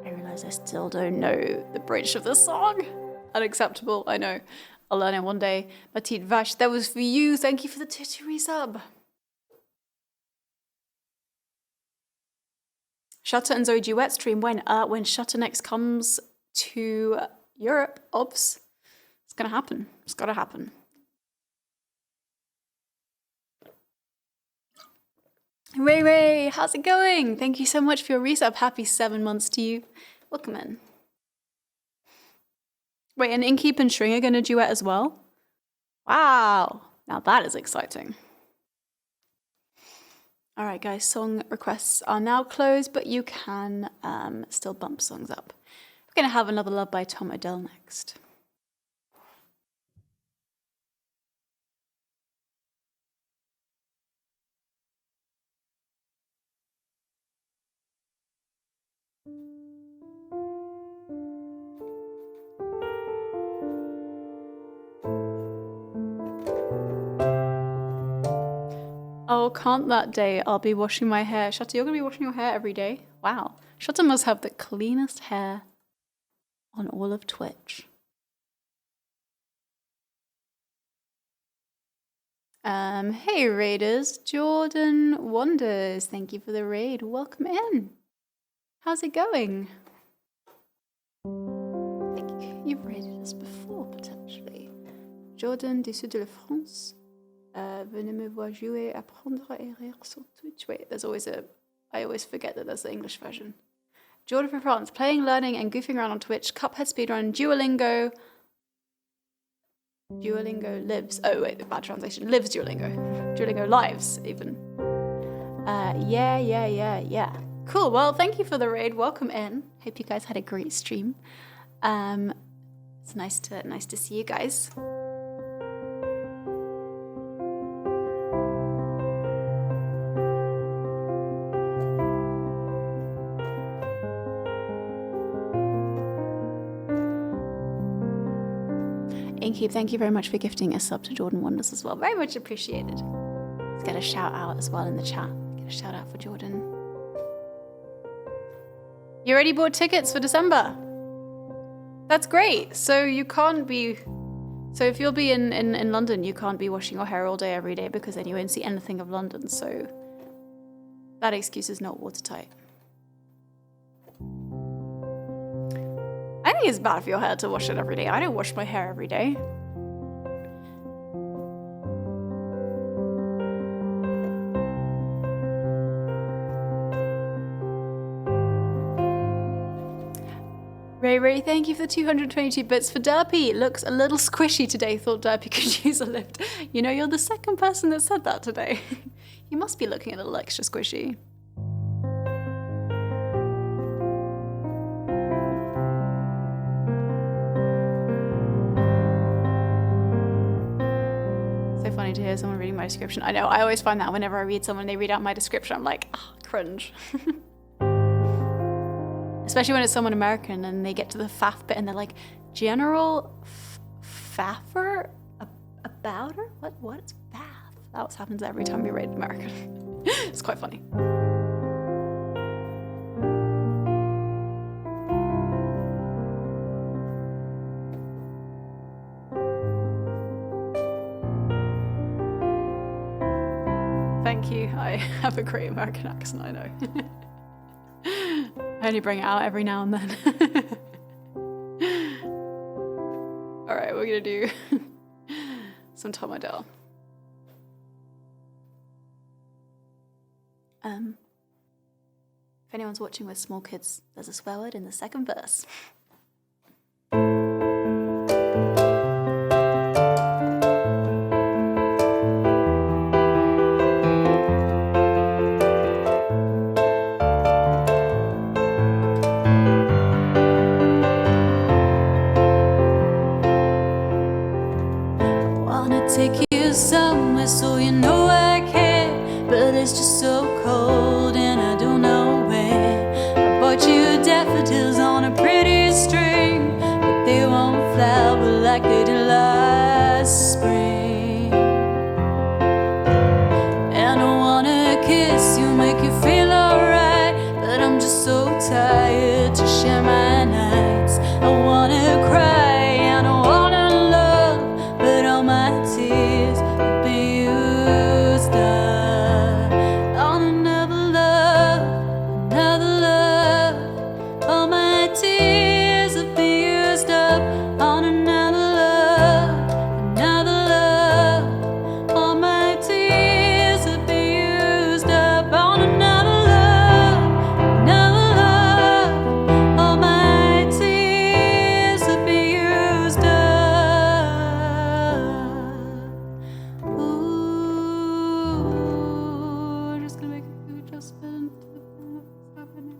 I realise I still don't know the bridge of this song. Unacceptable, I know. I'll learn it one day. Matit Vash, that was for you. Thank you for the Twitter resub. Shutter and Zoe duet stream when Shutter next comes to Europe. Obs. It's gonna happen. It's gotta happen. Ray Ray, how's it going? Thank you so much for your resub. Happy 7 months to you. Welcome in. Wait, and Inkeep and String are gonna duet as well? Wow. Now that is exciting. All right, guys, song requests are now closed, but you can still bump songs up. We're gonna have Another Love by Tom Odell next. Oh, can't that day I'll be washing my hair. Shutter, you're gonna be washing your hair every day? Wow. Shutter must have the cleanest hair on all of Twitch. Hey Raiders, Jordan Wonders, thank you for the raid. Welcome in. How's it going? I think you've raided us before, potentially. Jordan du Sud de la France. Venez me voir jouer, apprendre et rire sur Twitch. Wait, there's always I always forget that there's the English version. Jordan from France, playing, learning, and goofing around on Twitch. Cuphead speedrun, Duolingo. Duolingo lives. Oh, wait, the bad translation. Lives Duolingo. Duolingo lives, even. Yeah. Cool, well, thank you for the raid. Welcome in. Hope you guys had a great stream. It's nice to see you guys. Inkeep, thank you very much for gifting a sub to Jordan Wonders as well. Very much appreciated. Let's get a shout out as well in the chat. Get a shout out for Jordan. You already bought tickets for December? That's great. So you can't be... So if you'll be in London, you can't be washing your hair all day every day because then you won't see anything of London. So that excuse is not watertight. I think it's bad for your hair to wash it every day. I don't wash my hair every day. Ray, thank you for the 222 bits. For Derpy, looks a little squishy today. Thought Derpy could use a lift. You know, you're the second person that said that today. You must be looking a little extra squishy. So funny to hear someone reading my description. I know, I always find that whenever I read someone, they read out my description, I'm like, oh, cringe. Especially when it's someone American and they get to the faff bit and they're like, General Faffer? About her? What's faff? That happens every time we read American. It's quite funny. Thank you. I have a great American accent, I know. I only bring it out every now and then. Alright, we're gonna do some Tom Odell. If anyone's watching with small kids, there's a swear word in the second verse. Take you somewhere so you know I care, but it's just so cold and I don't know where. I bought you daffodils on a pretty string, but they won't flower like they did last spring. And I wanna kiss you, make you feel alright, but I'm just so tired to share my nights. I wanna cry and I wanna love, but all my tears will be used up on another love, another love. All my tears will be used up on another love, another love. All my tears will be used up on another love, another love. All my tears will be used up. Ooh, just gonna make a few adjustments to the thing that's happening.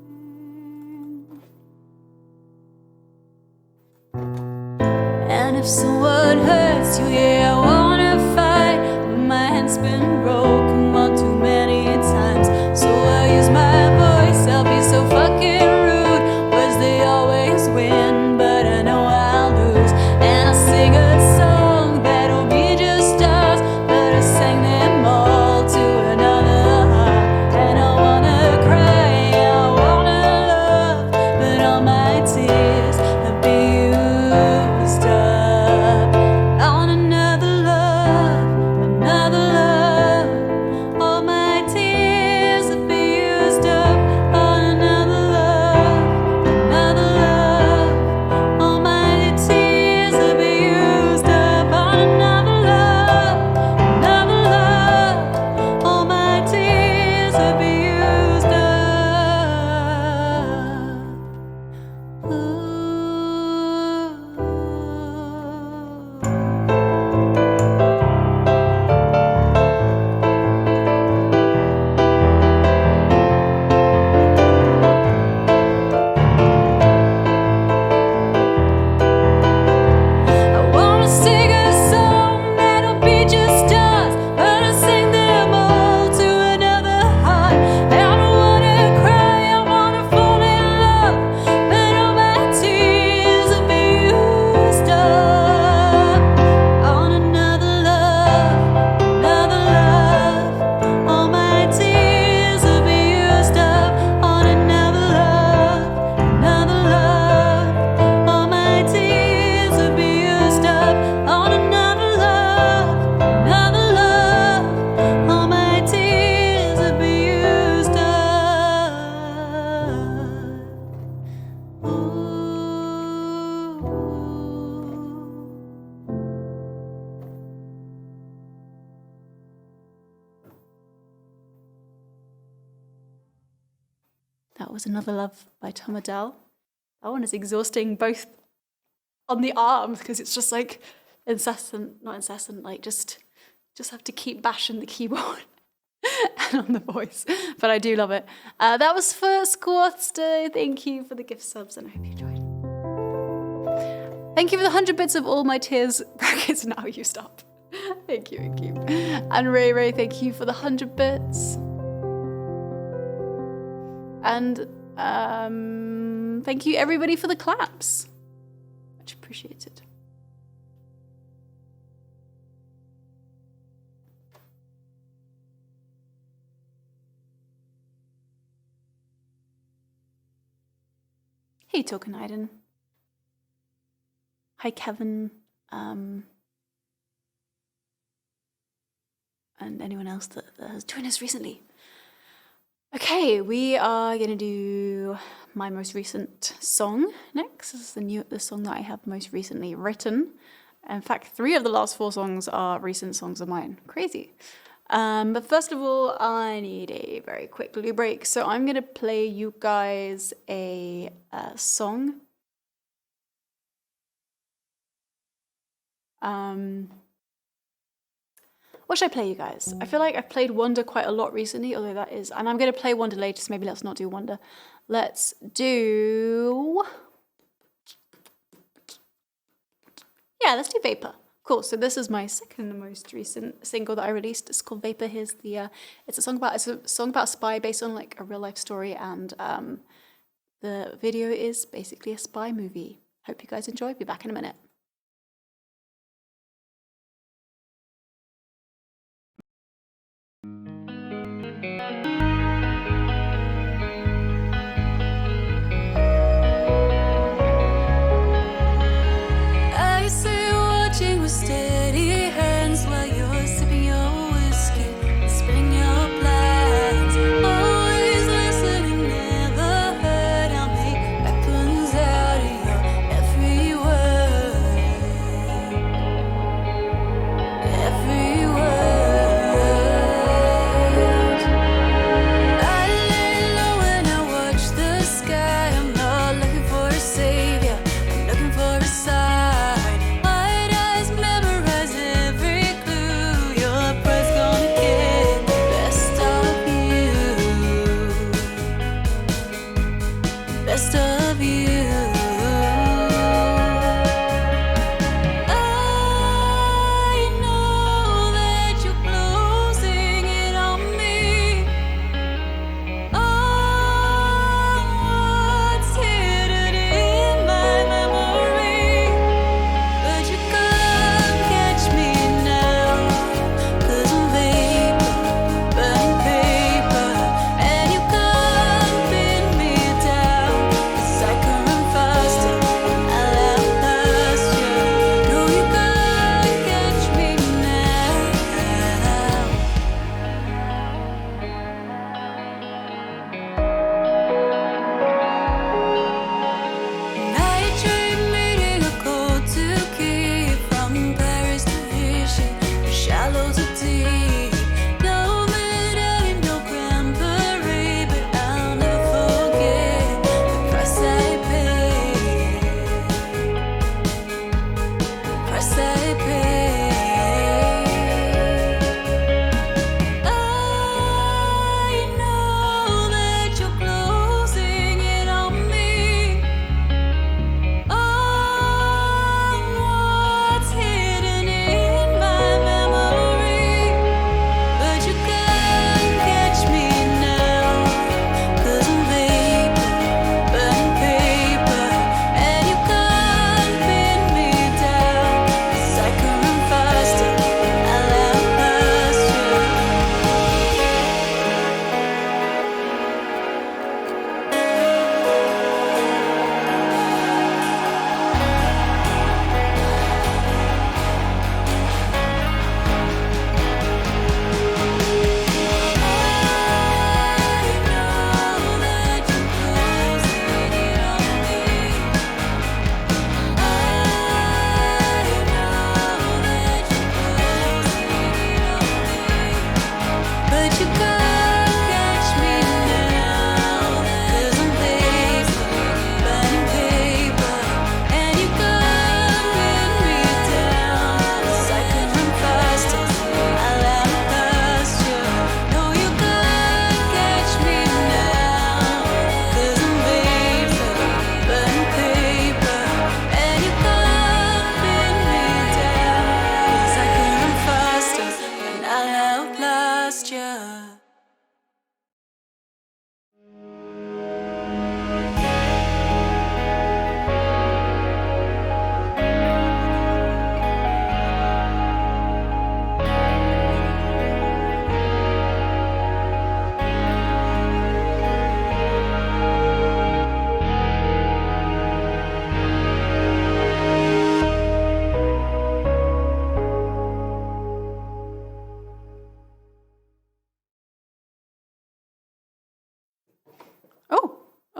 And if someone hurts you, yeah, I wanna fight, but my hand's been broken one too many times. So I'll use my voice, I'll be so fucking rude. Words they always win, but I know I'll lose. And I'll sing a song that'll be just us, but I sang them all to another heart. And I wanna cry, I wanna love, but all my tears have been used up on another love, another love. All my tears have been used up on another love, another love. All my tears have been used up on another love, another love. All my tears have been used up. Ooh. I wanna sing a song that'll be just us, but I sing them all to another heart. And I wanna cry, I wanna fall in love, but all my tears will be used up on another love, another love. All my tears will be used up on another love, another love. All my tears will be used up on another love, another love. All my tears will be used up. Ooh. That was Another Love by Tom Odell. That one is exhausting both on the arms because it's just like not incessant, like just have to keep bashing the keyboard and on the voice. But I do love it. That was for Squaster. Thank you for the gift subs and I hope you enjoyed. Thank you for the 100 bits of All My Tears brackets. Now you stop. Thank you. And Ray, thank you for the 100 bits. And thank you everybody for the claps. Much appreciated. Hey, Token Iden. Hi, Kevin. And anyone else that has joined us recently. Okay, we are gonna do my most recent song next. This is the song that I have most recently written. In fact, 3 of the last 4 songs are recent songs of mine. Crazy. But first of all, I need a very quick loo break. So I'm gonna play you guys a song. What should I play you guys? I feel like I've played Wonder quite a lot recently, although that is, and I'm gonna play Wonder later, so maybe let's not do Wonder. Let's do, yeah, let's do Vapor. Cool, so this is my second most recent single that I released. It's called Vapor. Here's the, it's a song about a spy based on like a real life story, and the video is basically a spy movie. Hope you guys enjoy, be back in a minute. Every word.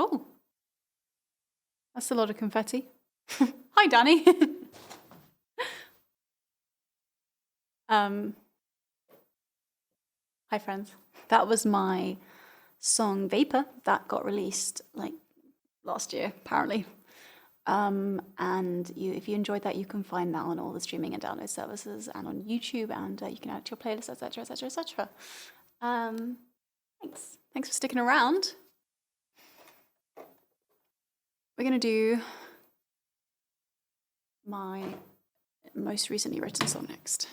Oh, that's a lot of confetti. Hi, Danny. Hi, friends. That was my song Vapor that got released like last year, apparently. And if you enjoyed that, you can find that on all the streaming and download services and on YouTube, and you can add it to your playlist, etc., etc., etc. Thanks for sticking around. We're gonna do my most recently written song next.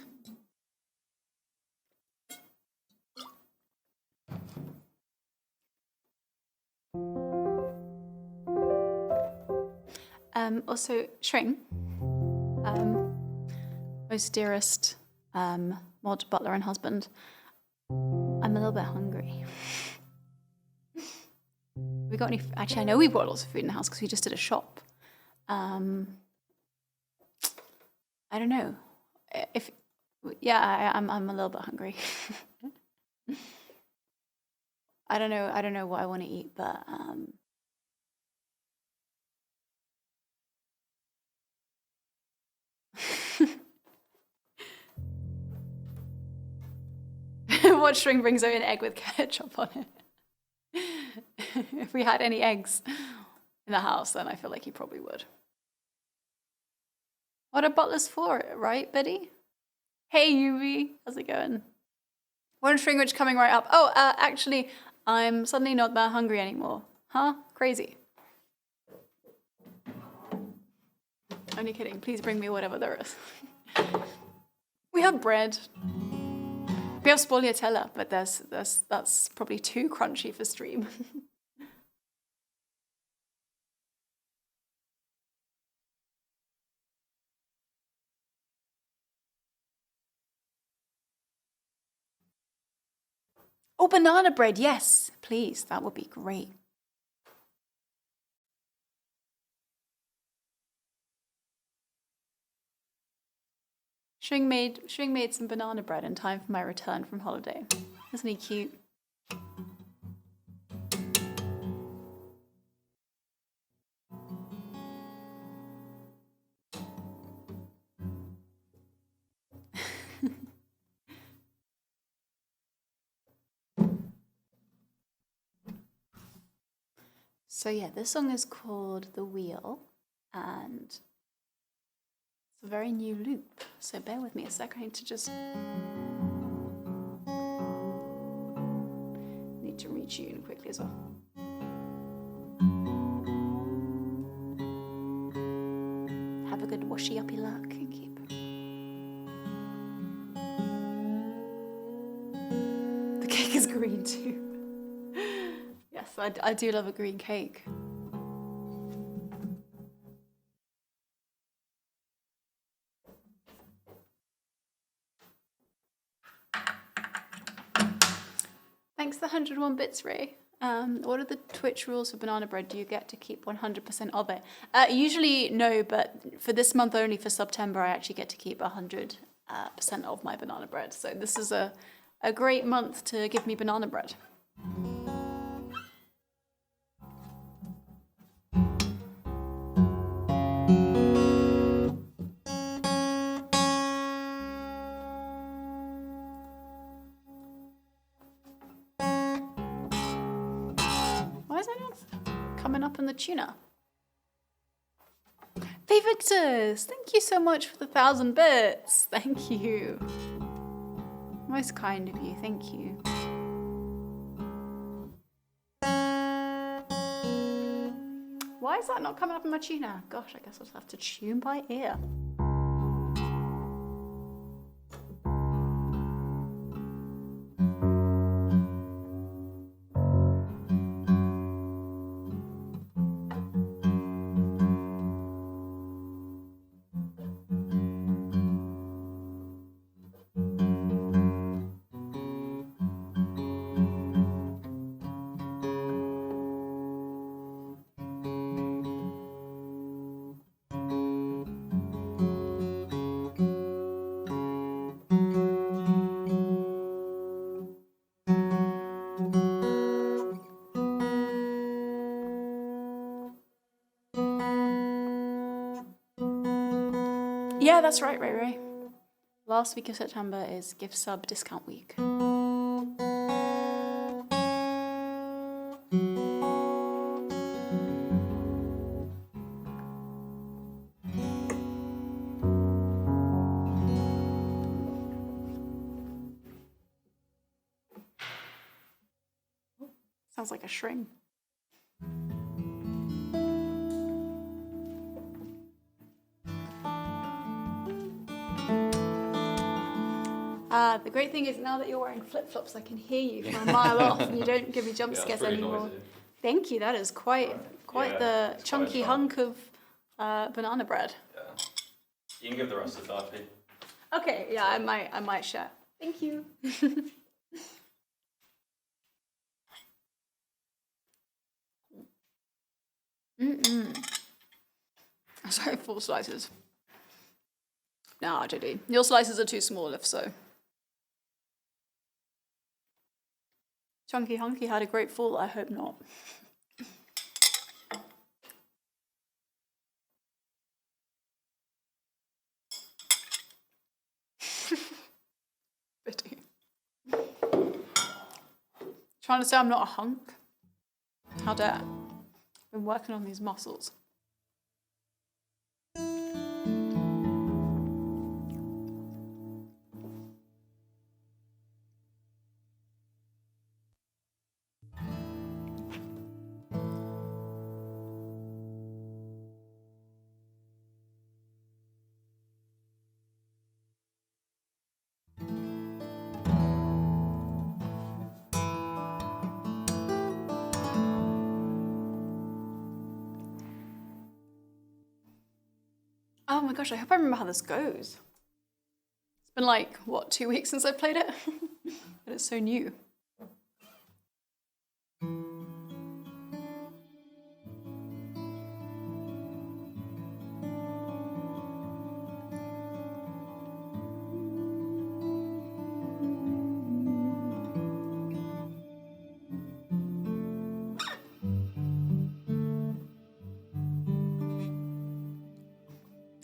Also, Shring, most dearest mod, butler, and husband, I'm a little bit hungry. We got any? Actually, I know we brought lots of food in the house because we just did a shop. I don't know if. Yeah, I'm a little bit hungry. I don't know what I want to eat, but what Shring brings over an egg with ketchup on it. If we had any eggs in the house, then I feel like he probably would. What are butlers for, right, Biddy? Hey, Yubi, how's it going? One Shring Rich coming right up. Oh, actually, I'm suddenly not that hungry anymore. Huh? Crazy. Only kidding. Please bring me whatever there is. We have bread. We have spoliatella, but that's probably too crunchy for stream. Oh, banana bread, yes, please. That would be great. Shring made some banana bread in time for my return from holiday. Isn't he cute? So yeah, this song is called The Wheel, and it's a very new loop. So bear with me a second. I need to just retune quickly as well. Have a good washy uppy luck and keep. The cake is green too. Yes, I do love a green cake. Thanks for the 101 bits, Ray. What are the Twitch rules for banana bread? Do you get to keep 100% of it? Usually no, but for this month only, for September, I actually get to keep 100% of my banana bread. So this is a great month to give me banana bread. Why is that not coming up in the tuner? Hey Victus, thank you so much for the 1,000 bits. Thank you. Most kind of you, thank you. Why is that not coming up in my tuner? Gosh, I guess I'll have to tune by ear. Yeah, that's right, Ray Ray. Last week of September is gift sub discount week. Sounds like a string. The great thing is now that you're wearing flip-flops, I can hear you from a mile off and you don't give me jump scares anymore. Noisy. Thank you, that is quite the chunky hunk of banana bread. Yeah. You can give the rest to Darby. Okay, yeah, I might share. Thank you. Sorry, 4 slices. Nah, JD. Your slices are too small if so. Chunky Hunky had a great fall, I hope not. Bitty. Trying to say I'm not a hunk? How dare? I've been working on these muscles. Oh my gosh, I hope I remember how this goes. It's been like, what, 2 weeks since I played it? But it's so new.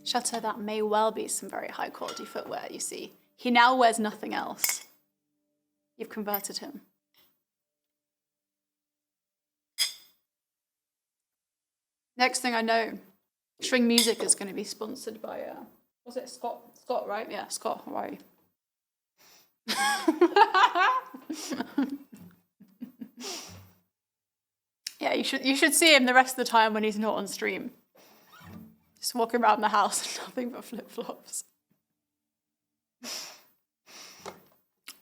Chateau, that may well be some very high quality footwear, you see. He now wears nothing else. You've converted him. Next thing I know, String Music is going to be sponsored by, was it Scott? Scott, right? Yeah, Scott, how are you? Yeah, you should see him the rest of the time when he's not on stream. Just walking around the house, nothing but flip-flops.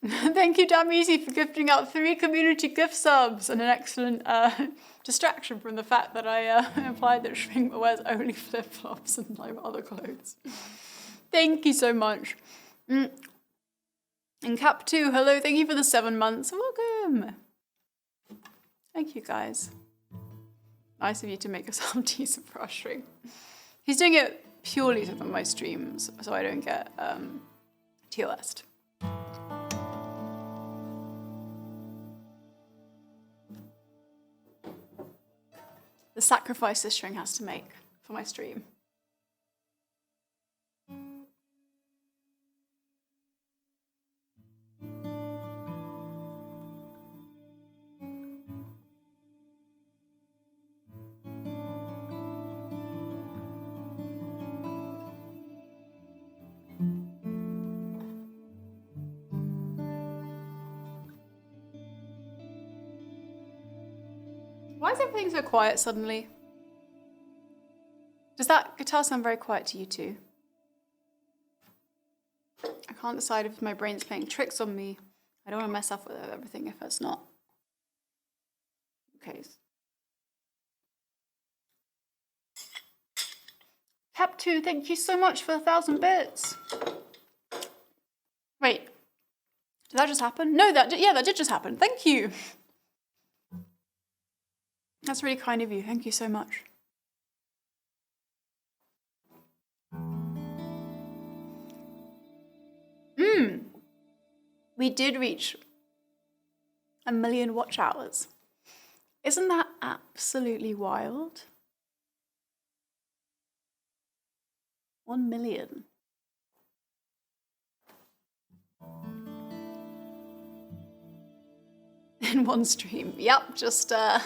Thank you, Damn Easy, for gifting out 3 community gift subs and an excellent distraction from the fact that I implied that Shrink wears only flip-flops and no other clothes. Thank you so much. And Cap 2, hello, thank you for the 7 months. Welcome. Thank you, guys. Nice of you to make us some decent for our Shrink. He's doing it purely to my streams, so I don't get TOS'd. The sacrifice this string has to make for my stream. Why is everything so quiet suddenly? Does that guitar sound very quiet to you too? I can't decide if my brain's playing tricks on me. I don't want to mess up with everything if it's not. Okay. Cap2, thank you so much for 1,000 bits. Wait, did that just happen? No, that did just happen. Thank you. That's really kind of you. Thank you so much. We did reach 1 million watch hours. Isn't that absolutely wild? 1 million. In one stream. Yep, just a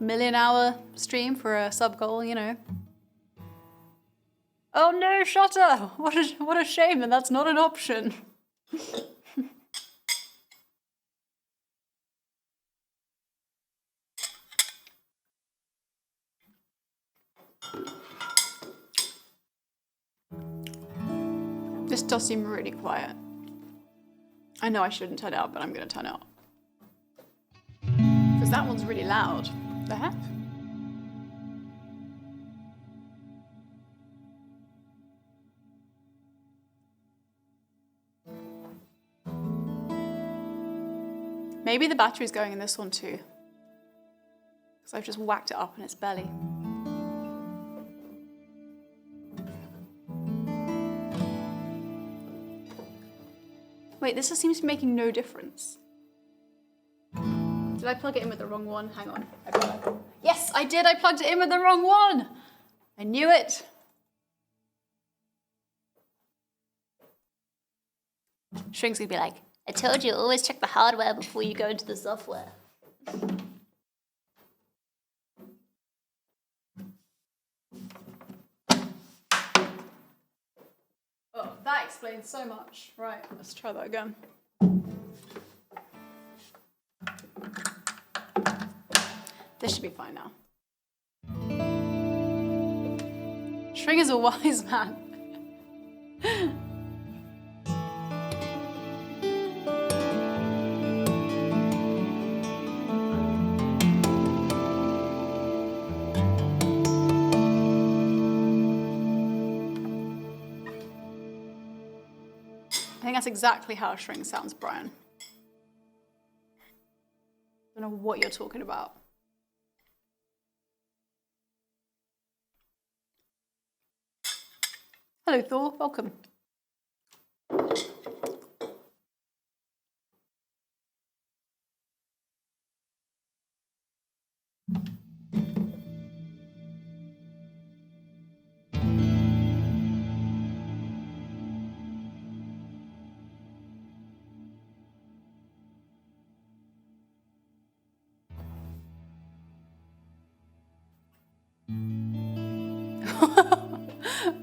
million-hour stream for a sub-goal, you know. Oh no, Shutter! What a shame that that's not an option. This does seem really quiet. I know I shouldn't turn it up, but I'm gonna turn it up. Because that one's really loud. The heck? Maybe the battery's going in this one too. Because I've just whacked it up in its belly. Wait, this just seems to be making no difference. Did I plug it in with the wrong one? Hang on. Yes, I did. I plugged it in with the wrong one. I knew it. Shrink's gonna be like, I told you, always check the hardware before you go into the software. Oh, that explains so much. Right, let's try that again. This should be fine now. Shrink is a wise man. I think that's exactly how Shrink sounds, Brian. I don't know what you're talking about. Hello, Thor. Welcome.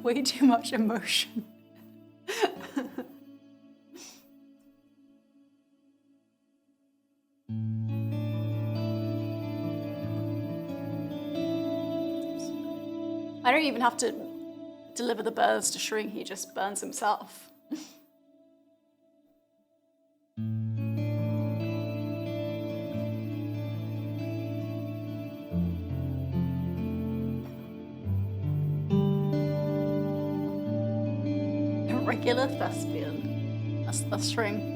Way too much emotion. I don't even have to deliver the birds to Shrink, he just burns himself. Regular thespian. That's Shrink.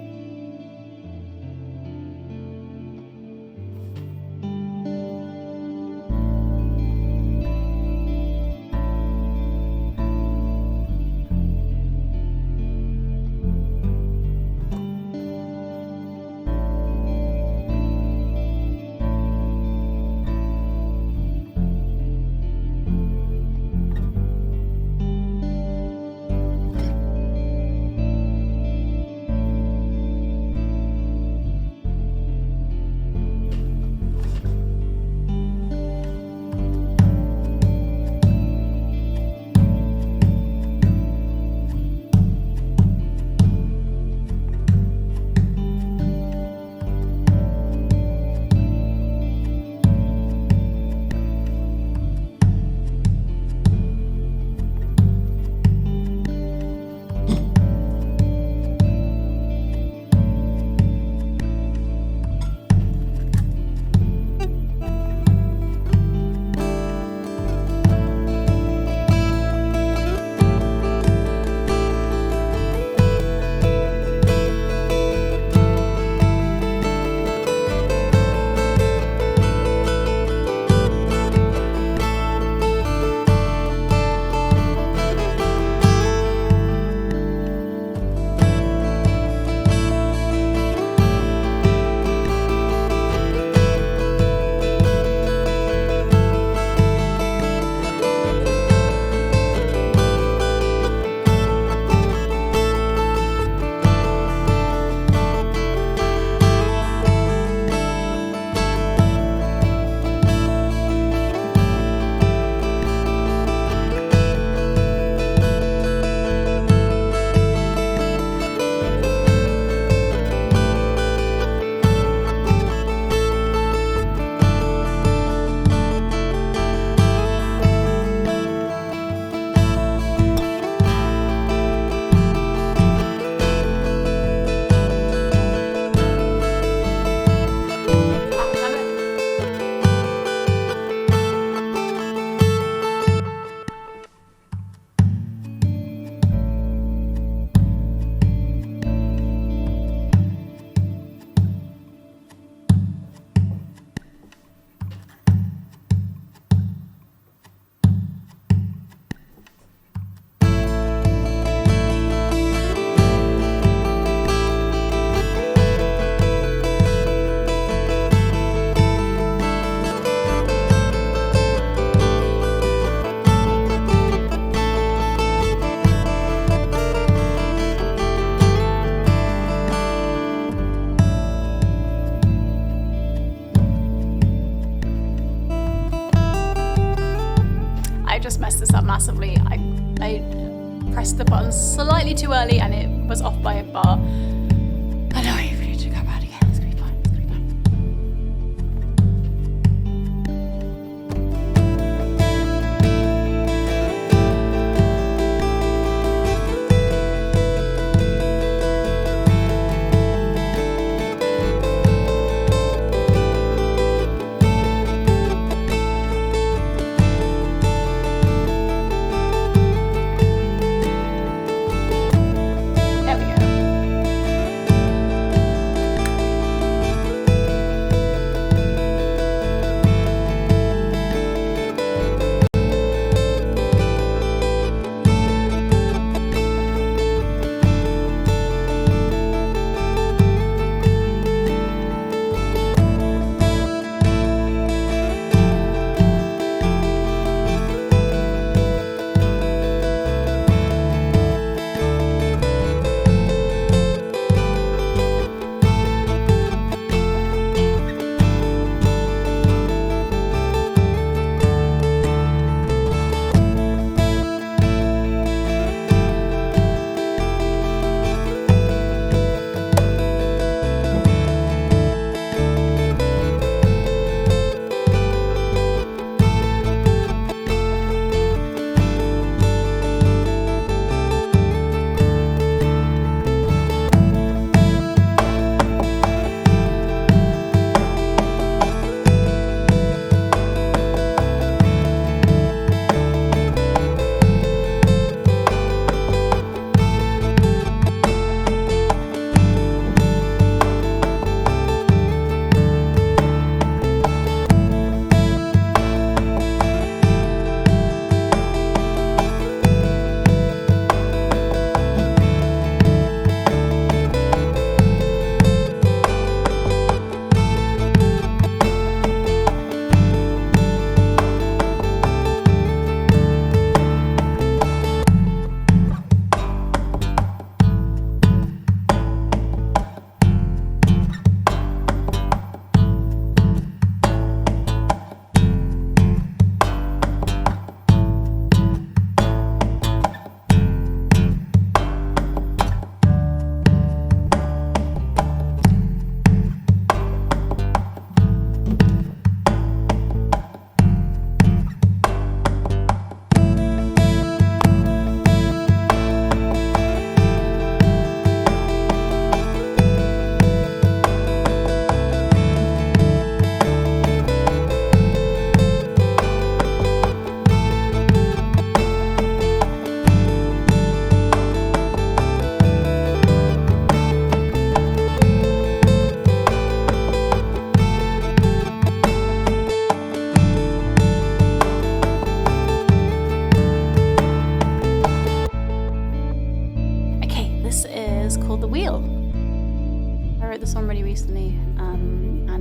just messed this up massively. I pressed the button slightly too early and it was off by a bar. I know I really need to come out again. It's gonna be fine. It's gonna be fine.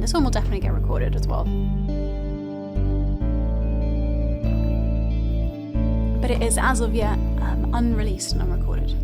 This one will definitely get recorded as well. But it is, as of yet, unreleased and unrecorded.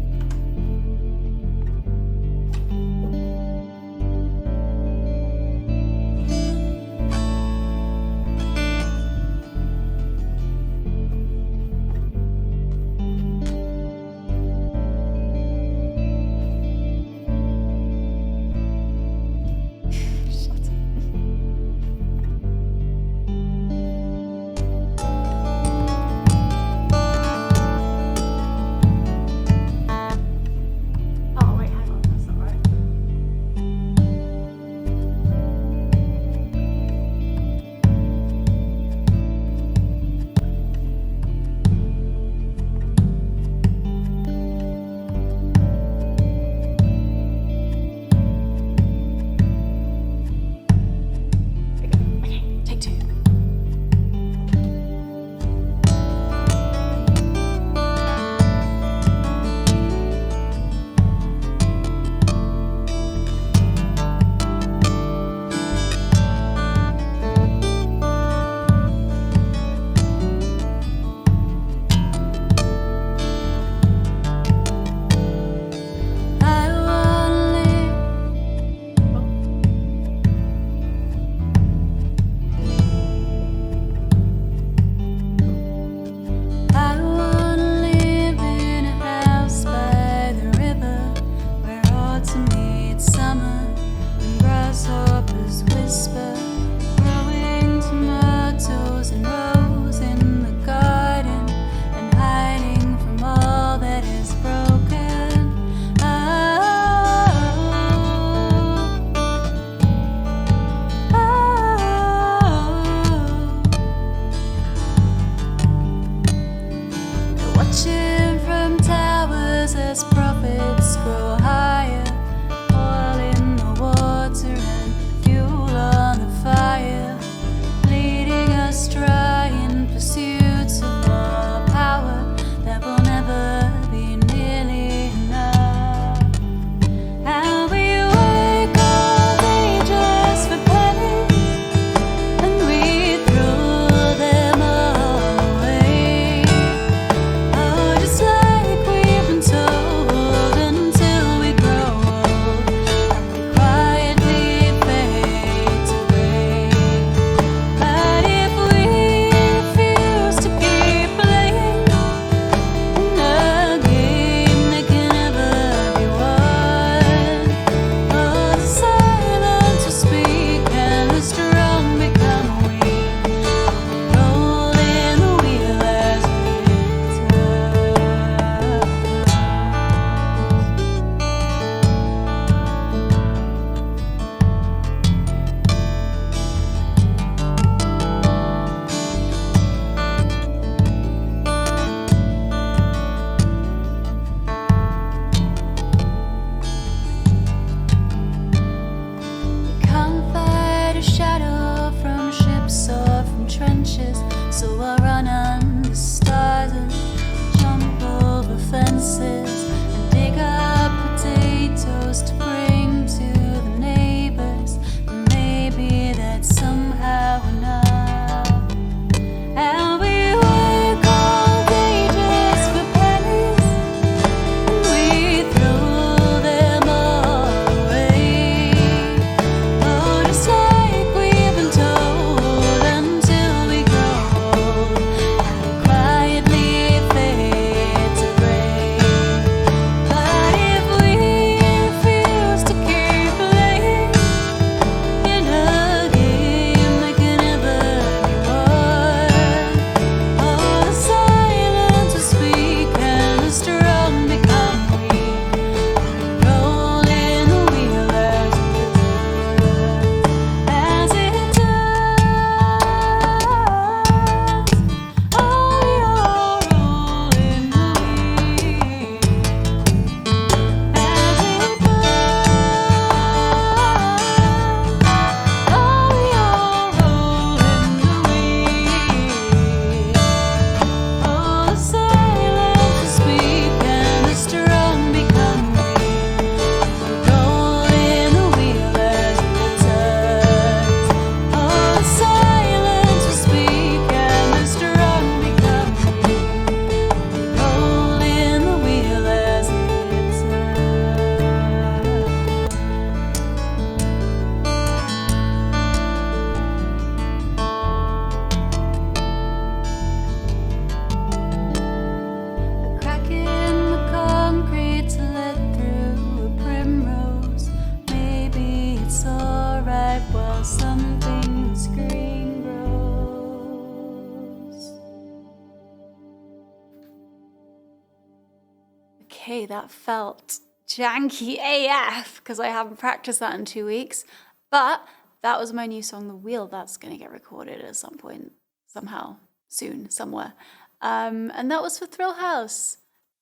Okay, that felt janky AF because I haven't practiced that in 2 weeks. But that was my new song, The Wheel. That's going to get recorded at some point, somehow, soon, somewhere. And that was for Thrill House.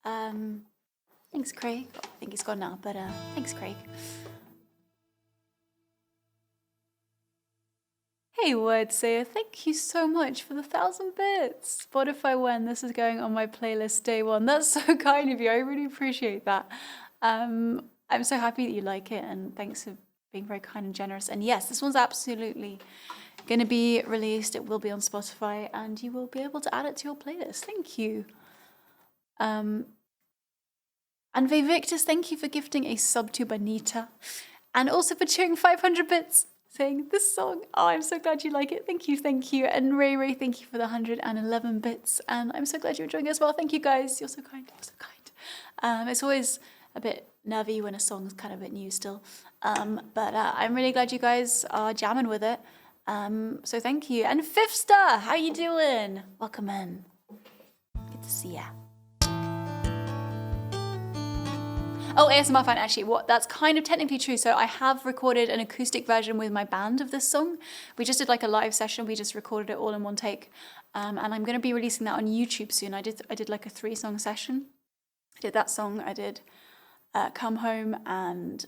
Thanks, Craig. I think he's gone now, but thanks, Craig. Hey, Wordsayer, thank you so much for the 1,000 bits. Spotify when this is going on my playlist day one. That's so kind of you. I really appreciate that. I'm so happy that you like it, and thanks for being very kind and generous. And yes, this one's absolutely going to be released. It will be on Spotify, and you will be able to add it to your playlist. Thank you. And Vivictus, thank you for gifting a sub to Bonita, and also for cheering 500 bits. Saying this song. Oh, I'm so glad you like it. Thank you, thank you. And Ray, thank you for the 111 bits. And I'm so glad you're enjoying it as well. Thank you, guys. You're so kind. You're so kind. It's always a bit nervy when a song's kind of a bit new still. But I'm really glad you guys are jamming with it. So thank you. And Fifster, how you doing? Welcome in. Good to see ya. Oh, ASMR fan, actually, that's kind of technically true. So I have recorded an acoustic version with my band of this song. We just did like a live session. We just recorded it all in one take. And I'm going to be releasing that on YouTube soon. I did like a 3-song session. I did that song. I did Come Home and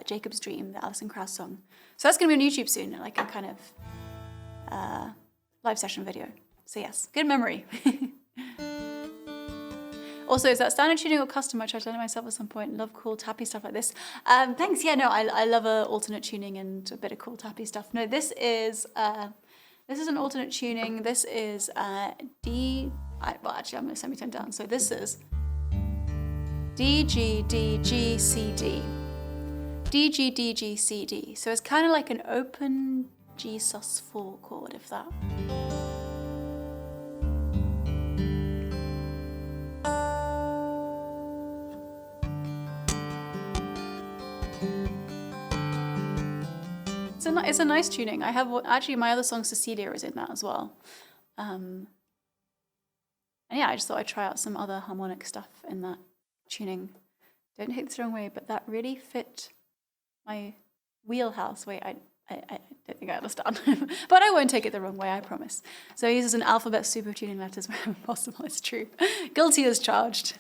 Jacob's Dream, the Alison Krauss song. So that's going to be on YouTube soon, like a kind of live session video. So yes, good memory. Also, is that standard tuning or custom? I tried to learn it myself at some point. Love cool tappy stuff like this. Thanks. Yeah, no, I love alternate tuning and a bit of cool tappy stuff. No, this is an alternate tuning. This is well, actually, I'm going to semi-tone down. So this is D, G, D, G, C, D. D, G, D, G, C, D. So it's kind of like an open G sus4 chord, if that. It's a nice tuning. I have actually my other song Cecilia is in that as well. And yeah, I just thought I'd try out some other harmonic stuff in that tuning. Don't take this the wrong way, but that really fit my wheelhouse. Wait, I don't think I understand. But I won't take it the wrong way, I promise. So he uses an alphabet soup of tuning letters wherever possible. It's true. Guilty as charged.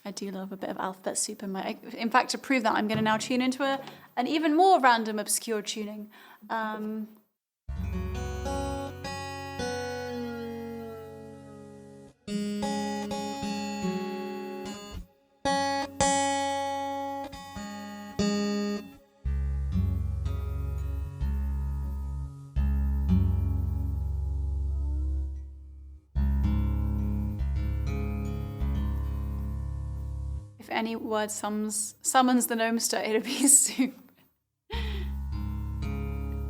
I do love a bit of alphabet soup in my... In fact, to prove that, I'm going to now tune into an even more random, obscure tuning. If any word summons the gnomester, it'll be soup.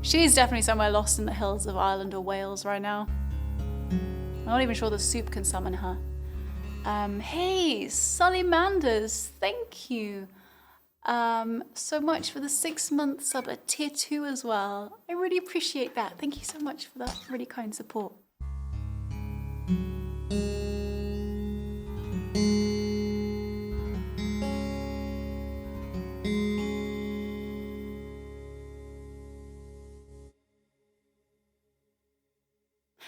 She's definitely somewhere lost in the hills of Ireland or Wales right now. I'm not even sure the soup can summon her. Hey, Sully Manders, thank you so much for the 6-month sub at tier 2 as well. I really appreciate that. Thank you so much for that really kind support.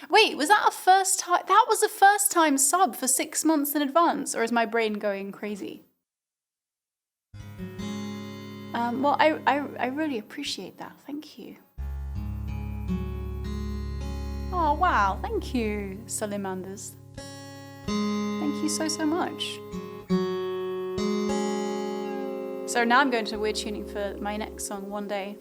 Wait, was that a first time? That was a first time sub for 6 months in advance, or is my brain going crazy? Well, I really appreciate that. Thank you. Oh, wow. Thank you, Salimanders. Thank you so, so much. So now I'm going to weird tuning for my next song, One Day.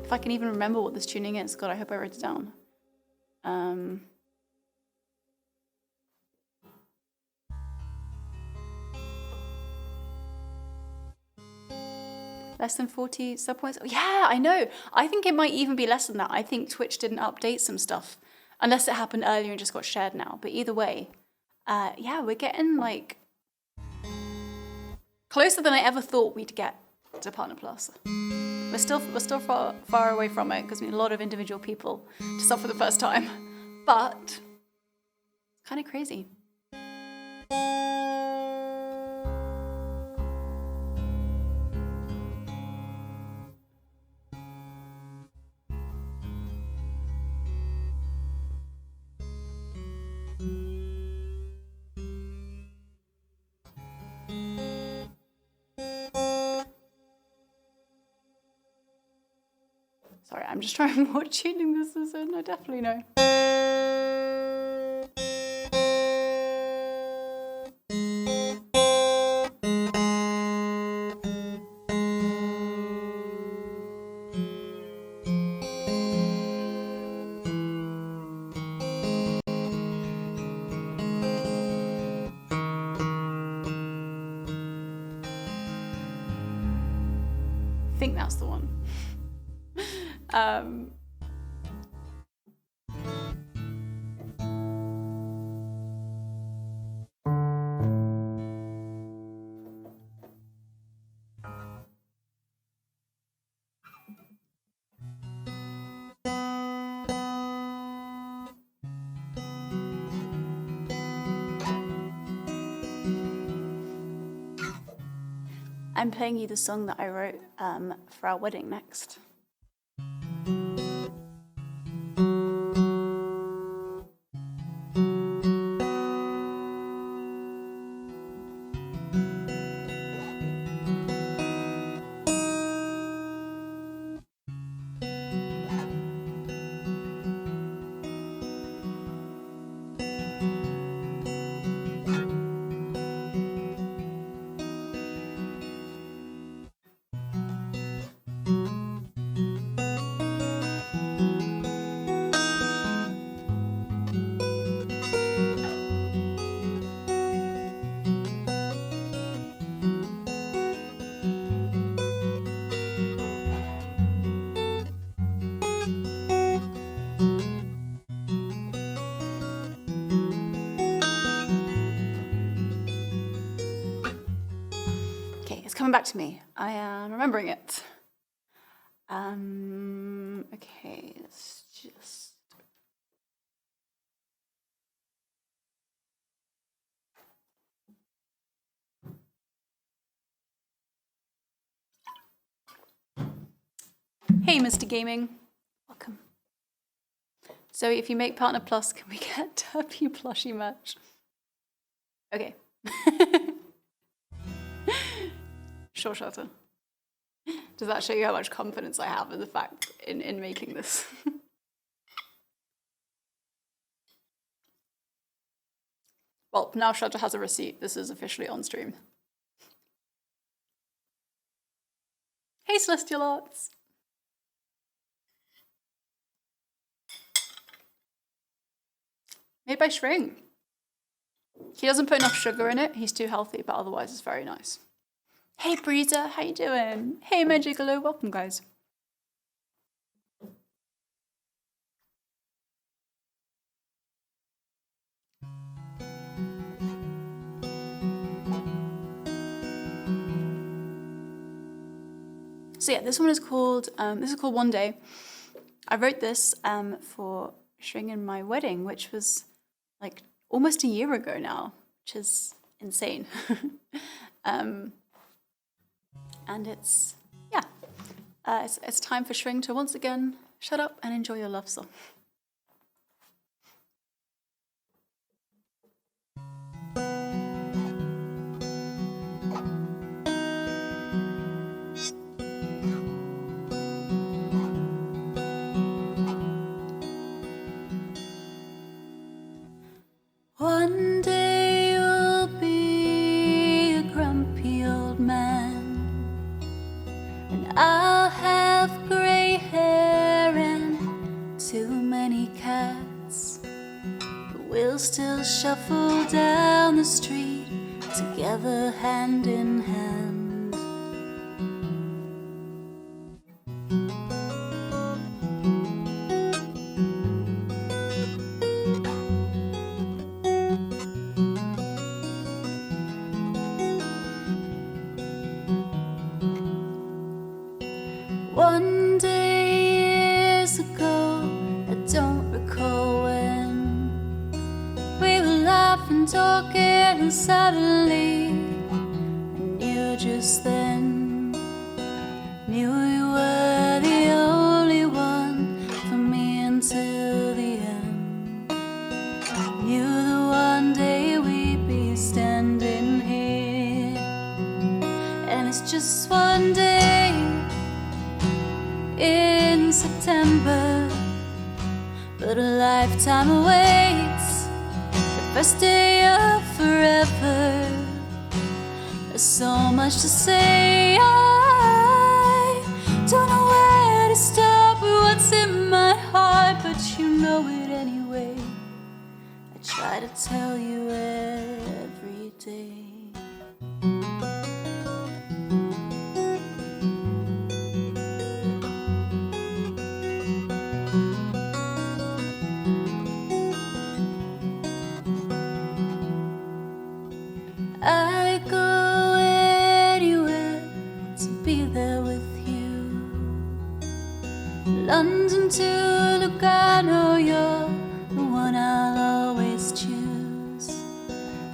If I can even remember what this tuning is. God, I hope I wrote it down. Less than 40 sub points? Oh, yeah, I know. I think it might even be less than that. I think Twitch didn't update some stuff. Unless it happened earlier and just got shared now. But either way, yeah, we're getting like closer than I ever thought we'd get to Partner Plus. We're still far away from it because we need a lot of individual people to sub for the first time. But it's kind of crazy. Sorry, I'm just trying what tuning this is in, I definitely know. I think that's the one. I'm playing you the song that I wrote for our wedding next. Coming back to me. I am remembering it. Okay, let's just... Hey, Mr. Gaming. Welcome. So if you make Partner Plus, can we get Derpy plushie merch? Okay. Sure, Shelter. Does that show you how much confidence I have in the fact in making this? Well, now Shelter has a receipt. This is officially on stream. Hey, Celestial Arts. Made by Shring. He doesn't put enough sugar in it. He's too healthy, but otherwise it's very nice. Hey Breezer, how you doing? Hey Magigalo, welcome guys. So yeah, this one is called, One Day. I wrote this for Shring and my wedding, which was like almost a year ago now, which is insane. And it's, yeah, it's time for Shring to once again shut up and enjoy your love song. One day you'll be a grumpy old man, and I'll have gray hair and too many cats, but we'll still shuffle down the street together hand in hand. One day years ago, I don't recall when, we were laughing, talking and suddenly I knew just then, knew you were the only one for me until the end. Knew that one day we'd be standing here, and it's just one day in September, but a lifetime awaits the first day of forever. There's so much to say, I don't know where to start with what's in my heart, but you know it anyway. I try to tell you every day. I go anywhere to be there with you. London to Lugano, you're the one I'll always choose.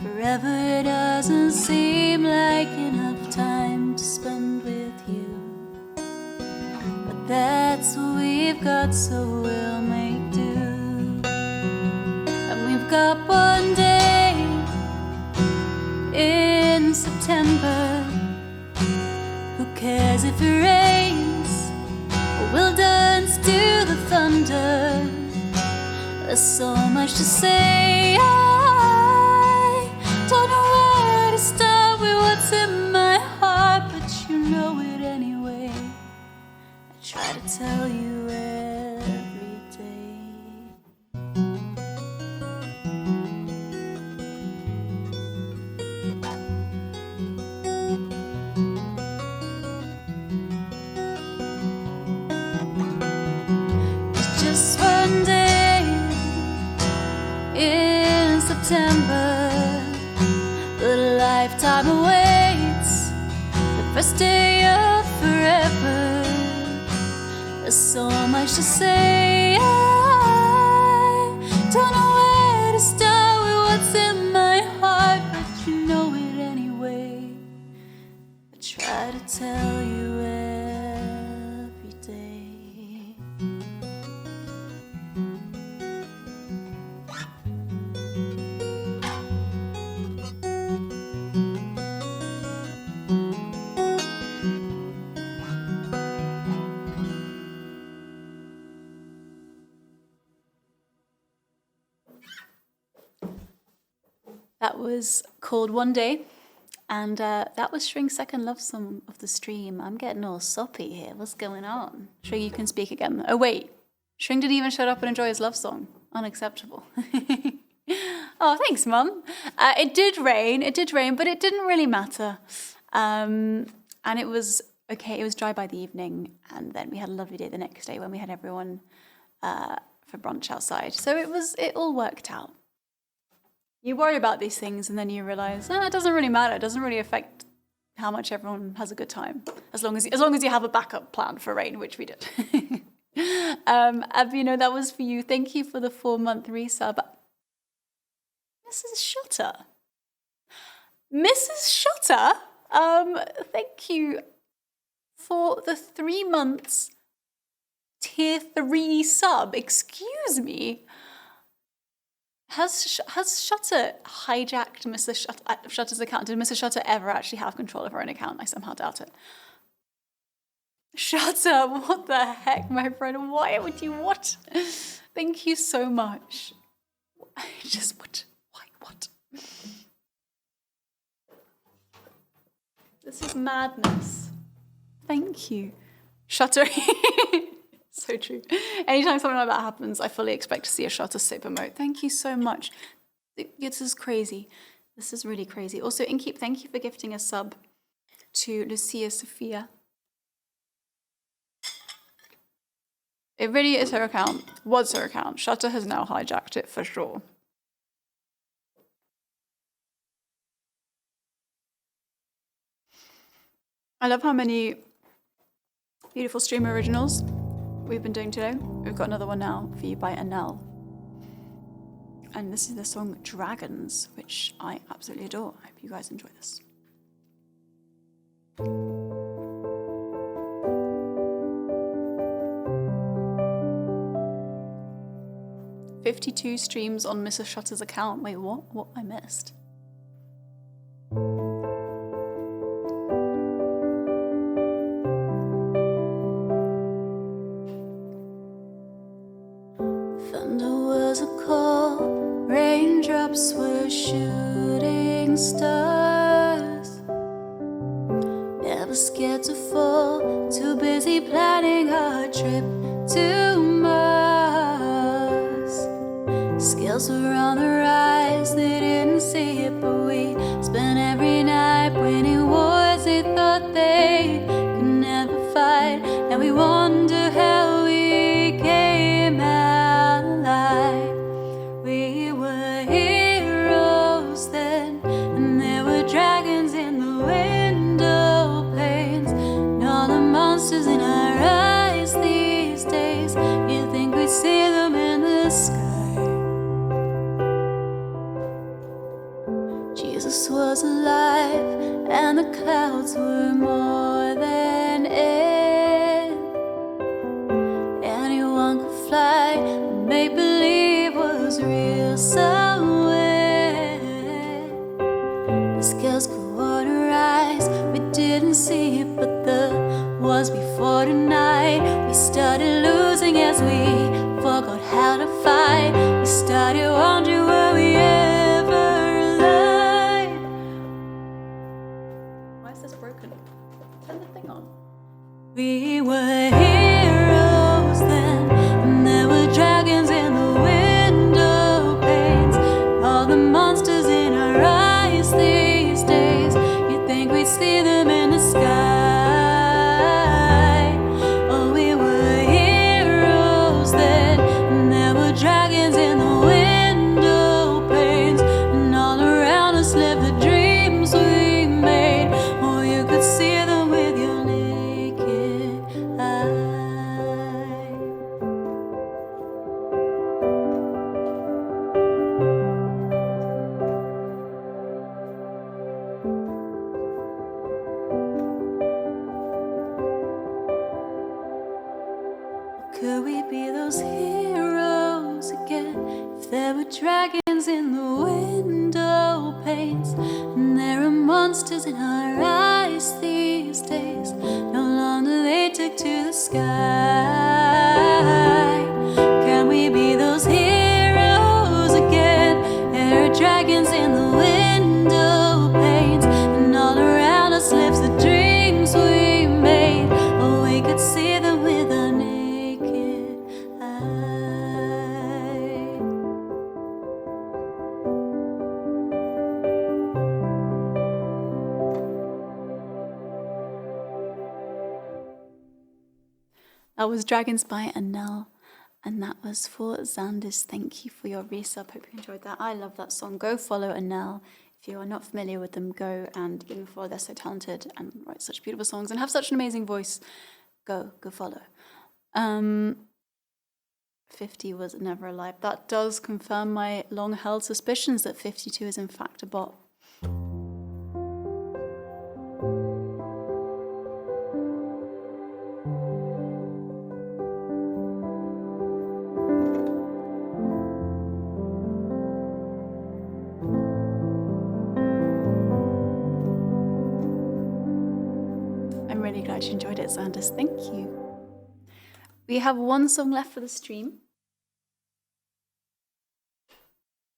Forever doesn't seem like enough time to spend with you, but that's what we've got, so we'll make do. And we've got one day in September. Who cares if it rains, or we'll dance to the thunder. There's so much to say, I don't know where to start with what's in my heart, but you know it anyway. I try to tell you every day. Just one day in September, but a lifetime awaits the first day of forever. There's so much to say, I don't know where to start with what's in my heart, but you know it anyway. I try to tell you every day. That was called One Day, and that was Shring's second love song of the stream. I'm getting all soppy here. What's going on? Shring, you can speak again. Oh wait, Shring didn't even shut up and enjoy his love song. Unacceptable. Oh, thanks, Mum. It did rain, but it didn't really matter. And it was okay. It was dry by the evening, and then we had a lovely day the next day when we had everyone for brunch outside. So it all worked out. You worry about these things and then you realize, it doesn't really matter. It doesn't really affect how much everyone has a good time. As long as you have a backup plan for rain, which we did. Abino, that was for you. Thank you for the 4-month resub. Mrs. Shutter, thank you for the 3 months tier 3 sub. Excuse me. Has Shutter hijacked Mr. Shutter's account? Did Mr. Shutter ever actually have control of her own account? I somehow doubt it. Shutter, what the heck, my friend? Why would you what? Thank you so much. Just what? Why what? This is madness. Thank you. Shutter. So true. Anytime something like that happens, I fully expect to see a Shutter sip emote. Thank you so much. This is crazy. This is really crazy. Also, Inkeep, thank you for gifting a sub to Lucia Sophia. It really is her account. Was her account. Shutter has now hijacked it for sure. I love how many beautiful stream originals we've been doing today. We've got another one now for you by Annelle. And this is the song Dragons, which I absolutely adore. I hope you guys enjoy this. 52 streams on Mrs. Shutter's account. Wait, what? What I missed? Thunder was a call, raindrops were shooting stars. Never scared to fall, too busy planning our trip to Mars. Scales were on the rise, they didn't see it, but we spent every night winning wars they thought they could never fight. And we wonder how we came out alive. We were heroes then, and there were dragons in the window panes, and all the monsters in our eyes these days. You'd think we'd see them in the sky. Jesus was alive, and the clouds were more than air. Anyone could fly, make believe was real somewhere. The scales grew on our eyes, we didn't see it, but the wars before tonight. We started losing as we forgot how to fight. We started wondering, were we ever alive? Why is this broken? Turn the thing on. We were heroes then, and there were dragons in the window panes, all the monsters in our eyes these days. You'd think we'd see them in the sky. Oh, we were heroes then, and there were dragons in the window panes, and all around us lived the dreams we made. Oh, you could see them with your naked eye. Could we be those heroes again if there were dragons in the window panes, and there are monsters in our eyes these days? No longer they took to the sky. Can we be those heroes again? There are dragons in the window panes, and all around us lives the dreams we made. Oh, we could see them with our naked eye. That was Dragons by Annelle, and that was for Xandis. Thank you for your resub. Hope you enjoyed that. I love that song. Go follow Annelle. If you are not familiar with them, go and give them a follow. They're so talented and write such beautiful songs and have such an amazing voice. Go follow. 50 was never alive. That does confirm my long-held suspicions that 52 is in fact a bot. I'm really glad you enjoyed it, Sanders. Thank you. We have one song left for the stream,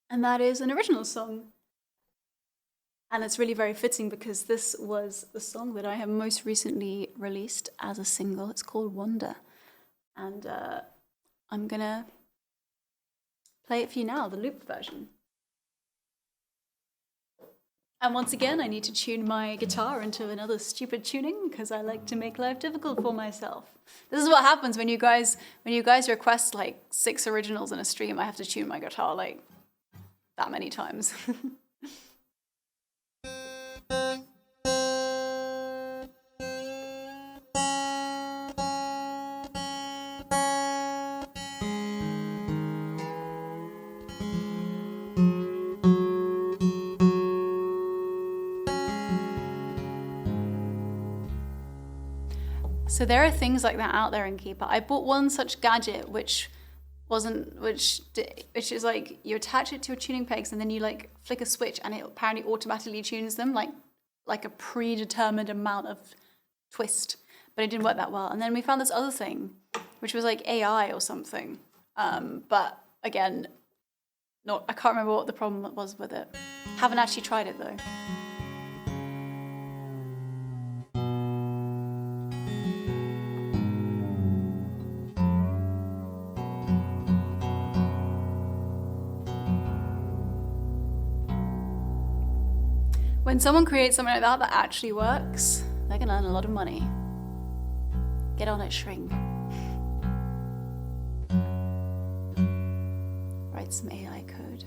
and that is an original song. And it's really very fitting because this was the song that I have most recently released as a single. It's called Wonder. And I'm gonna play it for you now, the loop version. And once again, I need to tune my guitar into another stupid tuning because I like to make life difficult for myself. This is what happens when you guys request like 6 originals in a stream. I have to tune my guitar like that many times. So there are things like that out there in Keeper. I bought one such gadget which is like you attach it to your tuning pegs and then you like flick a switch and it apparently automatically tunes them like a predetermined amount of twist, but it didn't work that well. And then we found this other thing which was like AI or something, but again, I can't remember what the problem was with it. Haven't actually tried it though. When someone creates something like that actually works, they're gonna earn a lot of money. Get on it, shrink. Write some AI code.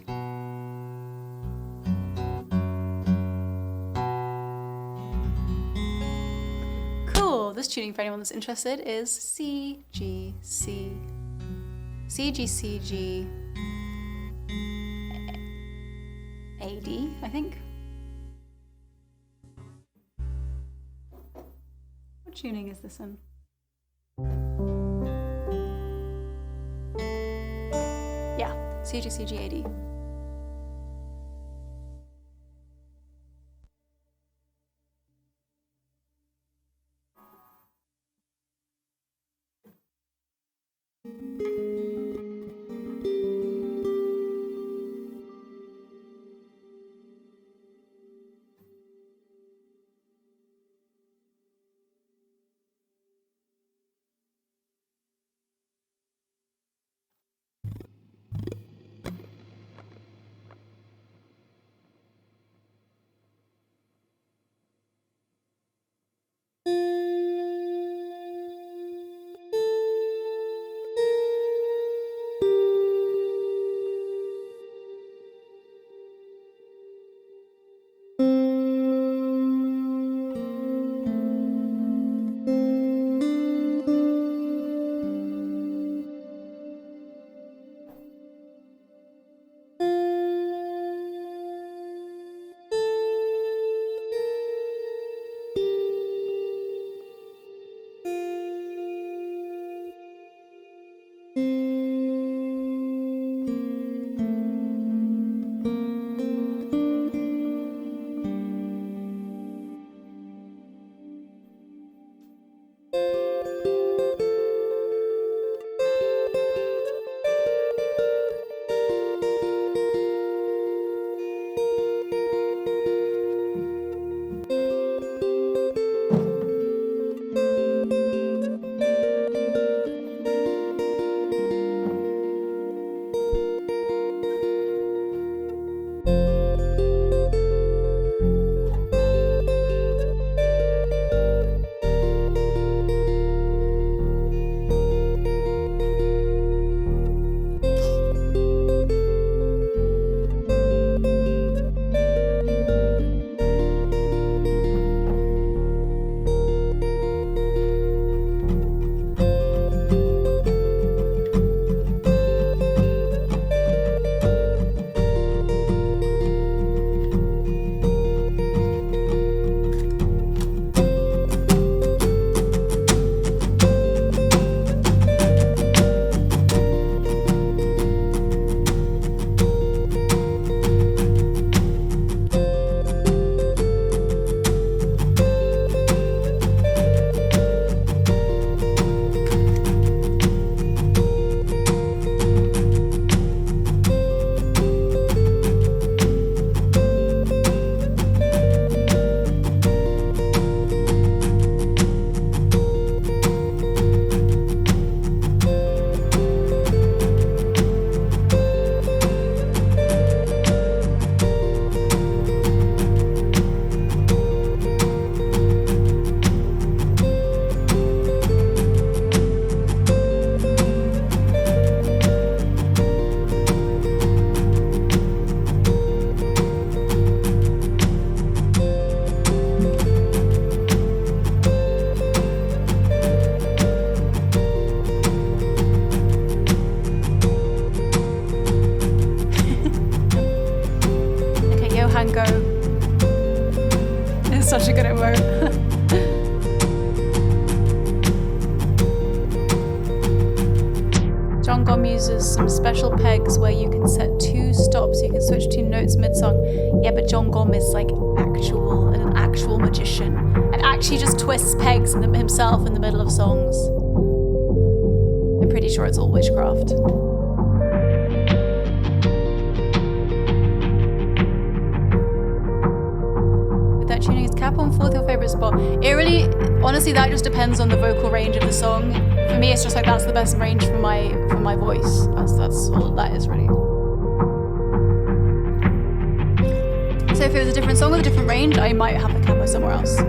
Cool, this tuning for anyone that's interested is CGCG AD, I think. What tuning is this in? Yeah, CGCG AD. John Gom uses some special pegs where you can set 2 stops, you can switch 2 notes mid-song. Yeah, but John Gom is like an actual magician, and actually just twists pegs himself in the middle of songs. I'm pretty sure it's all witchcraft. Tuning is cap on 4th your favorite spot. It really, honestly, that just depends on the vocal range of the song. For me, it's just like that's the best range for my voice. That's all that is really. So if it was a different song with a different range, I might have the capo somewhere else.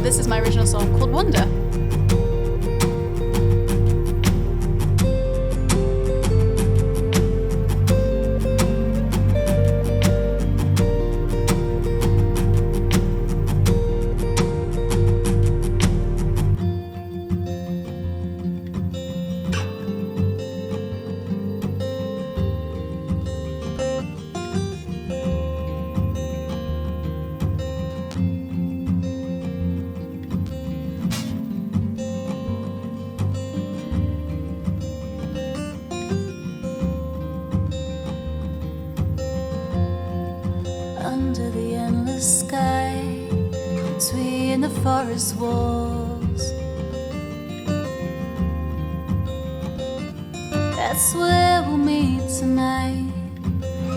This is my original song called Wonder. Forest walls. That's where we'll meet tonight.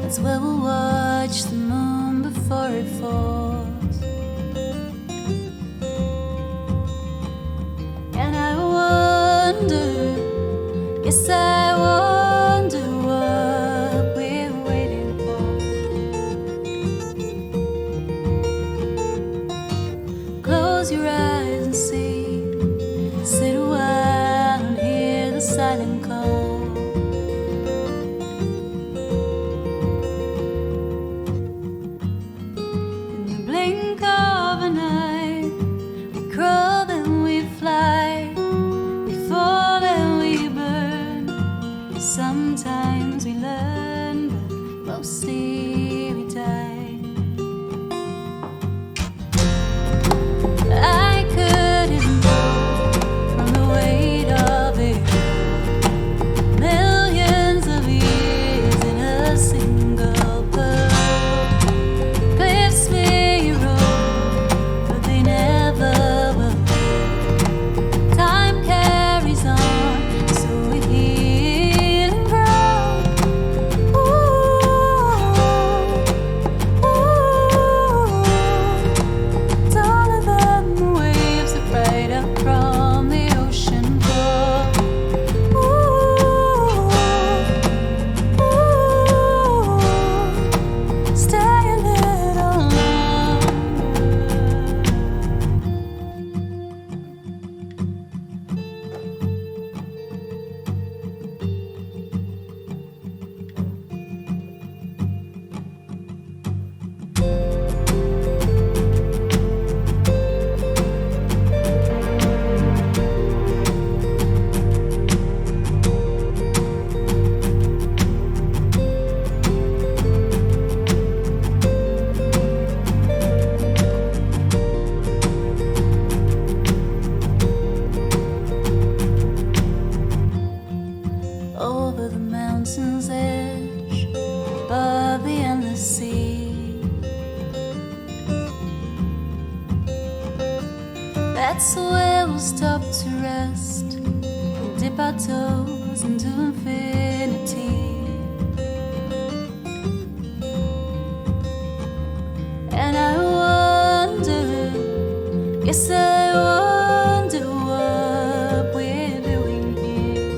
That's where we'll watch the moon before it falls. And I wonder, yes I wonder what we're waiting for. Close your eyes and see. Sit a while and hear the silent call. In the blink of an eye, we crawl then we fly. We fall and we burn. Sometimes we learn, but mostly we die. I couldn't go from the weight of it. Millions of years in a single pearl. Cliffs may roll, but they never will. Time carries on, so we heal and grow. Ooh, ooh, taller than the waves that right up from the ocean floor. Ooh, ooh, stay a little longer. Over the mountain's edge, above the endless sea. That's where we'll stop to rest and dip our toes into infinity. And I wonder, yes I wonder what we're doing here.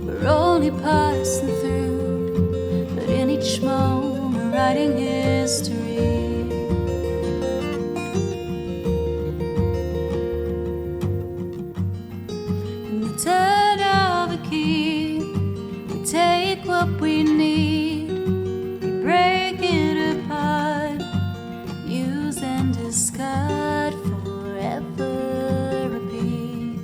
We're only passing through, but in each moment writing history. In the turn of a key, we take what we need, we break it apart, use and discard, forever repeat.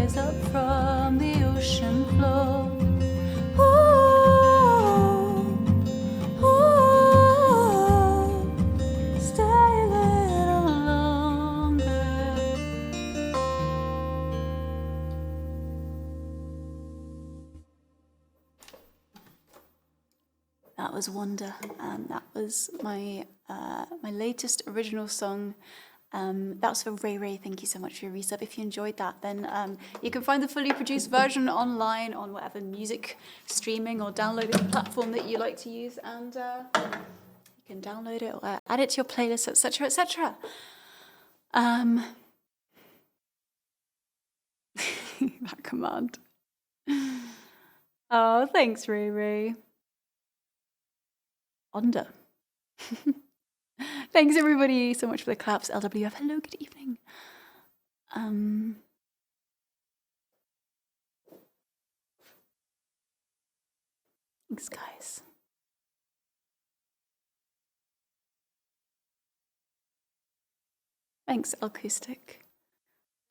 rise up from the ocean floor. Ooh, stay a little longer. That was Wonder. That was my latest original song. That was for Ray Ray. Thank you so much for your resub. If you enjoyed that, then you can find the fully produced version online on whatever music streaming or downloading platform that you like to use, and you can download it or add it to your playlist, etc., etc. That command. Oh, thanks, Ray Ray. Onda. Thanks everybody so much for the claps. LWF, hello, good evening. Thanks, guys. Thanks, acoustic.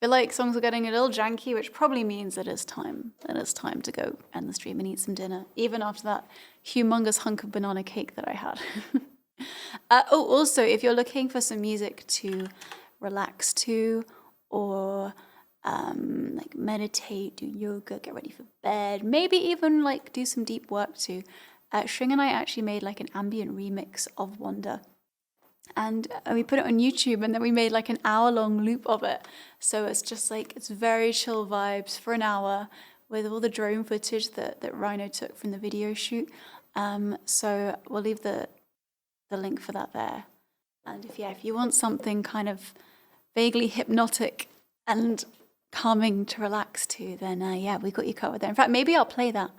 I feel like songs are getting a little janky, which probably means that it's time. That it's time to go end the stream and eat some dinner, even after that humongous hunk of banana cake that I had. Also, if you're looking for some music to relax to, or like meditate, do yoga, get ready for bed, maybe even like do some deep work to, Shring and I actually made like an ambient remix of Wonder. And we put it on YouTube, and then we made like an hour-long loop of it. So it's just like, it's very chill vibes for an hour with all the drone footage that Rhino took from the video shoot. So we'll leave the link for that there. And if you want something kind of vaguely hypnotic and calming to relax to, then yeah, we got you covered there. In fact, maybe I'll play that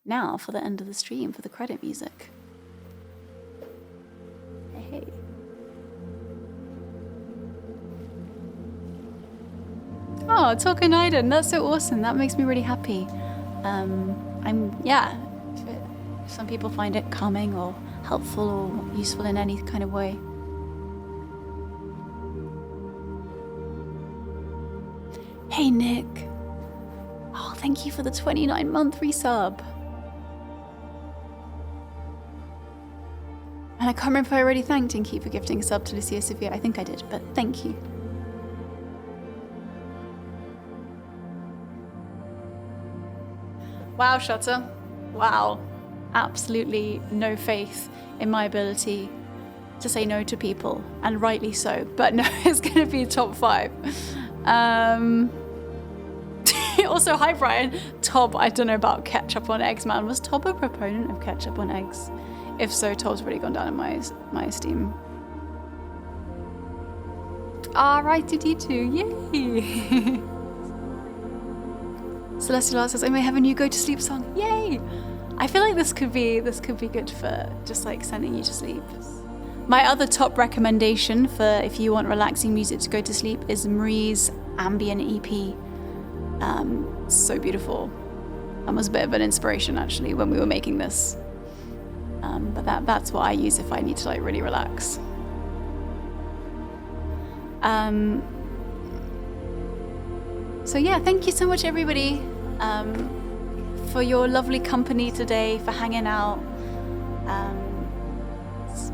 now for the end of the stream, for the credit music. Hey. Oh, Talking Iden, that's so awesome. That makes me really happy. Yeah, if some people find it calming or helpful or useful in any kind of way. Hey, Nick. Oh, thank you for the 29-month resub. And I can't remember if I already thanked Inky for gifting a sub to Lucia Sophia. I think I did, but thank you. Wow, Shutter. Wow. Absolutely no faith in my ability to say no to people, and rightly so. But no, it's going to be top 5. Also, hi, Brian. Tob, I don't know about ketchup on eggs, man. Was Tob a proponent of ketchup on eggs? If so, Tob's really gone down in my esteem. Ah, right, D2. Yay! Celestial Art says, I may have a new go to sleep song. Yay! I feel like this could be good for just like sending you to sleep. My other top recommendation for if you want relaxing music to go to sleep is Marie's ambient EP. So beautiful. That was a bit of an inspiration actually when we were making this. But that's what I use if I need to like really relax. So yeah, thank you so much everybody for your lovely company today, for hanging out.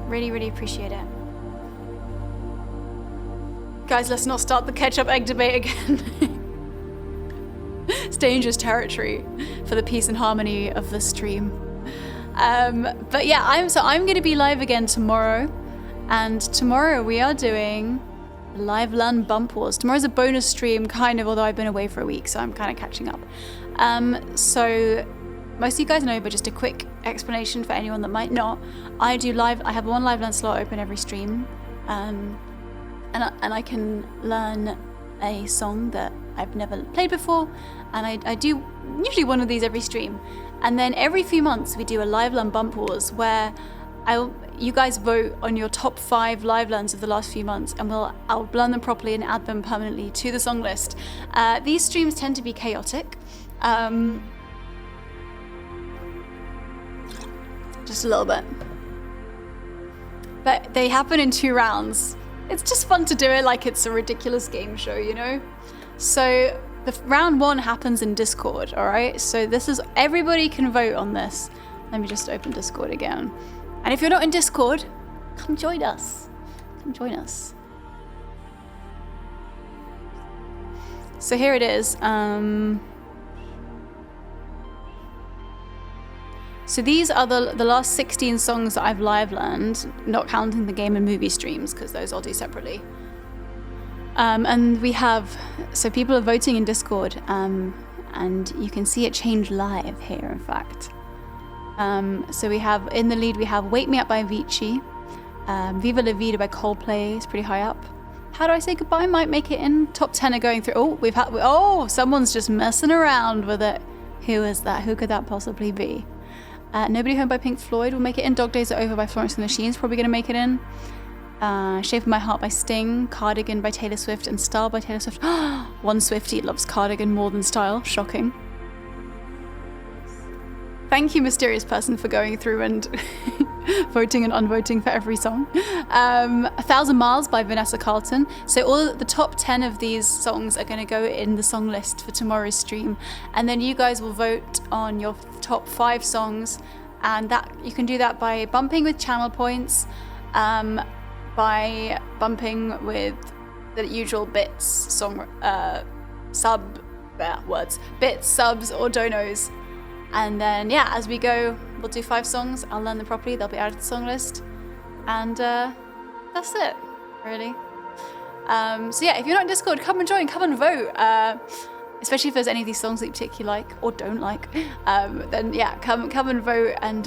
Really, really appreciate it. Guys, let's not start the ketchup egg debate again. It's dangerous territory for the peace and harmony of the stream. But yeah, I'm going to be live again tomorrow, and tomorrow we are doing Live Learn Bump Wars. Tomorrow's a bonus stream, kind of, although I've been away for a week, so I'm kind of catching up. So most of you guys know, but just a quick explanation for anyone that might not. I have one Live Learn slot open every stream, and I can learn a song that I've never played before, and I do usually one of these every stream. And then every few months we do a Live Learn Bump Wars where you guys vote on your top 5 live learns of the last few months, and I'll learn them properly and add them permanently to the song list. These streams tend to be chaotic. Just a little bit. But they happen in 2 rounds. It's just fun to do it like it's a ridiculous game show, you know? So the round 1 happens in Discord, all right? So this is, everybody can vote on this. Let me just open Discord again. And if you're not in Discord, come join us. Come join us. So here it is. So these are the last 16 songs that I've live learned, not counting the game and movie streams, because those I'll do separately. And we have, so people are voting in Discord, and you can see it change live here, in fact. So we have, in the lead, we have Wake Me Up by Ritchie, Viva La Vida by Coldplay is pretty high up. How Do I Say Goodbye might make it in. Top 10 are going through. Someone's just messing around with it. Who is that? Who could that possibly be? Nobody Home by Pink Floyd will make it in. Dog Days Are Over by Florence and the Machine's probably going to make it in. Shape of My Heart by Sting, Cardigan by Taylor Swift, and Staal by Taylor Swift. One Swiftie loves Cardigan more than Style. Shocking. Thank you, mysterious person, for going through and voting and unvoting for every song. 1,000 Miles by Vanessa Carlton. So all the top 10 of these songs are going to go in the song list for tomorrow's stream. And then you guys will vote on your top 5 songs. And that you can do that by bumping with channel points, by bumping with the usual bits, bits, subs, or donos. And then, yeah, as we go, we'll do 5 songs. I'll learn them properly. They'll be added to the song list. And that's it, really. So yeah, if you're not in Discord, come and join, come and vote. Especially if there's any of these songs that you particularly like or don't like. Then yeah, come and vote. And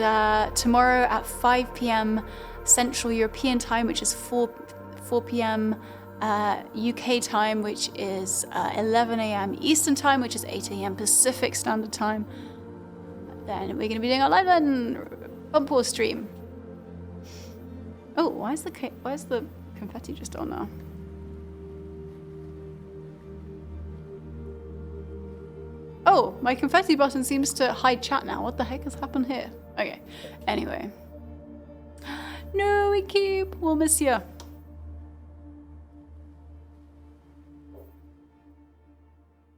tomorrow at 5 p.m. Central European time, which is 4 p.m. UK time, which is 11 a.m. Eastern time, which is 8 a.m. Pacific Standard Time. Then we're going to be doing our live bump war stream. Oh, why is the confetti just on now? Oh, my confetti button seems to hide chat now. What the heck has happened here? Okay, anyway. No, we keep. We'll miss you.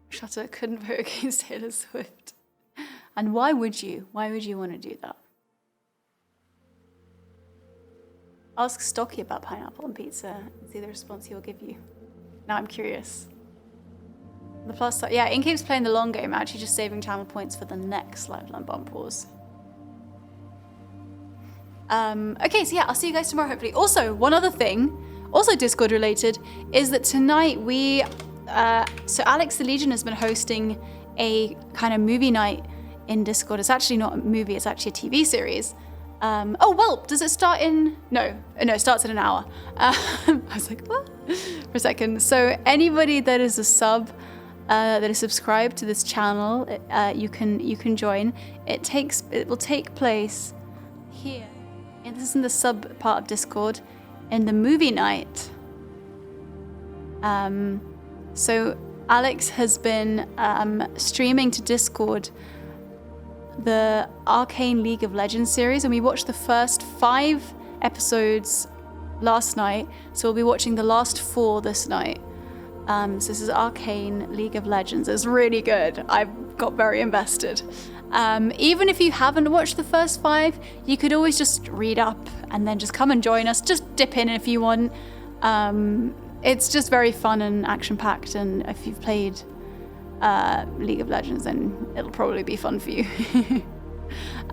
Shutter couldn't vote against Taylor Swift. And why would you? Why would you want to do that? Ask Stocky about pineapple on pizza and see the response he will give you. Now I'm curious. The plus side, yeah, Incape's playing the long game, actually just saving channel points for the next Live Land Bump Wars. Okay, so yeah, I'll see you guys tomorrow, hopefully. Also, one other thing, also Discord related, is that tonight so Alex the Legion has been hosting a kind of movie night in Discord. It's actually not a movie, it's actually a TV series. Oh, well, does it start in... No, it starts in an hour. I was like, what? For a second. So anybody that is a sub, that is subscribed to this channel, you can join. It will take place here. And this is in the sub part of Discord, in the movie night. So Alex has been streaming to Discord the Arcane League of Legends series, and we watched the first 5 episodes last night, so we'll be watching the last 4 this night. So this is Arcane League of Legends. It's really good. I've got very invested. Even if you haven't watched the first 5, you could always just read up and then just come and join us. Just dip in if you want. It's just very fun and action-packed, and if you've played League of Legends, then it'll probably be fun for you.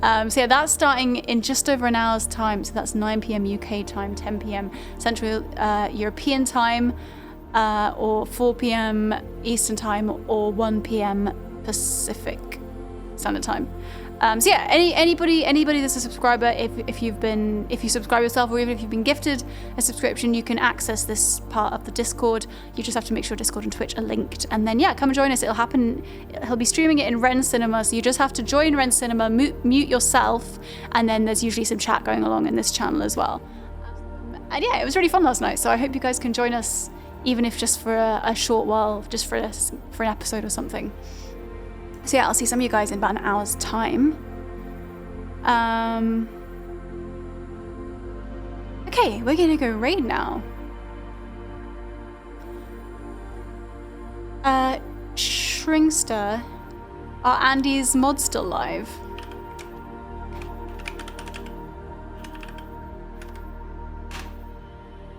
So yeah, that's starting in just over an hour's time. So that's 9 p.m. UK time, 10 p.m. Central European time, or 4 p.m. Eastern time, or 1 p.m. Pacific Standard Time. So yeah, anybody that's a subscriber, if you subscribe yourself, or even if you've been gifted a subscription, you can access this part of the Discord. You just have to make sure Discord and Twitch are linked, and then yeah, come and join us. He'll be streaming it in Wren Cinema, so you just have to join Wren Cinema, mute yourself, and then there's usually some chat going along in this channel as well. And yeah, it was really fun last night, so I hope you guys can join us, even if just for a short while, just for an episode or something. So yeah, I'll see some of you guys in about an hour's time. Okay, we're gonna go raid now. Shrinkster. Are Andy's mods still live?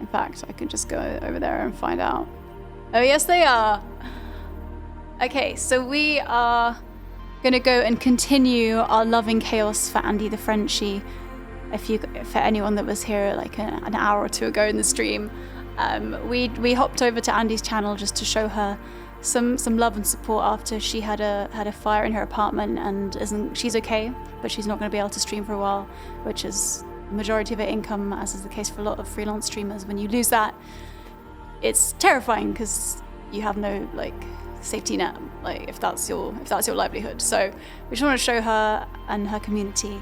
In fact, I could just go over there and find out. Oh, yes, they are. Okay, so we are gonna go and continue our loving chaos for AndyTheFrenchy. For anyone that was here like an hour or two ago in the stream, we hopped over to Andy's channel just to show her some love and support after she had a fire in her apartment, and she's okay, but she's not going to be able to stream for a while, which is the majority of her income, as is the case for a lot of freelance streamers. When you lose that, it's terrifying because you have no like safety net, like if that's your livelihood. So we just want to show her and her community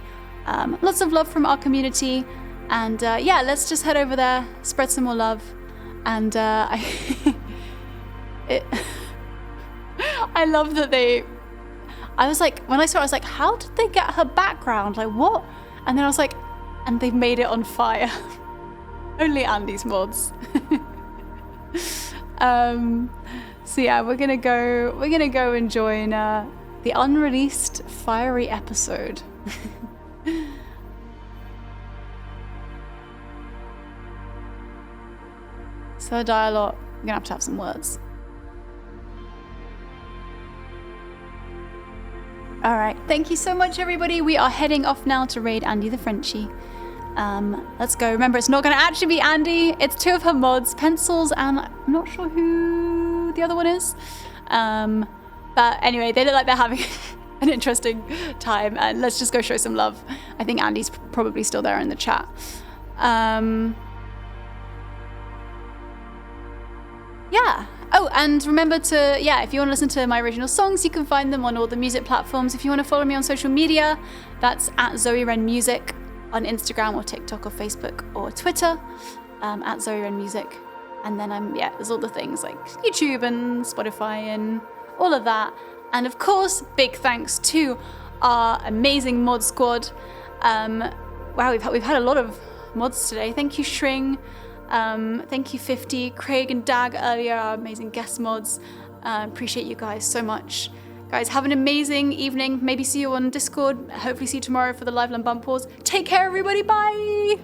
lots of love from our community, and yeah, let's just head over there, spread some more love, and I love that I was like, when I saw it, I was like, how did they get her background? Like, what? And then I was like, and they've made it on fire. Only Andy's mods. So yeah, we're gonna go and join the unreleased fiery episode. So I die a lot. We're gonna have to have some words. All right, thank you so much, everybody. We are heading off now to raid AndyTheFrenchy. Let's go. Remember, it's not going to actually be Andy. It's two of her mods, Pencils, and I'm not sure who the other one is. But anyway, they look like they're having an interesting time, and let's just go show some love. I think Andy's probably still there in the chat. Yeah. Oh, and remember to, if you want to listen to my original songs, you can find them on all the music platforms. If you want to follow me on social media, that's at Zoë Wren Music on Instagram or TikTok or Facebook or Twitter, at Zoë Wren Music. And then there's all the things like YouTube and Spotify and all of that. And of course, big thanks to our amazing mod squad. Wow, we've had a lot of mods today. Thank you, Shring. Thank you, 50, Craig and Dag earlier, our amazing guest mods. Appreciate you guys so much. Guys, have an amazing evening. Maybe see you on Discord. Hopefully see you tomorrow for the live Bump Pause. Take care, everybody. Bye.